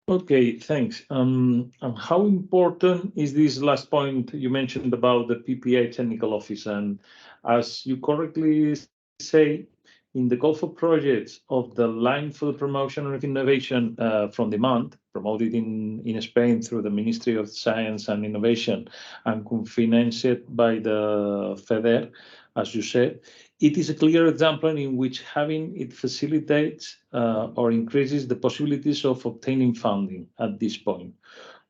Okay, thanks. And how important is this last point you mentioned about the PPI technical office? And as you correctly say, in the call for projects of the line for the promotion of innovation from demand, promoted in Spain through the Ministry of Science and Innovation and financed by the FEDER, as you said, it is a clear example in which having it facilitates or increases the possibilities of obtaining funding at this point.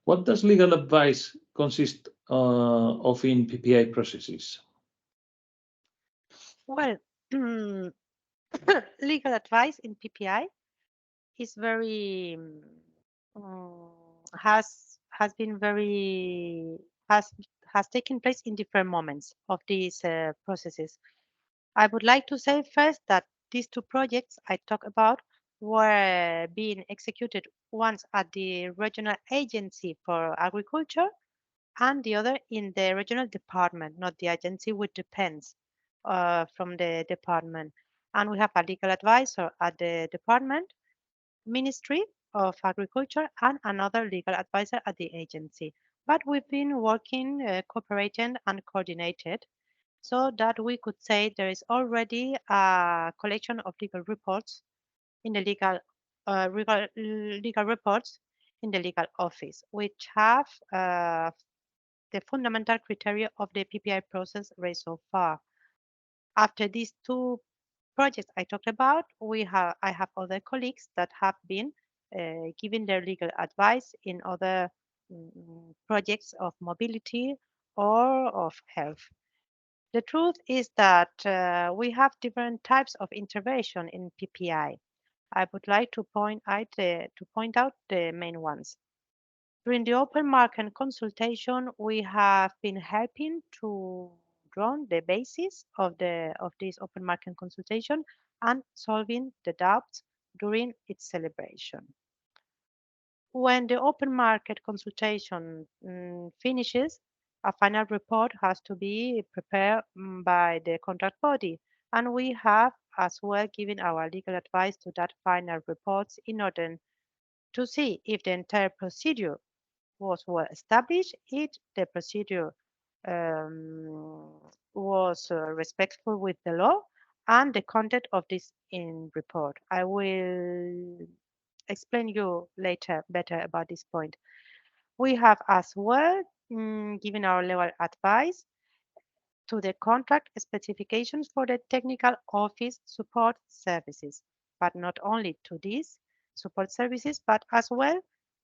What does legal advice consist of in PPI processes? Well, legal advice in PPI is very has been very has taken place in different moments of these processes. I would like to say first that these two projects I talk about were being executed once at the regional agency for agriculture and the other in the regional department, not the agency, which depends from the department. And we have a legal advisor at the department, Ministry of Agriculture, and another legal advisor at the agency. But we've been working, cooperating and coordinated so that we could say there is already a collection of legal reports in the legal reports in the legal office, which have the fundamental criteria of the PPI process raised so far. After these two projects I talked about, I have other colleagues that have been giving their legal advice in other projects of mobility or of health. The truth is that we have different types of intervention in PPI. I would like to point out the main ones. During the open market consultation, we have been helping to draw the basis of this open market consultation and solving the doubts during its celebration. When the open market consultation finishes, a final report has to be prepared by the contract body, and we have as well given our legal advice to that final reports in order to see if the entire procedure was well established, if the procedure was respectful with the law, and the content of this in report. I will explain you later better about this point. We have as well given our legal advice to the contract specifications for the technical office support services, but not only to these support services, but as well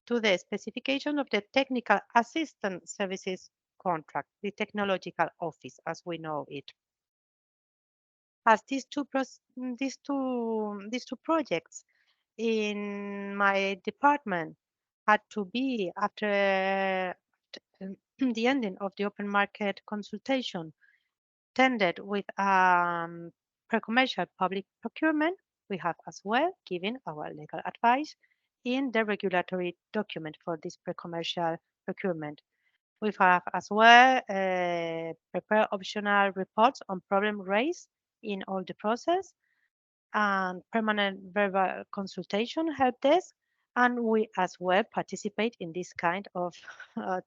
to the specification of the technical assistance services contract, the technological office as we know it. As these two projects in my department had to be after the ending of the open market consultation tended with pre-commercial public procurement, we have as well given our legal advice in the regulatory document for this pre-commercial procurement. We have as well prepared optional reports on problem raised in all the process and permanent verbal consultation help desk, and we as well participate in this kind of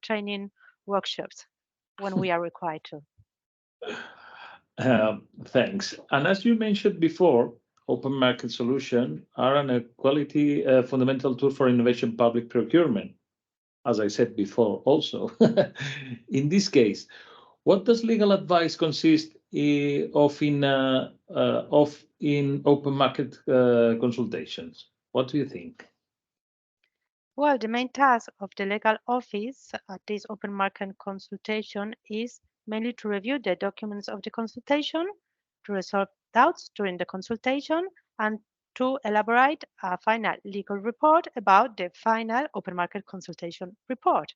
training workshops when we are required to. Thanks. And as you mentioned before, open market solutions are an equality fundamental tool for innovation public procurement, as I said before also. In this case, what does legal advice consist of in open market consultations? What do you think? Well, the main task of the legal office at this open market consultation is mainly to review the documents of the consultation, to resolve doubts during the consultation, and to elaborate a final legal report about the final open market consultation report.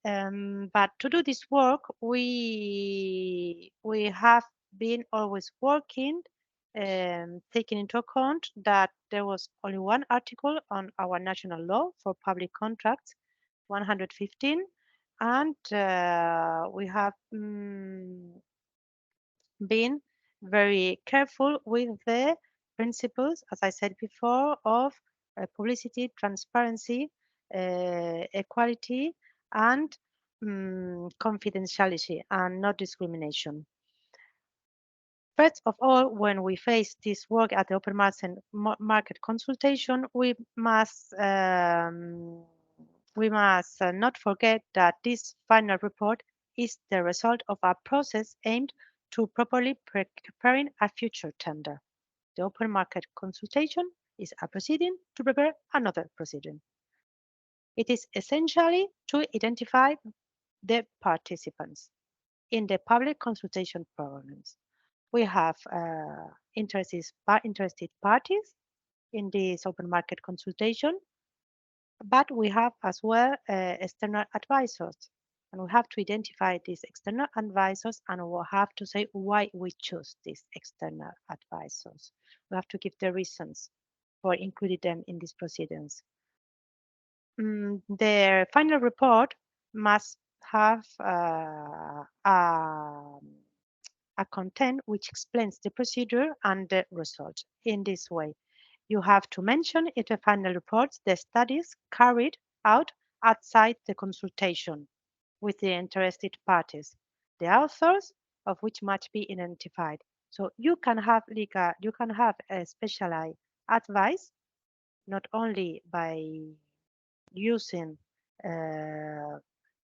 But to do this work, we have been always working, taking into account that there was only one article on our national law for public contracts, 115, and we have been very careful with the principles, as I said before, of publicity, transparency, equality, and confidentiality, and not discrimination. First of all, when we face this work at the open market consultation, we must not forget that this final report is the result of a process aimed to properly preparing a future tender. The open market consultation is a proceeding to prepare another proceeding. It is essentially to identify the participants in the public consultation programs. We have interested parties in this open market consultation, but we have as well external advisors, and we have to identify these external advisors, and we'll have to say why we choose these external advisors. We have to give the reasons for including them in these proceedings. The final report must have a content which explains the procedure and the results. In this way, you have to mention in the final reports the studies carried out outside the consultation with the interested parties, the authors of which must be identified. So you can have a specialized advice not only by using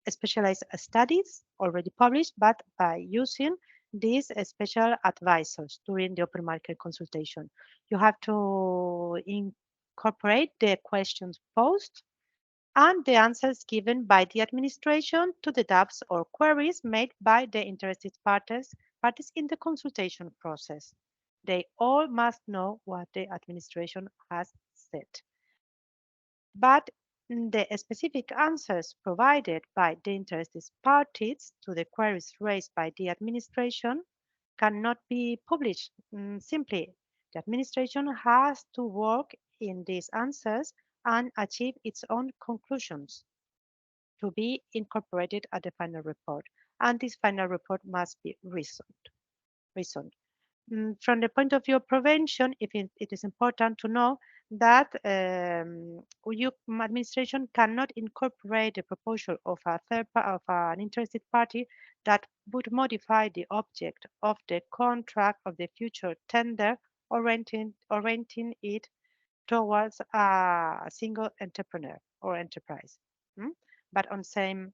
specialized studies already published, but by using these special advisors during the open market consultation. You have to incorporate the questions posed and the answers given by the administration to the doubts or queries made by the interested parties in the consultation process. They all must know what the administration has said. But the specific answers provided by the interested parties to the queries raised by the administration cannot be published. Simply, the administration has to work in these answers and achieve its own conclusions to be incorporated at the final report. And this final report must be reasoned. From the point of view of prevention, it is important to know that administration cannot incorporate the proposal of an interested party that would modify the object of the contract of the future tender, orienting it towards a single entrepreneur or enterprise. But on the same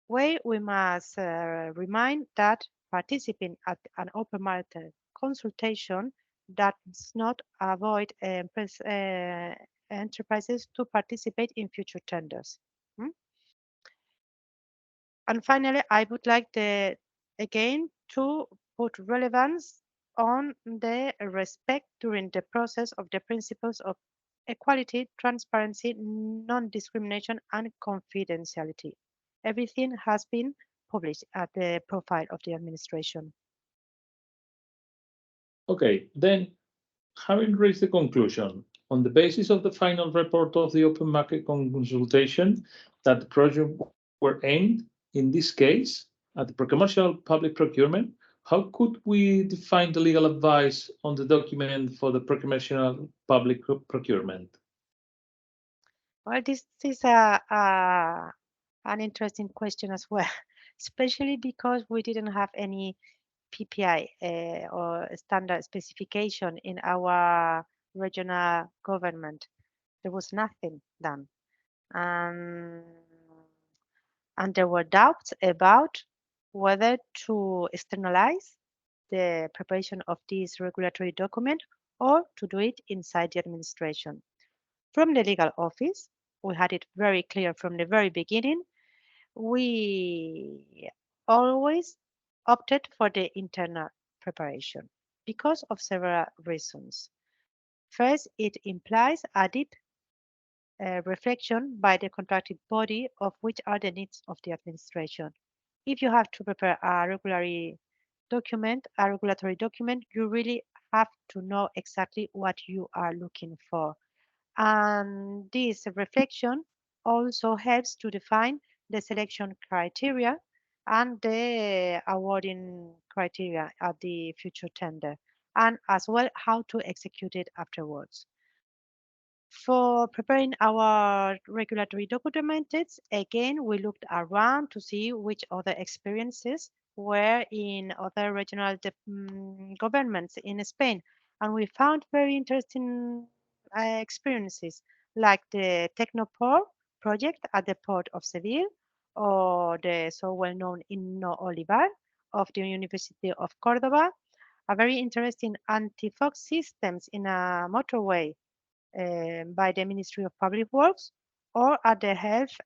way, we must remind that participating at an open market consultation does not avoid enterprises to participate in future tenders. And finally, I would like again to put relevance on the respect during the process of the principles of equality, transparency, non-discrimination, and confidentiality. Everything has been published at the profile of the administration. Okay, then having reached the conclusion, on the basis of the final report of the open market consultation, that the project were aimed, in this case, at the pre-commercial public procurement, how could we define the legal advice on the document for the pre-commercial public procurement? Well, this is an interesting question as well, especially because we didn't have any PPI or standard specification in our regional government. There was nothing done. And there were doubts about whether to externalize the preparation of this regulatory document or to do it inside the administration. From the legal office, we had it very clear from the very beginning. We always opted for the internal preparation because of several reasons. First, it implies a deep reflection by the contracted body of which are the needs of the administration. If you have to prepare a regulatory document, you really have to know exactly what you are looking for. And this reflection also helps to define the selection criteria and the awarding criteria at the future tender, and as well how to execute it afterwards. For preparing our regulatory documents, again, we looked around to see which other experiences were in other regional governments in Spain. And we found very interesting experiences like the Technoport project at the port of Seville or the so well-known Inno Olivar of the University of Cordoba, a very interesting anti-fog systems in a motorway by the Ministry of Public Works, or at the health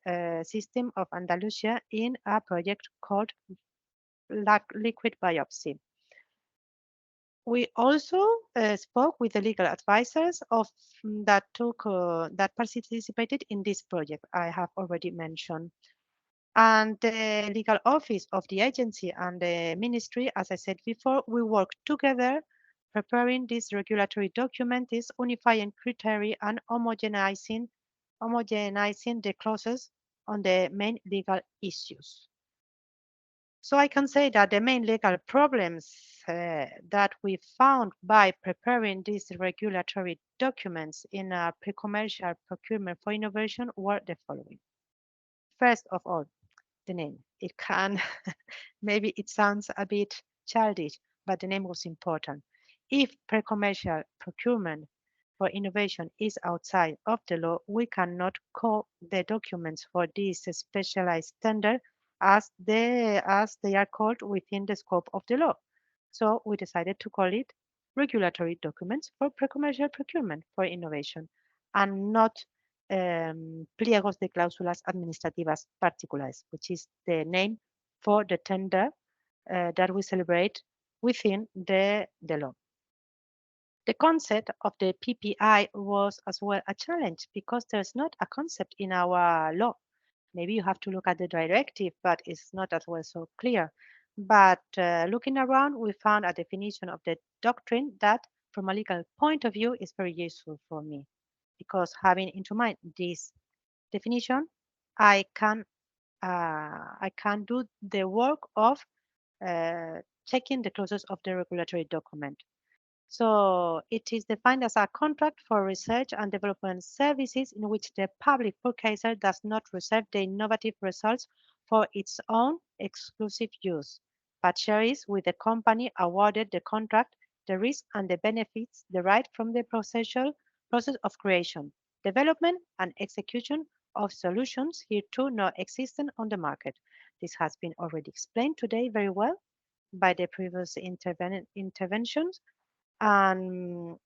system of Andalusia in a project called liquid biopsy. We also spoke with the legal advisors that participated in this project I have already mentioned. And the legal office of the agency and the ministry, as I said before, we work together preparing this regulatory document, is unifying criteria and homogenizing the clauses on the main legal issues. So I can say that the main legal problems that we found by preparing these regulatory documents in a pre-commercial procurement for innovation were the following. First of all, the name. It can, maybe it sounds a bit childish, but the name was important. If pre-commercial procurement for innovation is outside of the law, we cannot call the documents for this specialized tender as they are called within the scope of the law. So we decided to call it regulatory documents for pre-commercial procurement for innovation and not pliegos de cláusulas administrativas particulares, which is the name for the tender that we celebrate within the law. The concept of the PPI was as well a challenge because there's not a concept in our law. Maybe you have to look at the directive, but it's not as well so clear. But looking around, we found a definition of the doctrine that, from a legal point of view, is very useful for me because having into mind this definition, I can do the work of checking the clauses of the regulatory document. So it is defined as a contract for research and development services in which the public purchaser does not reserve the innovative results for its own exclusive use, but shares with the company awarded the contract the risk and the benefits derived from the process of creation, development, and execution of solutions hereto not existent on the market. This has been already explained today very well by the previous interventions. And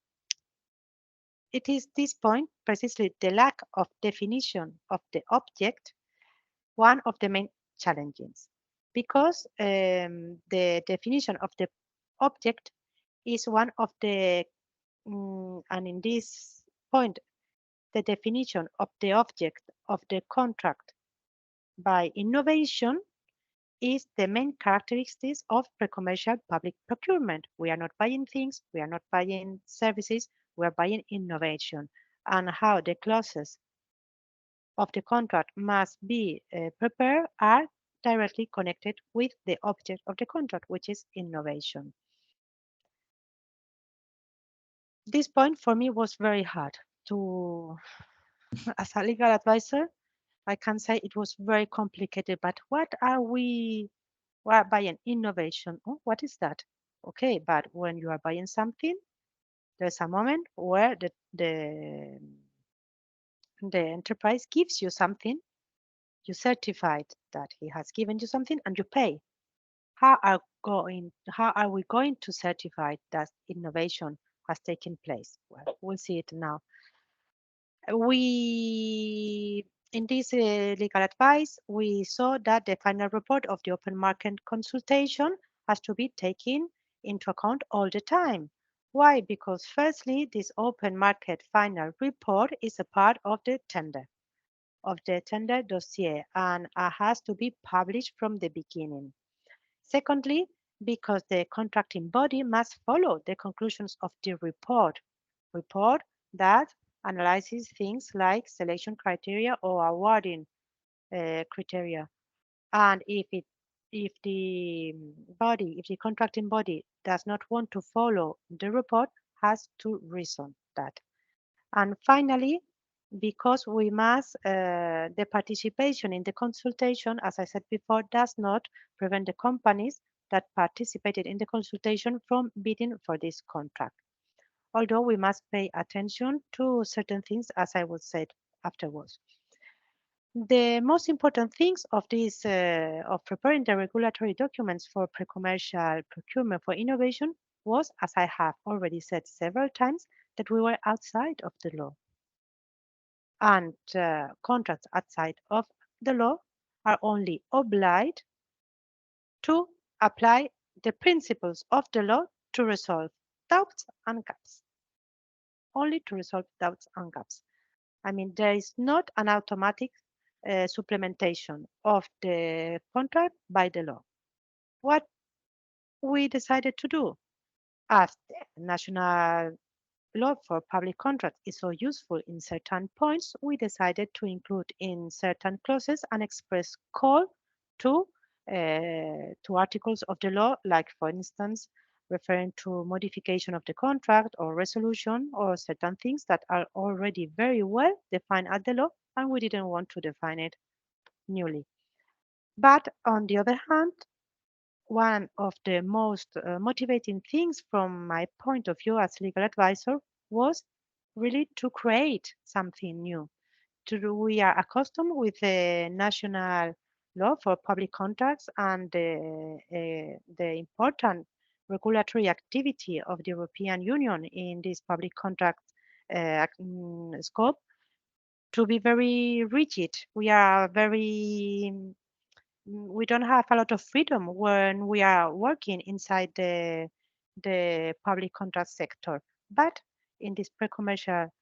it is this point, precisely the lack of definition of the object, one of the main challenges, because the definition of the object is one of the, and in this point, the definition of the object of the contract by innovation is the main characteristics of pre-commercial public procurement. We are not buying things, we are not buying services, we are buying innovation. And how the clauses of the contract must be prepared are directly connected with the object of the contract, which is innovation. This point for me was very hard to, as a legal advisor, I can say it was very complicated, but what are we buying? Innovation. Oh, what is that? Okay, but when you are buying something, there's a moment where the enterprise gives you something, you certified that he has given you something and you pay. How are we going to certify that innovation has taken place? Well, we'll see it now. In this legal advice, we saw that the final report of the open market consultation has to be taken into account all the time. Why? Because firstly, this open market final report is a part of the tender dossier and has to be published from the beginning. Secondly, because the contracting body must follow the conclusions of the report that analyzes things like selection criteria or awarding criteria. And if the contracting body does not want to follow the report, has to reason that. And finally, because we must, the participation in the consultation, as I said before, does not prevent the companies that participated in the consultation from bidding for this contract. Although we must pay attention to certain things, as I will say afterwards. The most important things of this, of preparing the regulatory documents for pre-commercial procurement for innovation was, as I have already said several times, that we were outside of the law. And contracts outside of the law are only obliged to apply the principles of the law to resolve doubts and gaps. Only to resolve doubts and gaps. I mean, there is not an automatic supplementation of the contract by the law. What we decided to do, as the national law for public contracts is so useful in certain points, we decided to include in certain clauses an express call to articles of the law, like for instance, referring to modification of the contract or resolution or certain things that are already very well defined at the law, and we didn't want to define it newly. But on the other hand, one of the most motivating things from my point of view as legal advisor was really to create something new. We are accustomed with the national law for public contracts and the important regulatory activity of the European Union in this public contract scope to be very rigid. We don't have a lot of freedom when we are working inside the public contract sector. But in this pre-commercial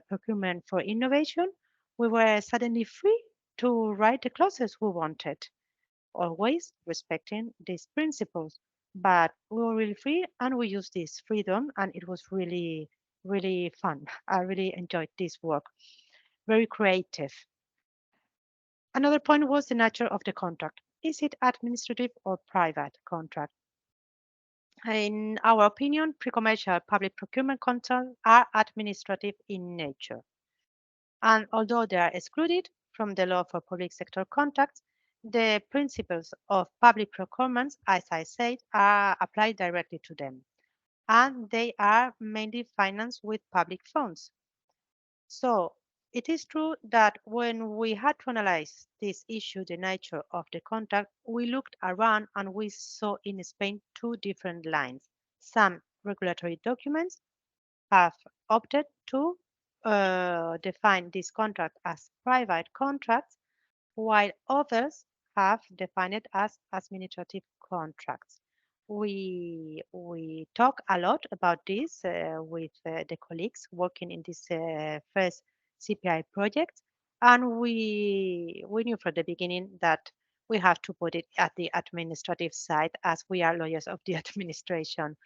procurement for innovation, we were suddenly free to write the clauses we wanted, always respecting these principles. But we were really free and we used this freedom, and it was really, really fun. I really enjoyed this work. Very creative. Another point was the nature of the contract. Is it administrative or private contract? In our opinion, pre-commercial public procurement contracts are administrative in nature. And although they are excluded from the law for public sector contracts, the principles of public procurement, as I said, are applied directly to them. And they are mainly financed with public funds. So it is true that when we had to analyze this issue, the nature of the contract, we looked around and we saw in Spain two different lines. Some regulatory documents have opted to define this contract as private contracts, while others have defined it as administrative contracts. We talk a lot about this with the colleagues working in this first CPI project, And we knew from the beginning that we have to put it at the administrative side, as we are lawyers of the administration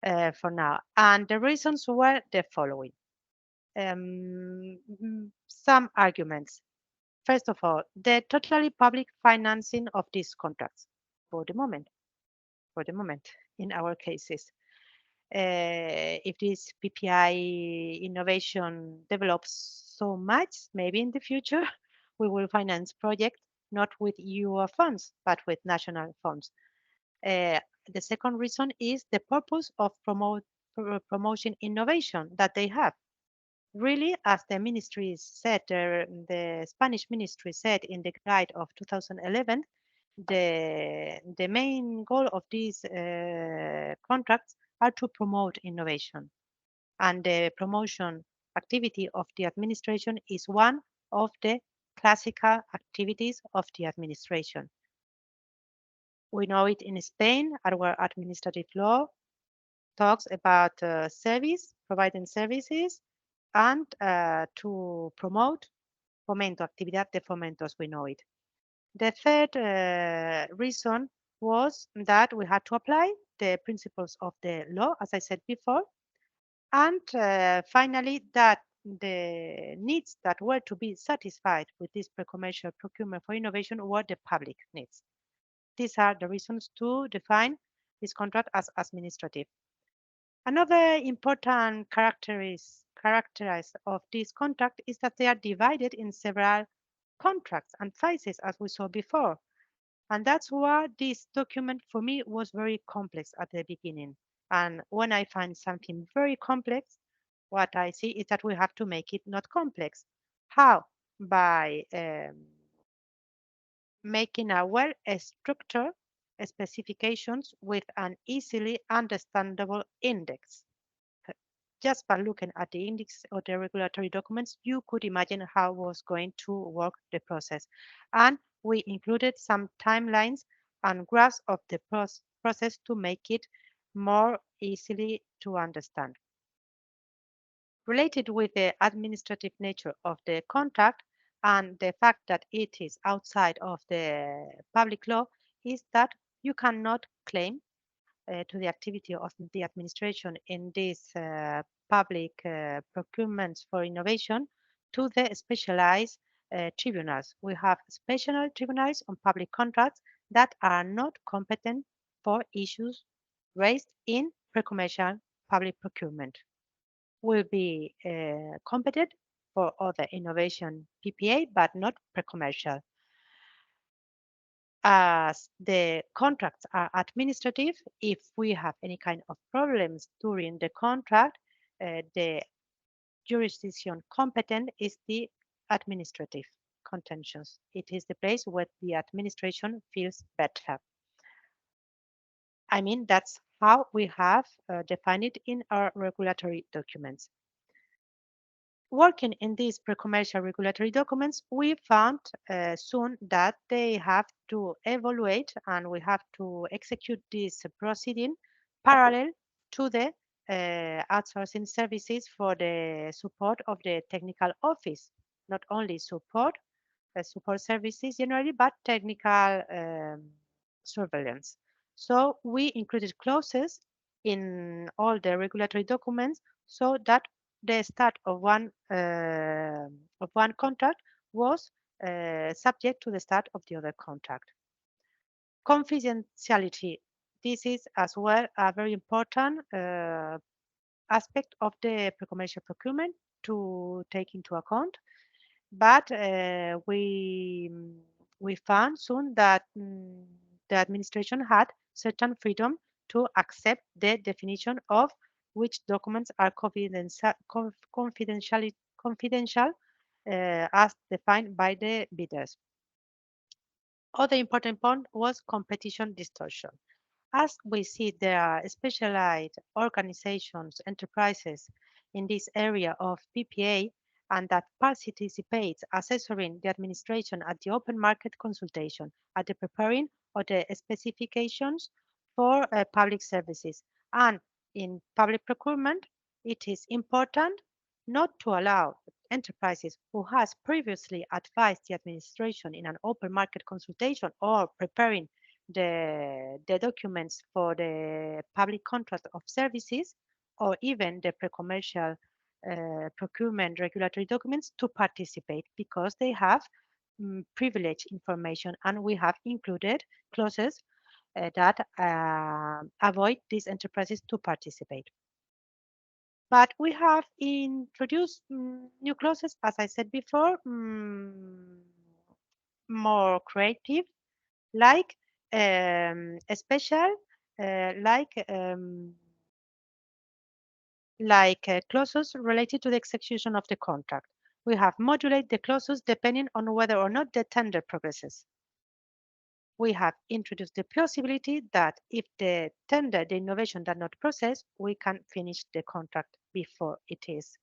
for now. And the reasons were the following. Some arguments. First of all, the totally public financing of these contracts for the moment, in our cases. If this PPI innovation develops so much, maybe in the future, we will finance projects not with EU funds, but with national funds. The second reason is the purpose of promoting innovation that they have. Really, as the ministry said, the Spanish ministry said in the guide of 2011, the main goal of these contracts are to promote innovation. And the promotion activity of the administration is one of the classical activities of the administration. We know it in Spain. Our administrative law talks about providing services, and to promote fomento, actividad de fomento, as we know it. The third reason was that we had to apply the principles of the law, as I said before, and finally that the needs that were to be satisfied with this pre-commercial procurement for innovation were the public needs. These are the reasons to define this contract as administrative. Another important characteristic of this contract is that they are divided in several contracts and phases, as we saw before. And that's why this document for me was very complex at the beginning. And when I find something very complex, what I see is that we have to make it not complex. How? By making a well-structured specifications with an easily understandable index. Just by looking at the index or the regulatory documents, you could imagine how was going to work the process. And we included some timelines and graphs of the process to make it more easily to understand. Related with the administrative nature of the contract and the fact that it is outside of the public law is that you cannot claim to the activity of the administration in these public procurements for innovation to the specialized tribunals. We have special tribunals on public contracts that are not competent for issues raised in pre-commercial public procurement. Will be competent for other innovation PPA, but not pre-commercial. As the contracts are administrative, if we have any kind of problems during the contract, the jurisdiction competent is the administrative contentions. It is the place where the administration feels better. I mean, that's how we have defined it in our regulatory documents. Working in these pre-commercial regulatory documents, we found soon that they have to evaluate and we have to execute this proceeding parallel to the outsourcing services for the support of the technical office. Not only support services generally, but technical surveillance. So we included clauses in all the regulatory documents so that the start of one contract was subject to the start of the other contract. Confidentiality. This is as well a very important aspect of the pre-commercial procurement to take into account. But we found soon that the administration had certain freedom to accept the definition of which documents are confidential as defined by the bidders. Other important point was competition distortion. As we see, there are specialized organizations, enterprises in this area of PPA, and that participates assessoring the administration at the open market consultation, at the preparing of the specifications for public services. And in public procurement, it is important not to allow enterprises who has previously advised the administration in an open market consultation or preparing the documents for the public contract of services or even the pre-commercial procurement regulatory documents to participate because they have privileged information, and we have included clauses that avoid these enterprises to participate. But we have introduced new clauses, as I said before, more creative, like special, clauses related to the execution of the contract. We have modulate the clauses depending on whether or not the tender progresses. We have introduced the possibility that if the tender, the innovation does not process, we can finish the contract before it is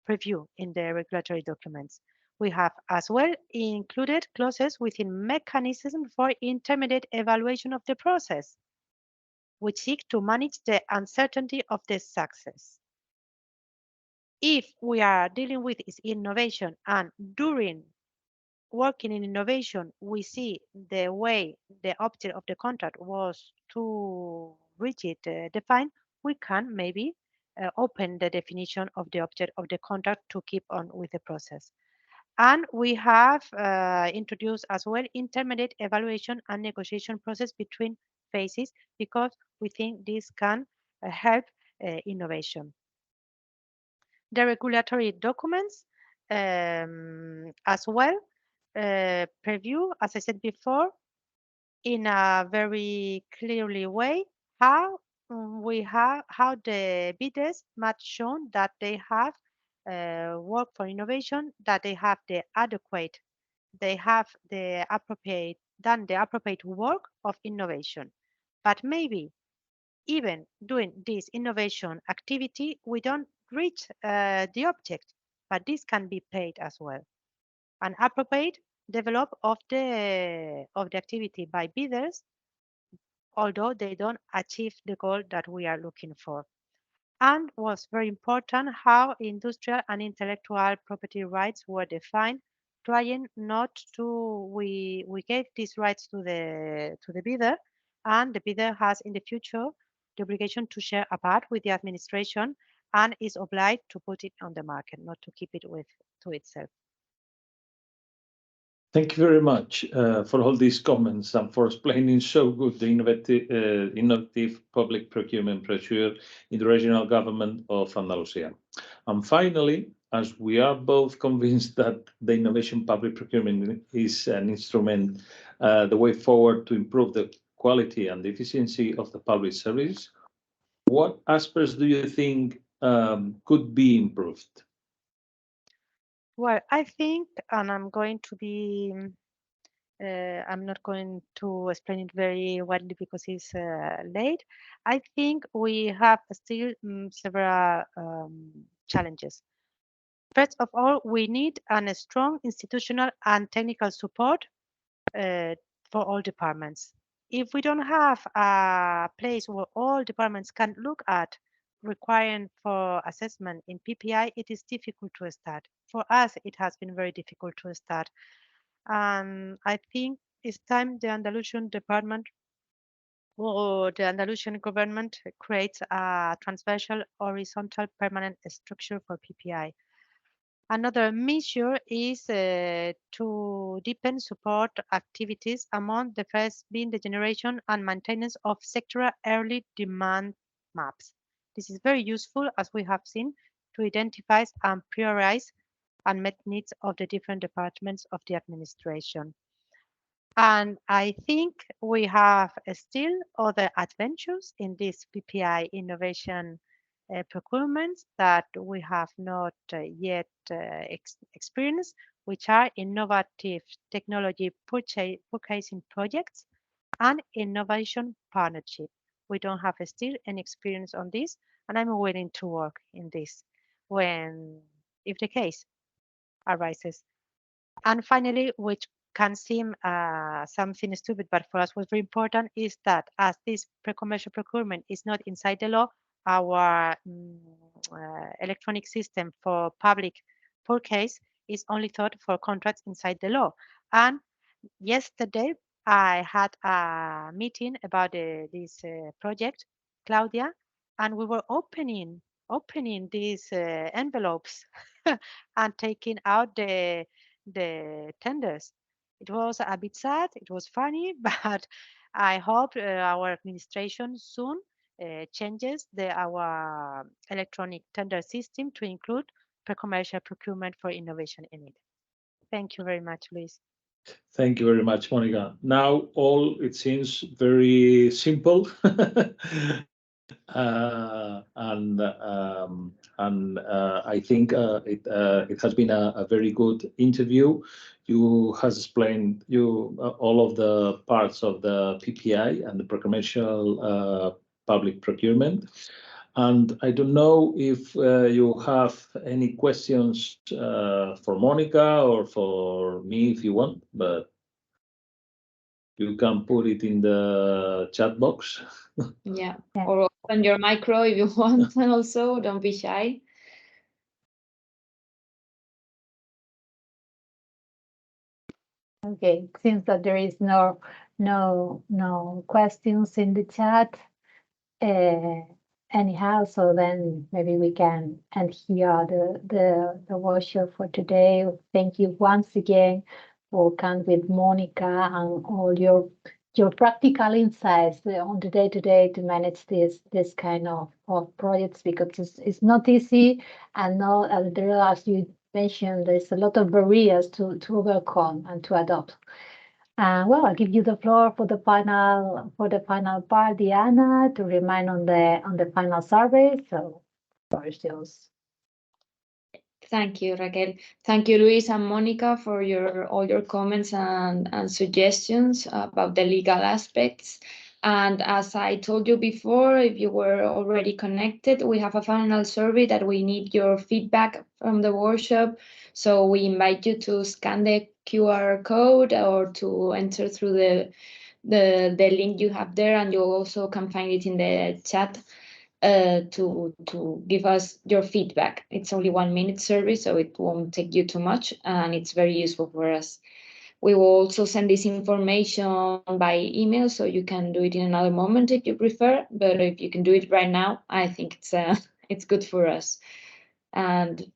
preview in the regulatory documents. We have as well included clauses within mechanism for intermediate evaluation of the process, which seek to manage the uncertainty of the success. If we are dealing with is innovation and during working in innovation, we see the way the object of the contract was too rigid defined, we can maybe open the definition of the object of the contract to keep on with the process. And we have introduced as well intermediate evaluation and negotiation process between phases because we think this can help innovation. The regulatory documents as well preview, as I said before, in a very clearly way how the bidders must show that they have work for innovation, that they have the appropriate work of innovation. But maybe even doing this innovation activity, we don't reach the object, but this can be paid as well. An appropriate develop of the activity by bidders, although they don't achieve the goal that we are looking for. And was very important how industrial and intellectual property rights were defined, trying not to we gave these rights to the bidder, and the bidder has in the future the obligation to share a part with the administration and is obliged to put it on the market, not to keep it to itself. Thank you very much for all these comments and for explaining so good the innovative public procurement procedure in the regional government of Andalusia. And finally, as we are both convinced that the innovation public procurement is an instrument, the way forward to improve the quality and the efficiency of the public service, what aspects do you think could be improved? Well, I think, and I'm going to be, I'm not going to explain it very widely because it's late. I think we have still several challenges. First of all, we need a strong institutional and technical support for all departments. If we don't have a place where all departments can look at requiring for assessment in PPI, it is difficult to start. For us, it has been very difficult to start. I think it's time the Andalusian department or the Andalusian government creates a transversal, horizontal, permanent structure for PPI. Another measure is to deepen support activities, among the first being the generation and maintenance of sectoral early demand maps. This is very useful, as we have seen, to identify and prioritize unmet needs of the different departments of the administration. And I think we have still other adventures in this PPI innovation procurement that we have not yet experienced, which are innovative technology purchasing projects and innovation partnership. We don't have still any experience on this, and I'm willing to work in this if the case arises. And finally, which can seem something stupid, but for us was very important, is that as this pre-commercial procurement is not inside the law, our electronic system for public purchase is only thought for contracts inside the law. And yesterday, I had a meeting about this project, Claudia, and we were opening these envelopes and taking out the tenders. It was a bit sad. It was funny, but I hope our administration soon changes our electronic tender system to include pre-commercial procurement for innovation in it. Thank you very much, Luis. Thank you very much, Monica. Now all it seems very simple. I think it has been a very good interview. You has explained all of the parts of the PPI and the pre-commercial public procurement. And I don't know if you have any questions for Monica or for me if you want, but you can put it in the chat box. Yeah, or open your micro if you want, and also don't be shy. Okay, seems that there is no questions in the chat. Anyhow, so then maybe we can end here the workshop for today. Thank you once again for coming with Monica and all your practical insights on the day-to-day to manage this kind of projects, because it's not easy, and there are, as you mentioned, there's a lot of barriers to overcome and to adopt. Well, I'll give you the floor for the final part, Diana, to remind on the final survey. So, first yours. Thank you, Raquel. Thank you, Luis and Monica, for all your comments and suggestions about the legal aspects. And as I told you before, if you were already connected, we have a final survey that we need your feedback from the workshop. So we invite you to scan the QR code or to enter through the link you have there, and you also can find it in the chat. To give us your feedback. It's only 1 minute survey, so it won't take you too much, and it's very useful for us. We will also send this information by email, so you can do it in another moment if you prefer, but if you can do it right now, I think it's good for us. And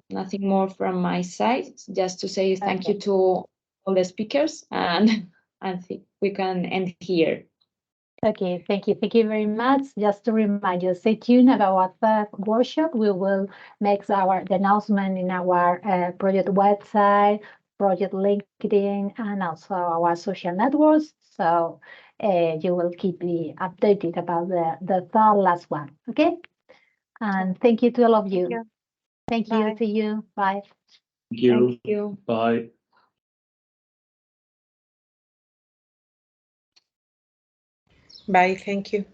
nothing more from my side, just to say thank you to all the speakers, and I think we can end here. Okay, thank you very much. Just to remind you, stay tuned about our third workshop. We will make the announcement in our project website, project LinkedIn, and also our social networks. So you will keep me updated about the third last one. Okay, and thank you to all of you. Thank you. See you. Bye. Thank you. Thank you. Bye. Bye. Thank you.